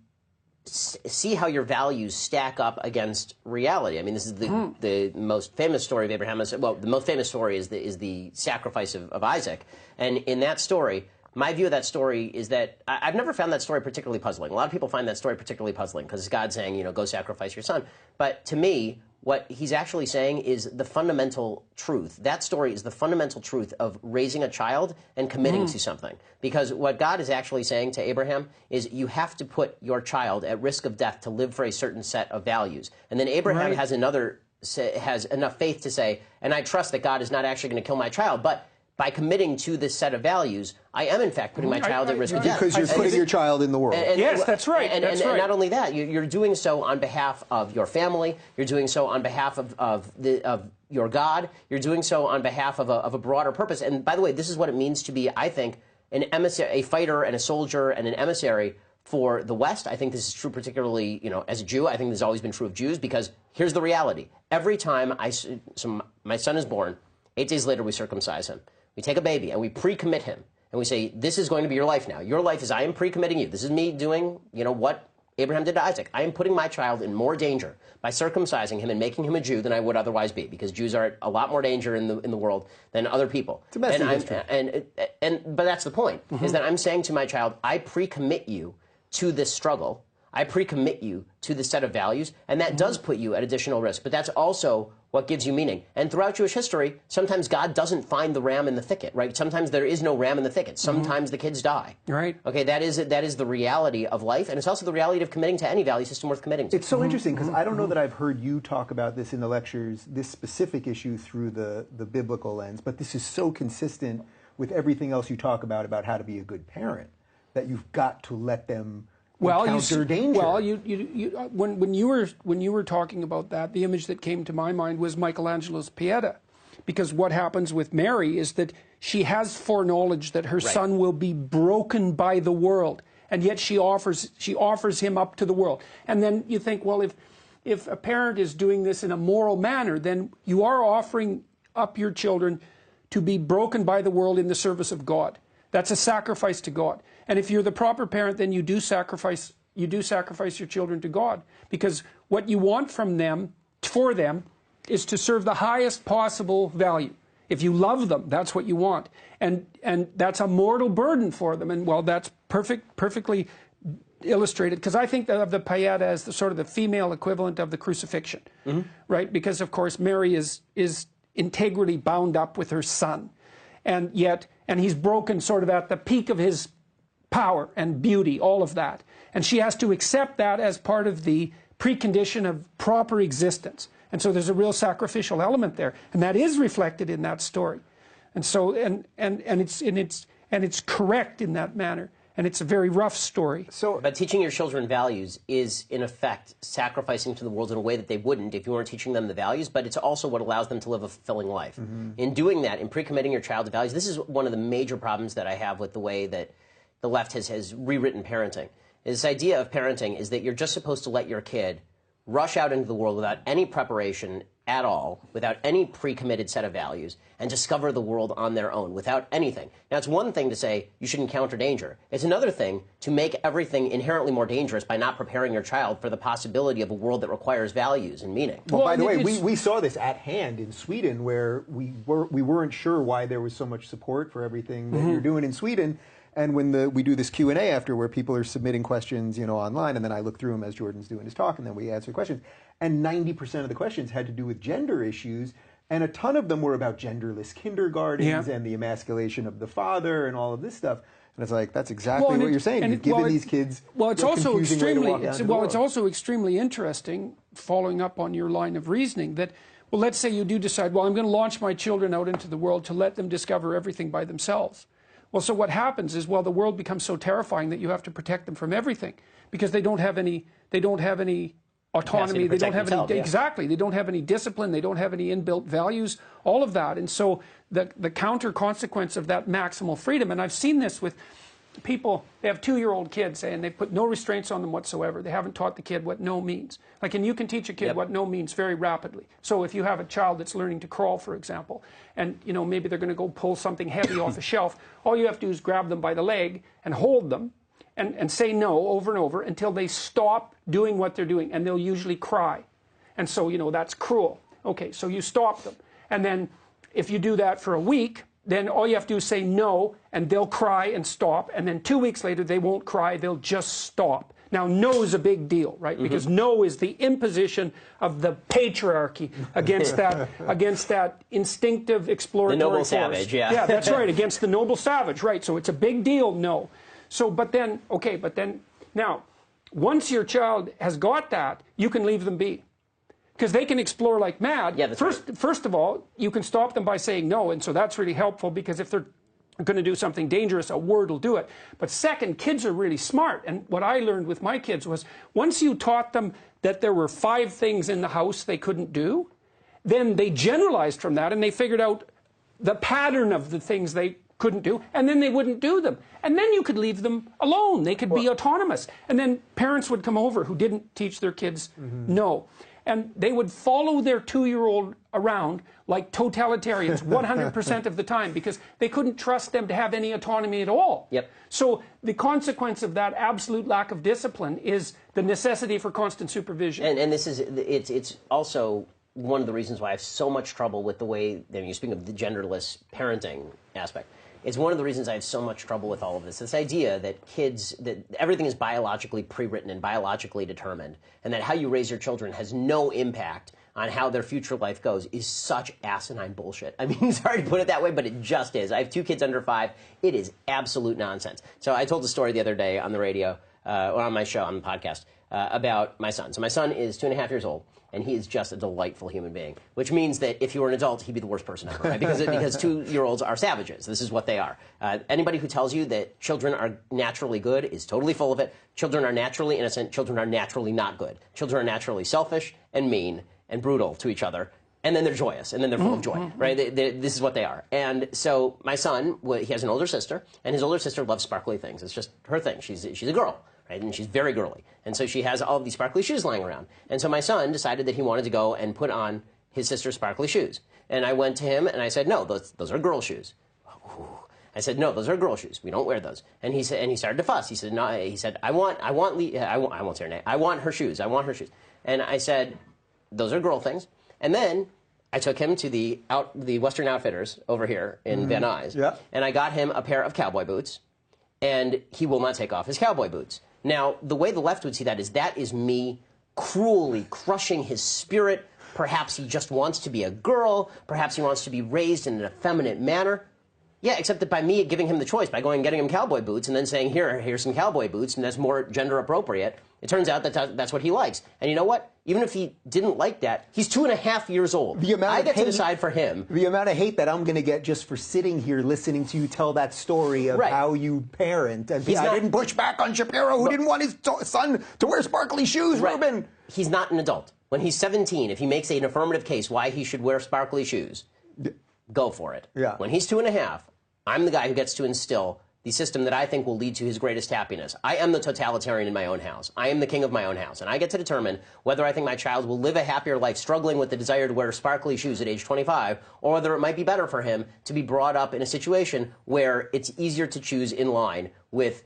see how your values stack up against reality. I mean, this is the most famous story of Abraham. Well, the most famous story is the sacrifice of Isaac, and in that story, my view of that story is that I've never found that story particularly puzzling. A lot of people find that story particularly puzzling because it's God saying, you know, go sacrifice your son. But to me, what he's actually saying is the fundamental truth. That story is the fundamental truth of raising a child and committing to something. Because what God is actually saying to Abraham is you have to put your child at risk of death to live for a certain set of values. And then Abraham has enough faith to say, and I trust that God is not actually going to kill my child, but by committing to this set of values, I am in fact putting my child at risk of death. Because you're putting your child in the world. Yes, that's right. And not only that, you're doing so on behalf of your family. You're doing so on behalf of your God. You're doing so on behalf of a broader purpose. And by the way, this is what it means to be, I think, an emissary, a fighter and a soldier and an emissary for the West. I think this is true particularly, you know, as a Jew. I think this has always been true of Jews because here's the reality. Every time my son is born, 8 days later we circumcise him. We take a baby and we pre-commit him. And we say, this is going to be your life now. Your life is, I am pre-committing you. This is me doing, you know, what Abraham did to Isaac. I am putting my child in more danger by circumcising him and making him a Jew than I would otherwise be, because Jews are at a lot more danger in the world than other people. It's a messy history. But that's the point, is that I'm saying to my child, I pre-commit you to this struggle. I pre-commit you to the set of values, and that does put you at additional risk. But that's also what gives you meaning. And throughout Jewish history, sometimes God doesn't find the ram in the thicket, right? Sometimes there is no ram in the thicket. Sometimes the kids die. Right. Okay, that is the reality of life, and it's also the reality of committing to any value system worth committing to. It's so interesting because I don't know that I've heard you talk about this in the lectures, this specific issue through the biblical lens, but this is so consistent with everything else you talk about how to be a good parent, that you've got to let them encounter danger. Well, when you were talking about that, the image that came to my mind was Michelangelo's Pieta, because what happens with Mary is that she has foreknowledge that her son will be broken by the world, and yet she offers him up to the world. And then you think, well, if a parent is doing this in a moral manner, then you are offering up your children to be broken by the world in the service of God. That's a sacrifice to God. And if you're the proper parent, then you do sacrifice your children to God, because what you want from them, for them, is to serve the highest possible value. If you love them, that's what you want. And that's a mortal burden for them. And well, that's perfectly illustrated, because I think of the Pieta as the sort of the female equivalent of the crucifixion, right? Because of course Mary is integrally bound up with her son, and he's broken sort of at the peak of his power and beauty, all of that. And she has to accept that as part of the precondition of proper existence. And so there's a real sacrificial element there. And that is reflected in that story. And so and it's correct in that manner. And it's a very rough story. But teaching your children values is, in effect, sacrificing to the world in a way that they wouldn't if you weren't teaching them the values, but it's also what allows them to live a fulfilling life. In doing that, in pre-committing your child to values, this is one of the major problems that I have with the way that the left has rewritten parenting, This idea of parenting is that you're just supposed to let your kid rush out into the world without any preparation at all, without any pre-committed set of values, and discover the world on their own without anything. Now, it's one thing to say you should encounter danger. It's another thing to make everything inherently more dangerous by not preparing your child for the possibility of a world that requires values and meaning. Well, by the way, we saw this at hand in Sweden, where we weren't sure why there was so much support for everything that you're doing in Sweden. And when we do this Q&A after, where people are submitting questions, online, and then I look through them as Jordan's doing his talk, and then we answer questions. And 90% of the questions had to do with gender issues, and a ton of them were about genderless kindergartens and the emasculation of the father and all of this stuff. And it's like, that's exactly what you're saying. You've given these kids it's also it's also extremely interesting, following up on your line of reasoning, that, well, let's say you do decide, well, I'm going to launch my children out into the world to let them discover everything by themselves. Well, so what happens is, the world becomes so terrifying that you have to protect them from everything, because they don't have any autonomy, they don't have any, exactly, they don't have any discipline, they don't have any inbuilt values, all of that. And so the counter consequence of that maximal freedom, and I've seen this with people, they have 2-year-old kids, and they put no restraints on them whatsoever. They haven't taught the kid what no means. And you can teach a kid what no means very rapidly. So if you have a child that's learning to crawl, for example, and maybe they're going to go pull something heavy off a shelf, all you have to do is grab them by the leg and hold them and say no over and over until they stop doing what they're doing, and they'll usually cry. And so, that's cruel. Okay, so you stop them. And then if you do that for a week, then all you have to do is say no, and they'll cry and stop. And then 2 weeks later, they won't cry, they'll just stop. Now, no is a big deal, right? Because no is the imposition of the patriarchy against that instinctive exploratory the noble force. Savage, yeah. Yeah, that's right, against the noble savage, right? So it's a big deal, no. So, but then, now, once your child has got that, you can leave them be. Because they can explore like mad. Yeah, first of all, you can stop them by saying no, and so that's really helpful, because if they're going to do something dangerous, a word will do it. But second, kids are really smart, and what I learned with my kids was, once you taught them that there were 5 things in the house they couldn't do, then they generalized from that, and they figured out the pattern of the things they couldn't do, and then they wouldn't do them. And then you could leave them alone. They could be autonomous. And then parents would come over who didn't teach their kids no. And they would follow their 2-year-old around like totalitarians 100% of the time, because they couldn't trust them to have any autonomy at all. Yep. So the consequence of that absolute lack of discipline is the necessity for constant supervision. And this is, it's also one of the reasons why I have so much trouble with the way, you speak of the genderless parenting aspect. It's one of the reasons I have so much trouble with all of this. This idea that that everything is biologically pre-written and biologically determined, and that how you raise your children has no impact on how their future life goes, is such asinine bullshit. I mean, sorry to put it that way, but it just is. I have 2 kids under 5. It is absolute nonsense. So I told a story the other day on the radio, or on my show, on the podcast, about my son. So my son is 2.5 years old, and he is just a delightful human being, which means that if he were an adult, he'd be the worst person ever, right? Because 2-year-olds are savages. This is what they are. Anybody who tells you that children are naturally good is totally full of it. Children are naturally innocent. Children are naturally not good. Children are naturally selfish and mean and brutal to each other. And then they're joyous, and then they're full of joy, right? This is what they are. And so my son, he has an older sister, and his older sister loves sparkly things. It's just her thing. She's a girl. Right? And she's very girly. And so she has all of these sparkly shoes lying around. And so my son decided that he wanted to go and put on his sister's sparkly shoes. And I went to him and I said, no, those are girl shoes. I said, no, those are girl shoes. We don't wear those. And he started to fuss. He said, no, I won't say her name. I want her shoes. I want her shoes. And I said, those are girl things. And then I took him to the Western Outfitters over here in Van Nuys. Yeah. And I got him a pair of cowboy boots. And he will not take off his cowboy boots. Now, the way the left would see that is me cruelly crushing his spirit. Perhaps he just wants to be a girl. Perhaps he wants to be raised in an effeminate manner. Yeah, except that by me giving him the choice, by going and getting him cowboy boots and then saying, here's some cowboy boots, and that's more gender appropriate, it turns out that that's what he likes. And you know what? Even if he didn't like that, he's 2.5 years old. I get to decide for him. The amount of hate that I'm going to get just for sitting here listening to you tell that story of how you parent. And I didn't push back on Shapiro, who didn't want his son to wear sparkly shoes, Ruben. He's not an adult. When he's 17, if he makes an affirmative case why he should wear sparkly shoes, go for it. Yeah. When he's 2.5, I'm the guy who gets to instill the system that I think will lead to his greatest happiness. I am the totalitarian in my own house. I am the king of my own house, and I get to determine whether I think my child will live a happier life struggling with the desire to wear sparkly shoes at age 25, or whether it might be better for him to be brought up in a situation where it's easier to choose in line with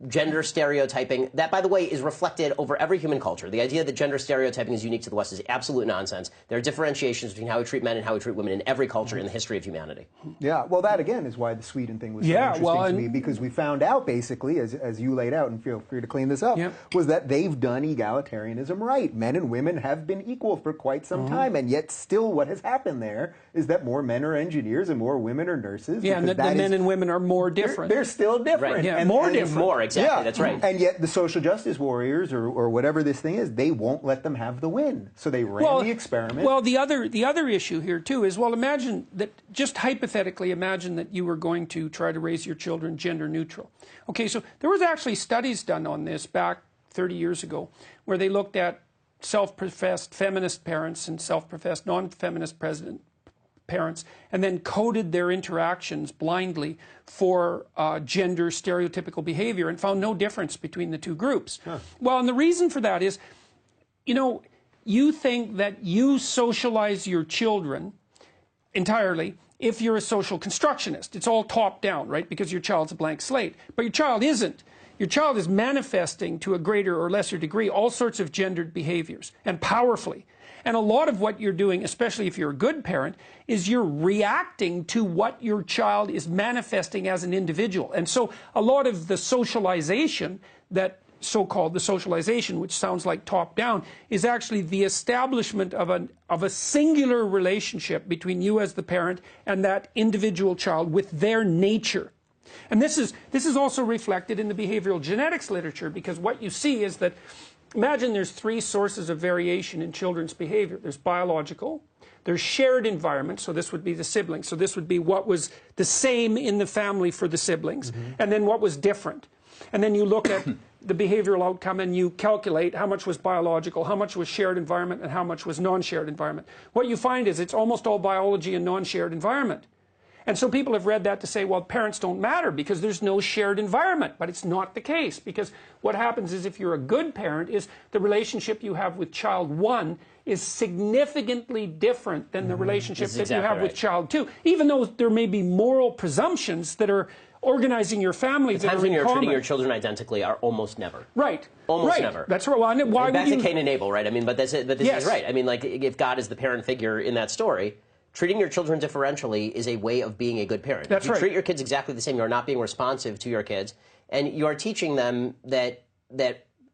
gender stereotyping. That, by the way, is reflected over every human culture. The idea that gender stereotyping is unique to the West is absolute nonsense. There are differentiations between how we treat men and how we treat women in every culture in the history of humanity. Yeah, well, that again is why the Sweden thing was so interesting to me, because we found out basically, as you laid out, and feel free to clean this up, was that they've done egalitarianism right. Men and women have been equal for quite some time, and yet still what has happened there is that more men are engineers and more women are nurses. Yeah, and that the men and women are more different. They're still different. Right. Yeah, and, more different. More, exactly, that's right. And yet the social justice warriors, or whatever this thing is, they won't let them have the win. So they ran the experiment. Well, the other issue here, too, is, well, imagine that, just hypothetically, imagine that you were going to try to raise your children gender neutral. Okay, so there was actually studies done on this back 30 years ago, where they looked at self-professed feminist parents and self-professed non-feminist parents, and then coded their interactions blindly for gender stereotypical behavior, and found no difference between the two groups. Well, and the reason for that is, you know, you think that you socialize your children entirely if you're a social constructionist. It's all top down, right? Because your child's a blank slate. But your child isn't. Your child is manifesting to a greater or lesser degree all sorts of gendered behaviors, and powerfully. And a lot of what you're doing, especially if you're a good parent, is you're reacting to what your child is manifesting as an individual. And so a lot of the socialization, that so-called the socialization, which sounds like top-down, is actually the establishment of a singular relationship between you as the parent and that individual child with their nature. And this is also reflected in the behavioral genetics literature, because what you see is that, imagine there's three sources of variation in children's behavior. There's biological, there's shared environment, so this would be the siblings. So this would be what was the same in the family for the siblings, and then what was different. And then you look at the behavioral outcome and you calculate how much was biological, how much was shared environment, and how much was non-shared environment. What you find is it's almost all biology and non-shared environment. And so people have read that to say, well, parents don't matter because there's no shared environment. But it's not the case, because what happens is, if you're a good parent, is the relationship you have with child one is significantly different than the relationship that you have with child two. Even though there may be moral presumptions that are organizing your family. The times when you're treating your children identically are almost never. Right. Almost never. That's right. Well, why back would you... to Cain and Abel, right? I mean, but this is right. I mean, like, if God is the parent figure in that story, treating your children differentially is a way of being a good parent. That's right. If you treat your kids exactly the same, you're not being responsive to your kids, and you are teaching them that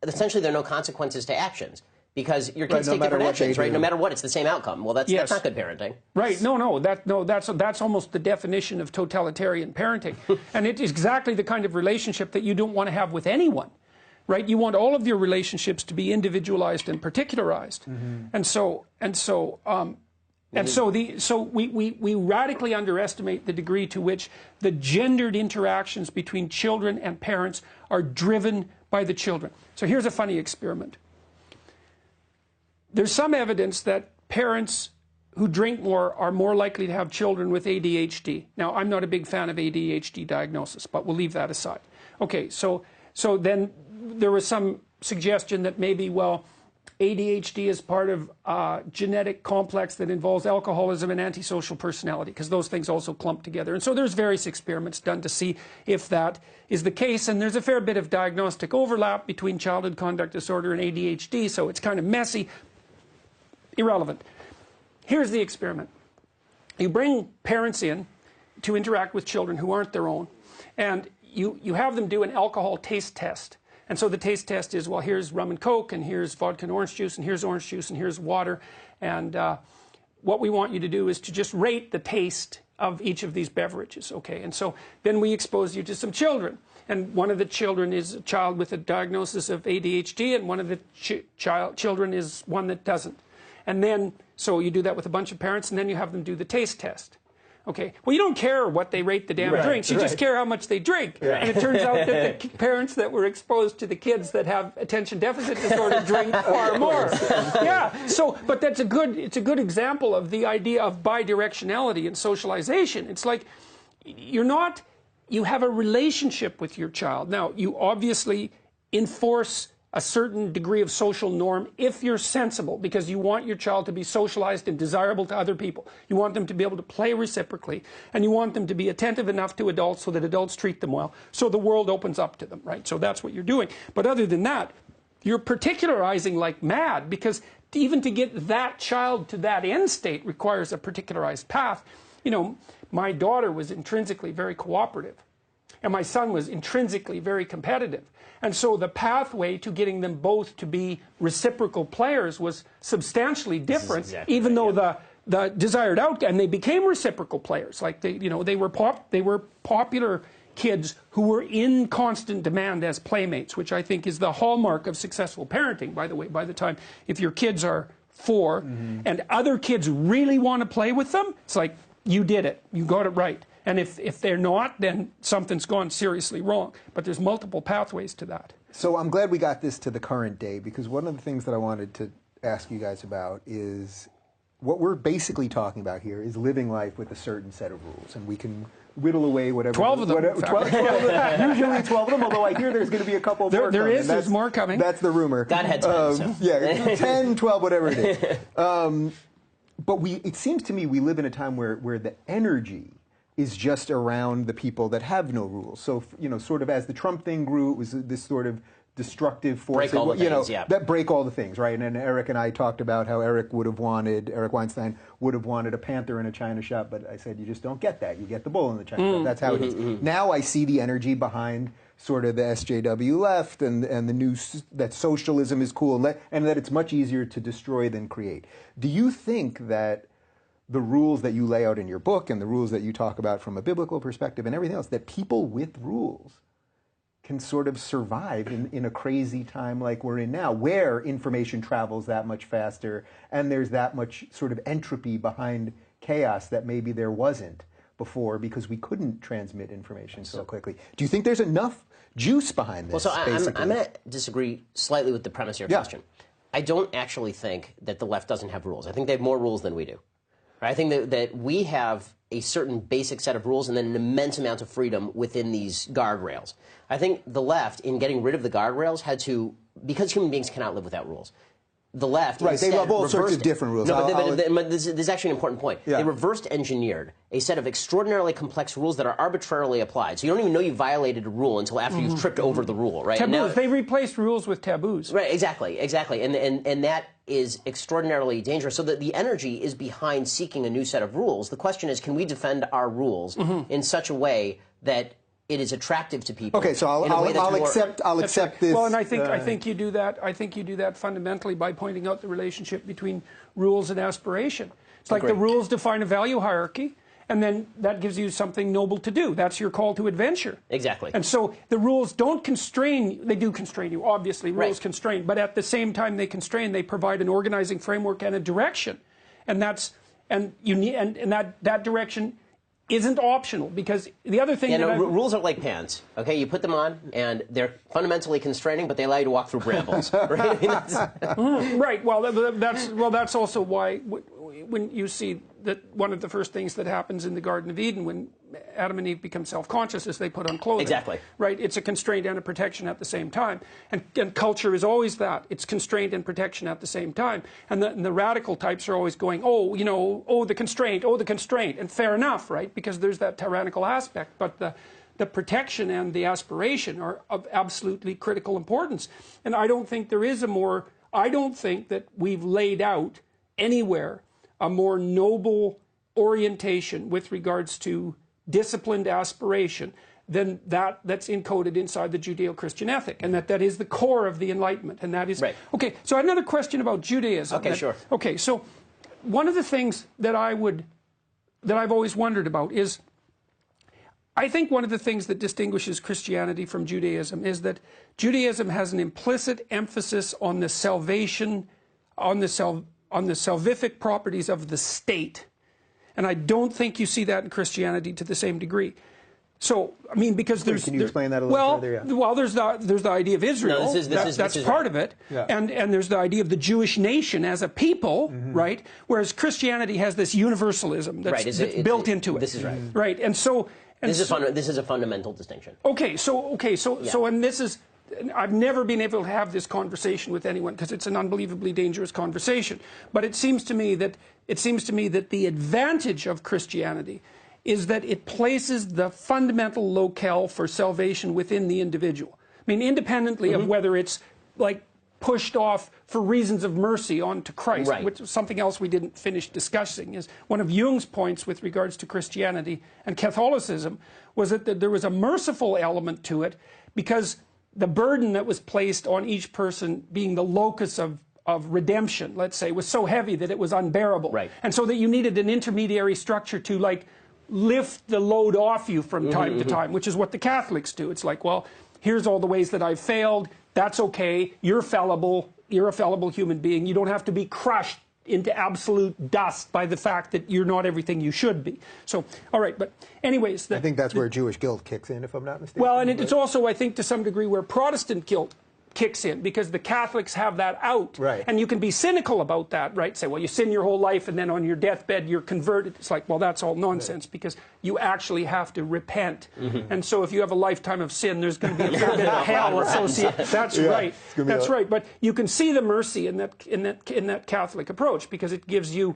essentially there are no consequences to actions. Because your kids take different actions, right? No matter what, it's the same outcome. Well, that's not good parenting. Right? That's almost the definition of totalitarian parenting, and it is exactly the kind of relationship that you don't want to have with anyone, right? You want all of your relationships to be individualized and particularized, and so we radically underestimate the degree to which the gendered interactions between children and parents are driven by the children. So here's a funny experiment. There's some evidence that parents who drink more are more likely to have children with ADHD. Now, I'm not a big fan of ADHD diagnosis, but we'll leave that aside. Okay, so then there was some suggestion that maybe, well, ADHD is part of a genetic complex that involves alcoholism and antisocial personality, because those things also clump together. And so there's various experiments done to see if that is the case, and there's a fair bit of diagnostic overlap between childhood conduct disorder and ADHD, so it's kind of messy. Irrelevant. Here's the experiment. You bring parents in to interact with children who aren't their own, and you have them do an alcohol taste test. And so the taste test is, well, here's rum and Coke, and here's vodka and orange juice, and here's orange juice, and here's water. And what we want you to do is to just rate the taste of each of these beverages, okay? And so then we expose you to some children. And one of the children is a child with a diagnosis of ADHD, and one of the children is one that doesn't. And then, so you do that with a bunch of parents, and then you have them do the taste test. Okay, well, you don't care what they rate the damn drinks, you just care how much they drink. Yeah. And it turns out that the parents that were exposed to the kids that have attention deficit disorder drink far more. Yeah, so, but it's a good example of the idea of bidirectionality and socialization. It's like, you're not you have a relationship with your child. Now, you obviously enforce a certain degree of social norm if you're sensible, because you want your child to be socialized and desirable to other people. You want them to be able to play reciprocally, and you want them to be attentive enough to adults so that adults treat them well, so the world opens up to them, right? So that's what you're doing. But other than that, you're particularizing like mad, because even to get that child to that end state requires a particularized path. You know, my daughter was intrinsically very cooperative, and my son was intrinsically very competitive. And so the pathway to getting them both to be reciprocal players was substantially different, exactly even though the desired outcome, and they became reciprocal players. Like they were popular kids who were in constant demand as playmates, which I think is the hallmark of successful parenting, by the way. By the time, if your kids are 4 and other kids really want to play with them, it's like, you did it, you got it right. And if they're not, then something's gone seriously wrong. But there's multiple pathways to that. So I'm glad we got this to the current day, because one of the things that I wanted to ask you guys about is what we're basically talking about here is living life with a certain set of rules. And we can whittle away whatever. 12 of them. 12 usually 12 of them, although I hear there's going to be a couple more coming. There's more coming. That's the rumor. God had time. So. Yeah, 10, 12, whatever it is. But it seems to me we live in a time where the energy is just around the people that have no rules. So, sort of as the Trump thing grew, it was this sort of destructive force. Break all the things, yeah. That break all the things, right? And Eric and I talked about how Eric Weinstein would have wanted a panther in a china shop, but I said, you just don't get that. You get the bull in the china shop. That's how it is. Now I see the energy behind sort of the SJW left and the news that socialism is cool and that it's much easier to destroy than create. Do you think that the rules that you lay out in your book and the rules that you talk about from a biblical perspective and everything else, that people with rules can sort of survive in a crazy time like we're in now, where information travels that much faster and there's that much sort of entropy behind chaos that maybe there wasn't before because we couldn't transmit information so quickly? Do you think there's enough juice behind this? Well, so I'm going to disagree slightly with the premise of your question. I don't actually think that the left doesn't have rules. I think they have more rules than we do. I think that we have a certain basic set of rules and then an immense amount of freedom within these guardrails. I think the left, in getting rid of the guardrails, had to, because human beings cannot live without rules, the left they love all sorts of different rules. No, but this is actually an important point. Yeah. They reversed engineered a set of extraordinarily complex rules that are arbitrarily applied. So you don't even know you violated a rule until after you've tripped over the rule, right? Taboos. Now, they replaced rules with taboos. Right, exactly. And that is extraordinarily dangerous. So that the energy is behind seeking a new set of rules. The question is, can we defend our rules in such a way that it is attractive to people? Okay, so I'll accept this. Well, and I think you do that. I think you do that fundamentally by pointing out the relationship between rules and aspiration. It's like the rules define a value hierarchy, and then that gives you something noble to do. That's your call to adventure. Exactly. And so the rules don't constrain. They do constrain you, obviously. Rules constrain, but at the same time they constrain, they provide an organizing framework and a direction, and that direction isn't optional, because the other thing rules are like pants. Okay, you put them on and they're fundamentally constraining, but they allow you to walk through brambles. Right? Right. Well, that's also why when you see that one of the first things that happens in the Garden of Eden when Adam and Eve become self-conscious is they put on clothing. Exactly. Right. It's a constraint and a protection at the same time. And culture is always that. It's constraint and protection at the same time. And the radical types are always going, the constraint, and fair enough, right? Because there's that tyrannical aspect. But the protection and the aspiration are of absolutely critical importance. And I don't think that we've laid out anywhere a more noble orientation with regards to disciplined aspiration than that's encoded inside the Judeo-Christian ethic, and that is the core of the Enlightenment, and that is right. Okay. So I have another question about Judaism. Okay, sure. Okay, so one of the things that I've always wondered about is, I think one of the things that distinguishes Christianity from Judaism is that Judaism has an implicit emphasis on the salvation, on the salvific properties of the state. And I don't think you see that in Christianity to the same degree. So, I mean, because there's... Can you explain that a little further? Yeah. Well, there's the idea of Israel. No, that's part of it. Yeah. And there's the idea of the Jewish nation as a people, right? Whereas Christianity has this universalism that's built into it. This is right. Right. And so This is a fundamental distinction. So and this is, I've never been able to have this conversation with anyone because it's an unbelievably dangerous conversation. But it seems to me that the advantage of Christianity is that it places the fundamental locale for salvation within the individual. I mean, independently of whether it's like pushed off for reasons of mercy onto Christ, which is something else we didn't finish discussing. Is one of Jung's points with regards to Christianity and Catholicism was that there was a merciful element to it because the burden that was placed on each person being the locus of redemption, let's say, was so heavy that it was unbearable. Right. And so that you needed an intermediary structure to like lift the load off you from time to time, which is what the Catholics do. It's like, well, here's all the ways that I've failed. That's okay. You're fallible. You're a fallible human being. You don't have to be crushed into absolute dust by the fact that you're not everything you should be. So, all right, but anyways. I think that's where Jewish guilt kicks in, if I'm not mistaken. Well, and it's also, I think, to some degree where Protestant guilt kicks in, because the Catholics have that out. Right. And you can be cynical about that, right? Say, well, you sin your whole life and then on your deathbed you're converted. It's like, well, that's all nonsense because you actually have to repent. And so if you have a lifetime of sin, there's going to be a fair bit of hell associated. That's right. That's right. But you can see the mercy in that Catholic approach because it gives you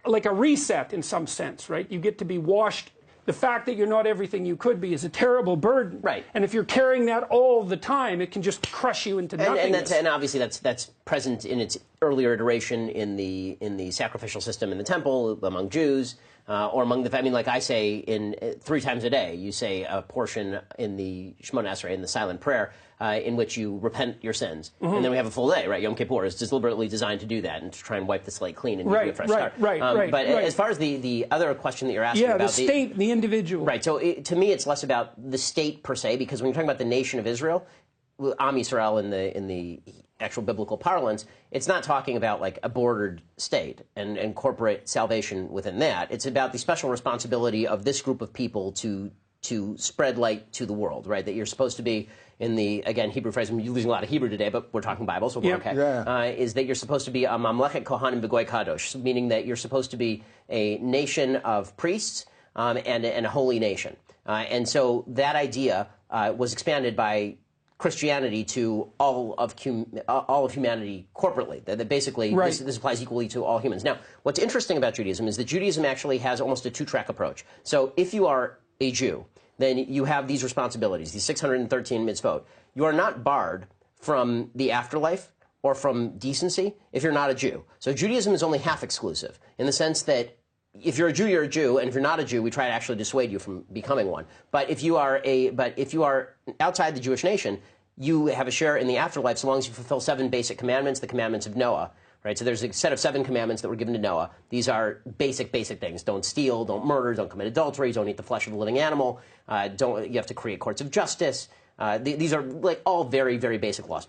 like a reset in some sense, right? You get to be washed. The fact that you're not everything you could be is a terrible burden. Right. And if you're carrying that all the time, it can just crush you into nothingness. And obviously that's present in its earlier iteration in the sacrificial system in the temple among Jews, or among the. I mean, like I say, in 3 times a day, you say a portion in the Shemona Esrei, in the silent prayer, in which you repent your sins, and then we have a full day, right? Yom Kippur is deliberately designed to do that and to try and wipe the slate clean and give you a fresh start. But as far as the other question that you're asking about, the state, the individual, right? So to me, it's less about the state per se, because when you're talking about the nation of Israel, Am Yisrael in the actual biblical parlance, it's not talking about like a bordered state and corporate salvation within that. It's about the special responsibility of this group of people to spread light to the world, right? That you're supposed to be in the, again, Hebrew phrase, I'm using a lot of Hebrew today, but we're talking Bible, so we're okay. Is that you're supposed to be a mamlechet kohanim v'goy kadosh, meaning that you're supposed to be a nation of priests and a holy nation. And so that idea was expanded by Christianity to all of humanity corporately. That basically this applies equally to all humans. Now, what's interesting about Judaism is that Judaism actually has almost a 2-track approach. So if you are a Jew, then you have these responsibilities, these 613 mitzvot. You are not barred from the afterlife or from decency if you're not a Jew. So Judaism is only half exclusive in the sense that if you're a Jew, you're a Jew, and if you're not a Jew, we try to actually dissuade you from becoming one. But if you are outside the Jewish nation, you have a share in the afterlife so long as you fulfill 7 basic commandments, the commandments of Noah. Right? So there's a set of 7 commandments that were given to Noah. These are basic things. Don't steal, don't murder, don't commit adultery, don't eat the flesh of a living animal. You have to create courts of justice. These are like all very, very basic laws.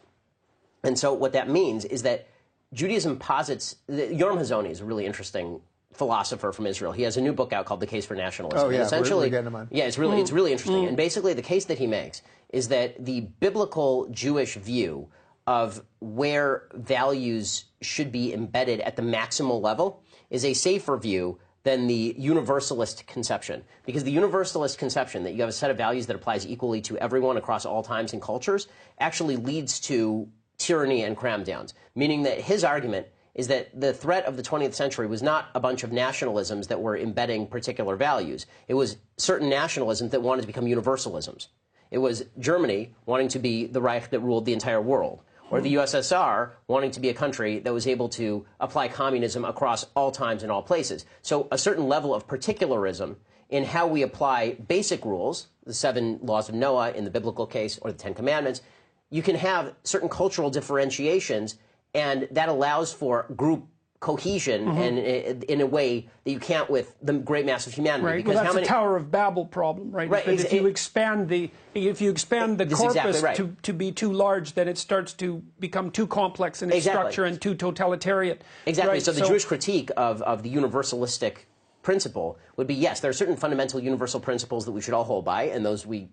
And so what that means is that Judaism posits. Yoram Hazony is a really interesting philosopher from Israel. He has a new book out called The Case for Nationalism. Oh yeah, and essentially, we're getting him on. Yeah, it's really interesting. And basically, the case that he makes is that the biblical Jewish view of where values should be embedded at the maximal level is a safer view than the universalist conception. Because the universalist conception that you have a set of values that applies equally to everyone across all times and cultures actually leads to tyranny and cram-downs. Meaning that his argument is that the threat of the 20th century was not a bunch of nationalisms that were embedding particular values. It was certain nationalisms that wanted to become universalisms. It was Germany wanting to be the Reich that ruled the entire world, or the USSR wanting to be a country that was able to apply communism across all times and all places. So a certain level of particularism in how we apply basic rules, the 7 laws of Noah in the biblical case, or the 10 commandments, you can have certain cultural differentiations, and that allows for group cohesion and in a way that you can't with the great mass of humanity. Right. Because well, that's a Tower of Babel problem, right? Right. If you expand the corpus exactly to be too large, then it starts to become too complex in its structure and too totalitarian. Exactly. Right? So the Jewish critique of the universalistic principle would be, yes, there are certain fundamental universal principles that we should all hold by, and those we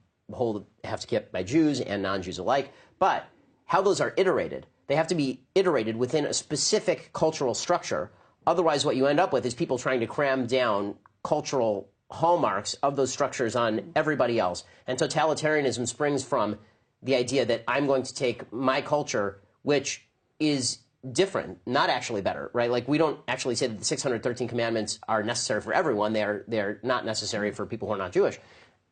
have to keep by Jews and non-Jews alike. But how those are iterated, they have to be iterated within a specific cultural structure. Otherwise, what you end up with is people trying to cram down cultural hallmarks of those structures on everybody else. And totalitarianism springs from the idea that I'm going to take my culture, which is different, not actually better, right? Like, we don't actually say that the 613 commandments are necessary for everyone. They're not necessary for people who are not Jewish.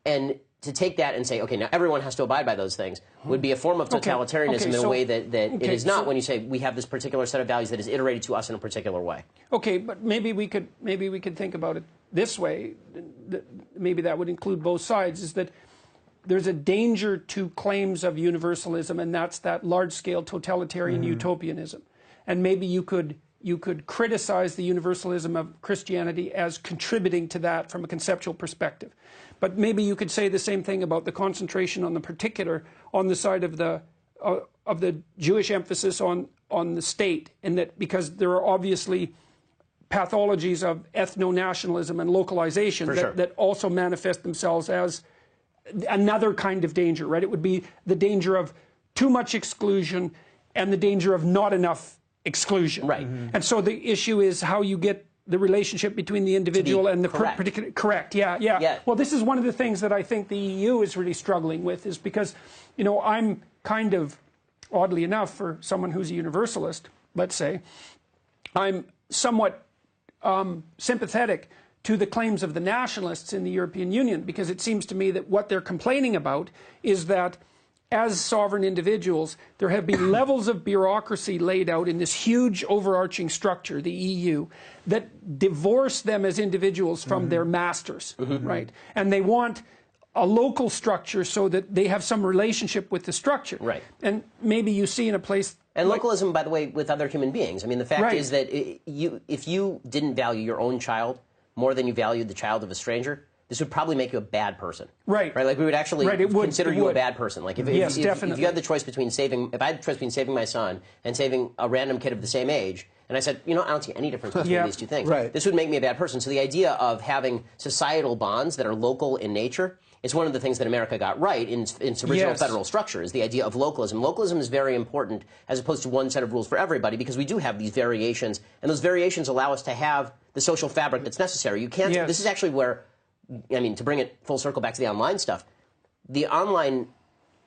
And to take that and say, okay, now everyone has to abide by those things would be a form of totalitarianism in a way that it is not when you say we have this particular set of values that is iterated to us in a particular way. Okay, but maybe we could think about it this way. Maybe that would include both sides, is that there's a danger to claims of universalism, and that's that large-scale totalitarian utopianism. And maybe you could criticize the universalism of Christianity as contributing to that from a conceptual perspective. But maybe you could say the same thing about the concentration on the particular on the side of the Jewish emphasis on the state, and that because there are obviously pathologies of ethno-nationalism and localization that also manifest themselves as another kind of danger, right? It would be the danger of too much exclusion and the danger of not enough exclusion. Right. And so the issue is how you get the relationship between the individual and the particular. Correct. Yeah. Well, this is one of the things that I think the EU is really struggling with, is because, I'm kind of, oddly enough, for someone who's a universalist, let's say, I'm somewhat sympathetic to the claims of the nationalists in the European Union, because it seems to me that what they're complaining about is that as sovereign individuals, there have been levels of bureaucracy laid out in this huge overarching structure, the EU, that divorce them as individuals from their masters, right? And they want a local structure so that they have some relationship with the structure. Right. And maybe you see in a place... And localism, by the way, with other human beings. I mean, the fact is that if you didn't value your own child more than you valued the child of a stranger, this would probably make you a bad person. Right. Like, we would actually consider you a bad person. Like, if you had the choice between if I had the choice between saving my son and saving a random kid of the same age, and I said, I don't see any difference between these two things. This would make me a bad person. So the idea of having societal bonds that are local in nature is one of the things that America got right in its original federal structure, is the idea of localism. Localism is very important as opposed to one set of rules for everybody, because we do have these variations, and those variations allow us to have the social fabric that's necessary. You can't. This is actually where, to bring it full circle back to the online stuff, the online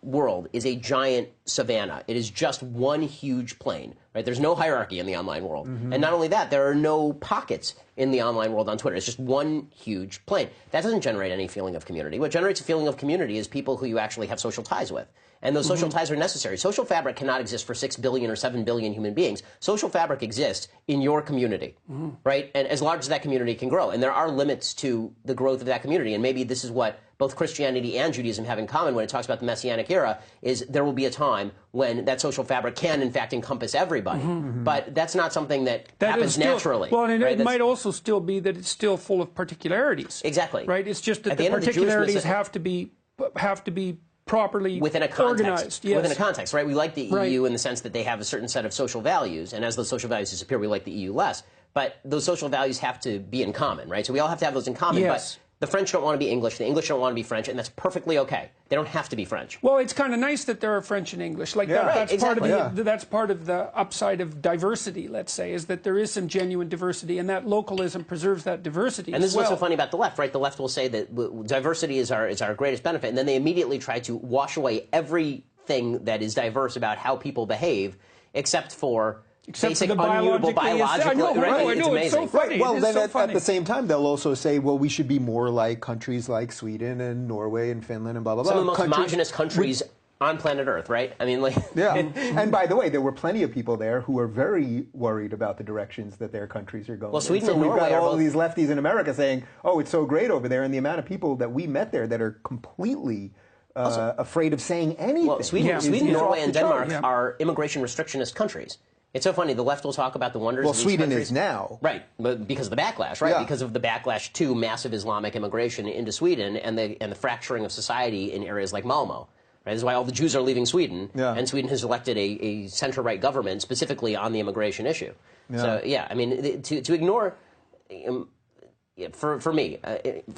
world is a giant savanna. It is just one huge plain, right? There's no hierarchy in the online world. And not only that, there are no pockets in the online world on Twitter. It's just one huge plain. That doesn't generate any feeling of community. What generates a feeling of community is people who you actually have social ties with. And those social ties are necessary. Social fabric cannot exist for 6 billion or 7 billion human beings. Social fabric exists in your community, right? And as large as that community can grow. And there are limits to the growth of that community. And maybe this is what both Christianity and Judaism have in common when it talks about the Messianic era, is there will be a time when that social fabric can, in fact, encompass everybody. But that's not something that happens naturally. Well, and it might also still be that it's still full of particularities. Exactly. Right? It's just that the particularities have to be properly within a context, organized. Within a context, right? We like the EU in the sense that they have a certain set of social values, and as those social values disappear, we like the EU less. But those social values have to be in common, right? So we all have to have those in common. But the French don't want to be English, the English don't want to be French, and that's perfectly okay. They don't have to be French. Well, it's kind of nice that there are French and English. Like that's part of the upside of diversity, let's say, is that there is some genuine diversity, and that localism preserves that diversity. And this is what's so funny about the left, right? The left will say that diversity is our greatest benefit, and then they immediately try to wash away everything that is diverse about how people behave, except for basic, immutable, biologically. I know, it's so funny. Well, then at the same time, they'll also say, well, we should be more like countries like Sweden and Norway and Finland and blah, blah, blah. Some of the most homogenous countries on planet Earth, right? I mean, like... And by the way, there were plenty of people there who were very worried about the directions that their countries are going. Well, Sweden and Norway we've got all both... these lefties in America saying, oh, it's so great over there, and the amount of people that we met there that are completely... afraid of saying anything. Well, Sweden, Norway, and Denmark are immigration restrictionist countries. It's so funny. The left will talk about the wonders of these Sweden countries. is now. Right, but because of the backlash, right? Because of the backlash to massive Islamic immigration into Sweden and the fracturing of society in areas like Malmo. Right? This is why all the Jews are leaving Sweden, and Sweden has elected a center-right government specifically on the immigration issue. So, I mean, to ignore, for me,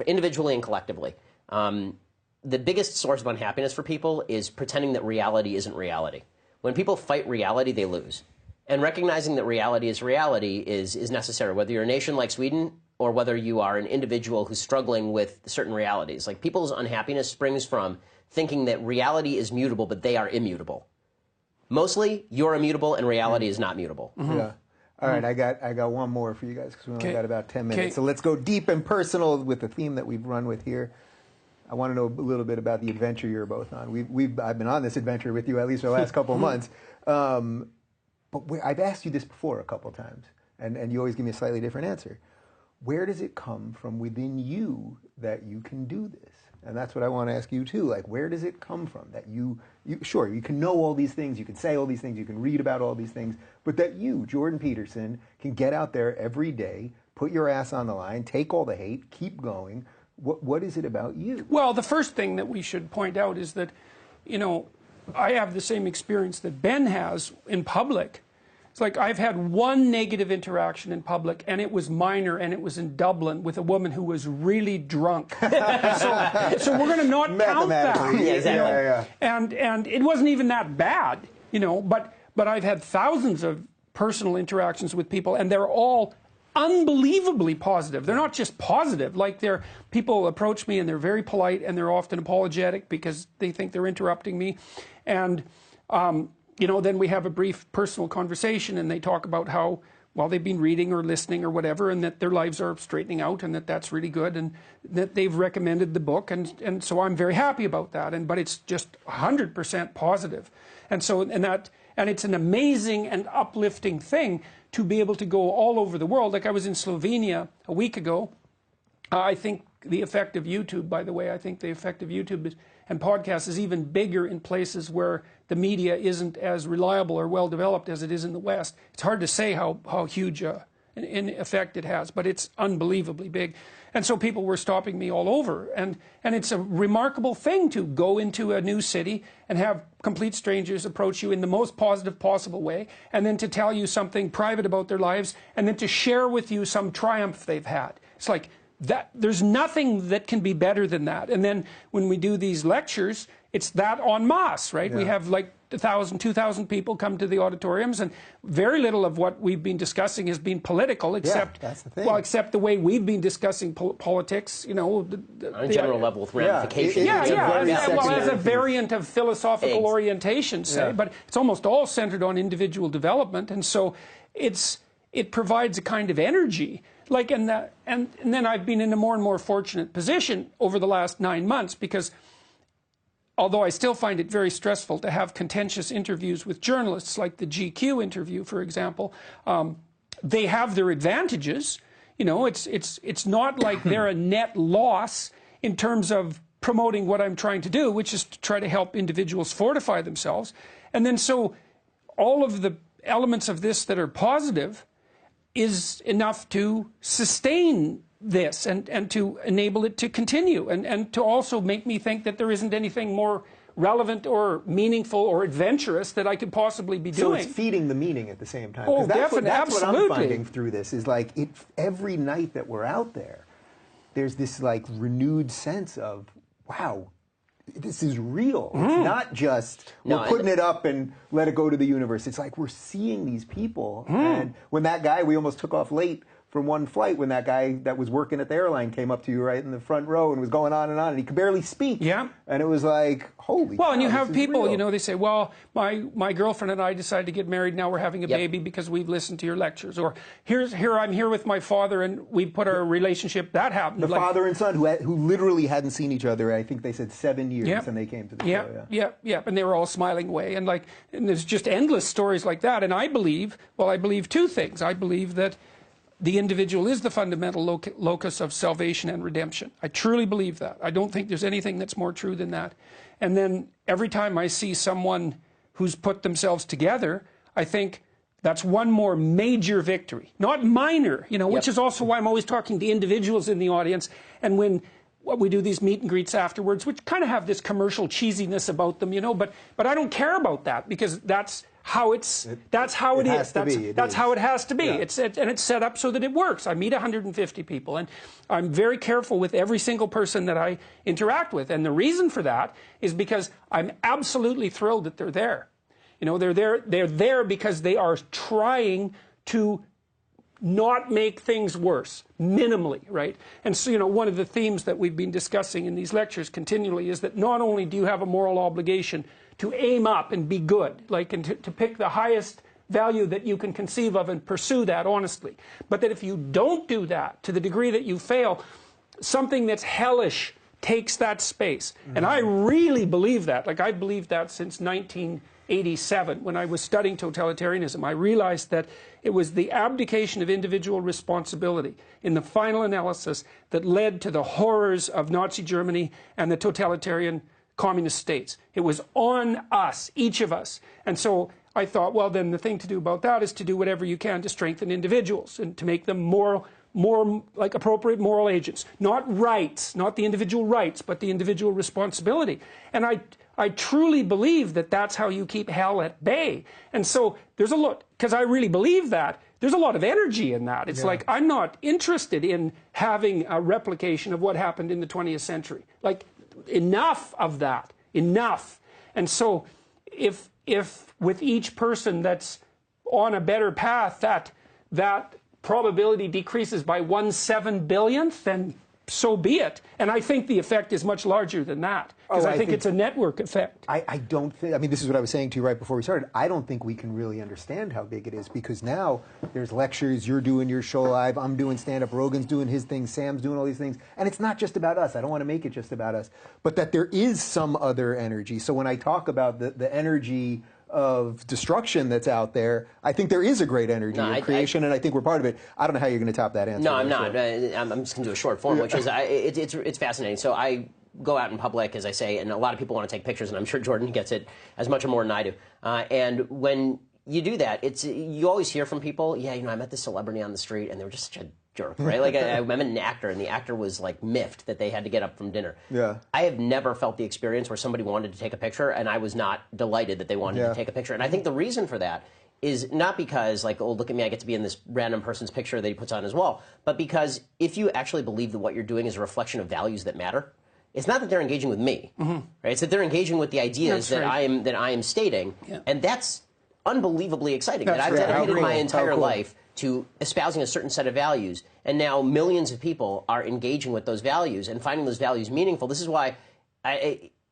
individually and collectively, the biggest source of unhappiness for people is pretending that reality isn't reality. When people fight reality, they lose. And recognizing that reality is necessary. Whether you're a nation like Sweden or whether you are an individual who's struggling with certain realities. Like, people's unhappiness springs from thinking that reality is mutable, but they are immutable. Mostly, you're immutable and reality is not mutable. Yeah. All right, I got one more for you guys because we only got about 10 minutes. So let's go deep and personal with the theme that we've run with here. I want to know a little bit about the adventure you're both on. I've been on this adventure with you at least for the last couple of months. But I've asked you this before a couple of times, and you always give me a slightly different answer. Where does it come from within you that you can do this? And that's what I want to ask you too. Like, where does it come from that sure, you can know all these things, you can say all these things, you can read about all these things, but that you, Jordan Peterson, can get out there every day, put your ass on the line, take all the hate, keep going. What is it about you? Well, the first thing that we should point out is that, I have the same experience that Ben has in public. It's like I've had one negative interaction in public, and it was minor, and it was in Dublin with a woman who was really drunk. So we're going to not count that. Yeah, exactly. And it wasn't even that bad, but I've had thousands of personal interactions with people, and they're all unbelievably positive. They're not just positive, like people approach me and they're very polite and they're often apologetic because they think they're interrupting me. And then we have a brief personal conversation and they talk about how, well, they've been reading or listening or whatever, and that their lives are straightening out, and that's really good, and that they've recommended the book, and so I'm very happy about that. But it's just 100% positive. And it's an amazing and uplifting thing to be able to go all over the world. Like, I was in Slovenia a week ago. I think the effect of YouTube, by the way, and podcasts is even bigger in places where the media isn't as reliable or well developed as it is in the West. It's hard to say how huge an effect it has, but it's unbelievably big. And so people were stopping me all over. And it's a remarkable thing to go into a new city and have complete strangers approach you in the most positive possible way, and then to tell you something private about their lives, and then to share with you some triumph they've had. It's like that. There's nothing that can be better than that. And then when we do these lectures, it's that en masse, right? Yeah. We have like 1,000, 2,000 people come to the auditoriums, and very little of what we've been discussing has been political, except that's the thing. Well, except the way we've been discussing politics, on a general level with ramifications. As a variant of philosophical orientation, say, but it's almost all centered on individual development, and so it provides a kind of energy. Like, and then I've been in a more and more fortunate position over the last 9 months, because although I still find it very stressful to have contentious interviews with journalists, like the GQ interview, for example, they have their advantages. It's not like they're a net loss in terms of promoting what I'm trying to do, which is to try to help individuals fortify themselves. And then so all of the elements of this that are positive is enough to sustain this and to enable it to continue, and to also make me think that there isn't anything more relevant or meaningful or adventurous that I could possibly be doing. So it's feeding the meaning at the same time. Oh, definitely, that's absolutely. What I'm finding through this is like every night that we're out there, there's this like renewed sense of, wow, this is real. It's not just we're putting it up and let it go to the universe. It's like we're seeing these people. And when that guy, we almost took off late from one flight, when that guy that was working at the airline came up to you right in the front row and was going on, and he could barely speak. Yeah. And it was like, holy cow, and you have people, real. they say, well, my girlfriend and I decided to get married, now we're having a baby because we've listened to your lectures. Or I'm here with my father and we put our relationship, that happened. The father and son who literally hadn't seen each other, I think they said 7 years, and they came to the show. Yeah. And they were all smiling away. And there's just endless stories like that. And I believe two things. I believe that the individual is the fundamental locus of salvation and redemption. I truly believe that. I don't think there's anything that's more true than that. And then every time I see someone who's put themselves together, I think that's one more major victory, not minor, which is also why I'm always talking to individuals in the audience. And when we do these meet and greets afterwards, which kind of have this commercial cheesiness about them, but I don't care about that, because that's how it is. That's how it has to be. Yeah. It's set up so that it works. I meet 150 people, and I'm very careful with every single person that I interact with. And the reason for that is because I'm absolutely thrilled that they're there. They're there because they are trying to not make things worse, minimally, right? And so, one of the themes that we've been discussing in these lectures continually is that not only do you have a moral obligation to aim up and be good, like, and to pick the highest value that you can conceive of and pursue that honestly, but that if you don't do that, to the degree that you fail, something that's hellish takes that space. And I really believe that. Like, I've believed that since 1987 when I was studying totalitarianism. I realized that it was the abdication of individual responsibility in the final analysis that led to the horrors of Nazi Germany and the totalitarian communist states. It was on us, each of us. And so I thought, well, then the thing to do about that is to do whatever you can to strengthen individuals and to make them more like appropriate moral agents. Not rights, not the individual rights, but the individual responsibility. And I truly believe that that's how you keep hell at bay. And so there's a lot, because I really believe that, there's a lot of energy in that. It's like, I'm not interested in having a replication of what happened in the 20th century. Like, enough of that, enough. And so if with each person that's on a better path, that probability decreases by 1/7 billionth, then so be it. And I think the effect is much larger than that, because I think it's a network effect. I don't think, I mean, this is what I was saying to you right before we started. I don't think we can really understand how big it is, because now there's lectures, you're doing your show live, I'm doing stand-up, Rogan's doing his thing, Sam's doing all these things, and it's not just about us. I don't want to make it just about us, but that there is some other energy. So when I talk about the energy of destruction that's out there, I think there is a great energy of creation, and I think we're part of it. I don't know how you're going to top that answer. No, I'm not. I'm just going to do a short form, which is it's fascinating. So I go out in public, as I say, and a lot of people want to take pictures, and I'm sure Jordan gets it as much or more than I do. And when you do that, you always hear from people, yeah, I met this celebrity on the street, and they were just such a jerk, right? Like, I met an actor, and the actor was like miffed that they had to get up from dinner. Yeah. I have never felt the experience where somebody wanted to take a picture, and I was not delighted that they wanted to take a picture. And I think the reason for that is not because, like, oh, look at me, I get to be in this random person's picture that he puts on his wall, but because if you actually believe that what you're doing is a reflection of values that matter, it's not that they're engaging with me, right? It's that they're engaging with the ideas that I am stating, and that's unbelievably exciting. That I've dedicated my entire life to espousing a certain set of values, and now millions of people are engaging with those values and finding those values meaningful. This is why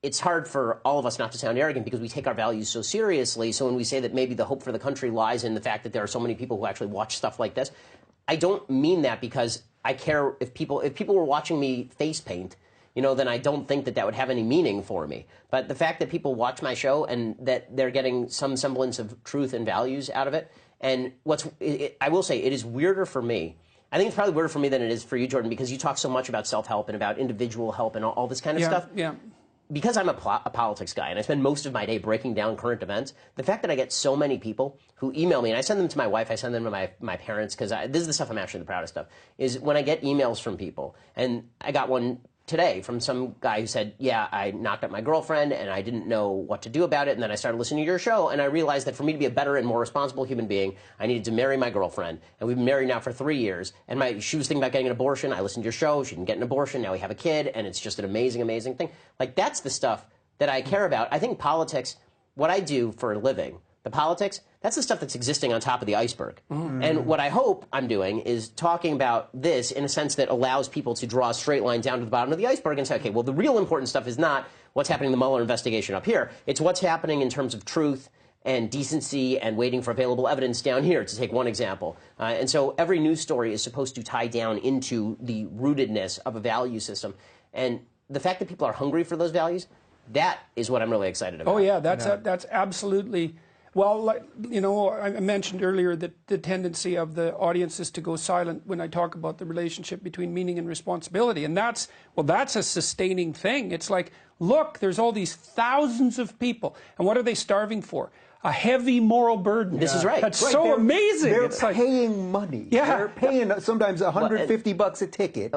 it's hard for all of us not to sound arrogant, because we take our values so seriously. So when we say that maybe the hope for the country lies in the fact that there are so many people who actually watch stuff like this, I don't mean that because I care if people were watching me face paint, then I don't think that would have any meaning for me. But the fact that people watch my show and that they're getting some semblance of truth and values out of it, and I will say, it is weirder for me. I think it's probably weirder for me than it is for you, Jordan, because you talk so much about self-help and about individual help and all this kind of stuff. Yeah. Because I'm a politics guy and I spend most of my day breaking down current events, the fact that I get so many people who email me, and I send them to my wife, I send them to my parents, because this is the stuff I'm actually the proudest of, is when I get emails from people. And I got one today from some guy who said, yeah, I knocked up my girlfriend and I didn't know what to do about it, and then I started listening to your show, and I realized that for me to be a better and more responsible human being, I needed to marry my girlfriend, and we've been married now for 3 years, and she was thinking about getting an abortion. I listened to your show, she didn't get an abortion, now we have a kid, and it's just an amazing, amazing thing. Like, that's the stuff that I care about. I think politics, what I do for a living, the politics, that's the stuff that's existing on top of the iceberg. And what I hope I'm doing is talking about this in a sense that allows people to draw a straight line down to the bottom of the iceberg and say, okay, well, the real important stuff is not what's happening in the Mueller investigation up here. It's what's happening in terms of truth and decency and waiting for available evidence down here, to take one example. And so every news story is supposed to tie down into the rootedness of a value system. And the fact that people are hungry for those values, that is what I'm really excited about. Oh, yeah, that's absolutely... Well, I mentioned earlier that the tendency of the audience is to go silent when I talk about the relationship between meaning and responsibility. And that's a sustaining thing. It's like, look, there's all these thousands of people. And what are they starving for? A heavy moral burden. This is right. That's so amazing. They're paying money. Yeah. They're paying sometimes $150 a ticket.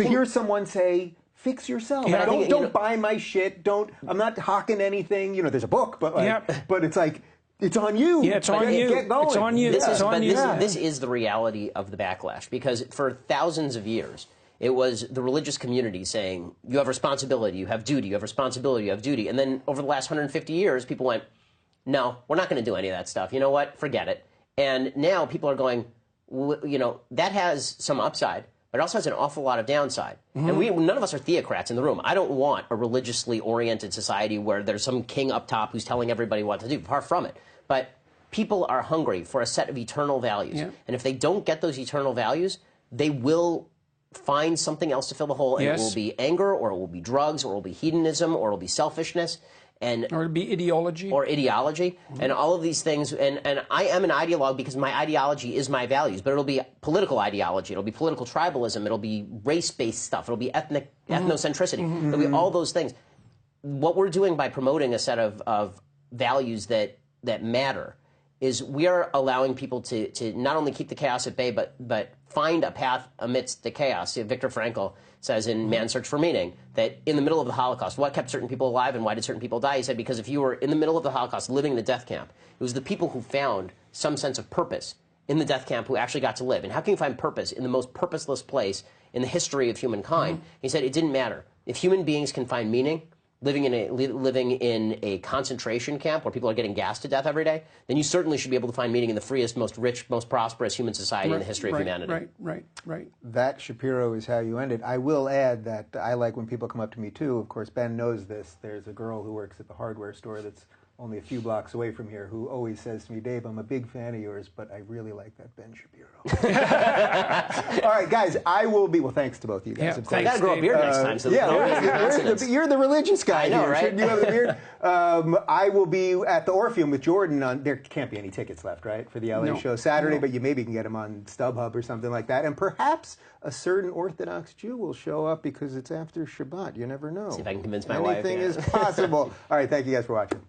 Hear someone say, fix yourself. Yeah, don't buy my shit. I'm not hawking anything. There's a book, but but it's like, it's on you. Yeah, it's on you. Get going. It's on you. This is the reality of the backlash, because for thousands of years, it was the religious community saying, you have responsibility, you have duty, you have responsibility, you have duty. And then over the last 150 years, people went, no, we're not going to do any of that stuff. You know what? Forget it. And now people are going, that has some upside, but it also has an awful lot of downside. And none of us are theocrats in the room. I don't want a religiously oriented society where there's some king up top who's telling everybody what to do. Far from it. But people are hungry for a set of eternal values. Yeah. And if they don't get those eternal values, they will find something else to fill the hole. And it will be anger, or it will be drugs, or it will be hedonism, or it will be selfishness. Or it'd be ideology. Or ideology. And all of these things. And I am an ideologue because my ideology is my values. But it'll be political ideology. It'll be political tribalism. It'll be race-based stuff. It'll be ethnocentricity. It'll be all those things. What we're doing by promoting a set of values that matter is we are allowing people to not only keep the chaos at bay, but find a path amidst the chaos. Viktor Frankl says in Man's Search for Meaning that in the middle of the Holocaust, what kept certain people alive and why did certain people die? He said, because if you were in the middle of the Holocaust living in the death camp, it was the people who found some sense of purpose in the death camp who actually got to live. And how can you find purpose in the most purposeless place in the history of humankind? He said it didn't matter. If human beings can find meaning, living in a concentration camp where people are getting gassed to death every day, then you certainly should be able to find meaning in the freest, most rich, most prosperous human society in the history of humanity. Right. That, Shapiro, is how you end it. I will add that I like when people come up to me, too. Of course, Ben knows this. There's a girl who works at the hardware store that's only a few blocks away from here who always says to me, Dave, I'm a big fan of yours, but I really like that Ben Shapiro. All right, guys, I will be, well, thanks to both of you guys. Yeah, I got to grow a beard next time. So you're the religious guy. I know, here. right? Shouldn't you have the beard? I will be at the Orpheum with Jordan on, there can't be any tickets left, right, for the LA show Saturday, but you maybe can get them on StubHub or something like that. And perhaps a certain Orthodox Jew will show up because it's after Shabbat. You never know. See if I can convince my wife. Anything is possible. All right, thank you guys for watching.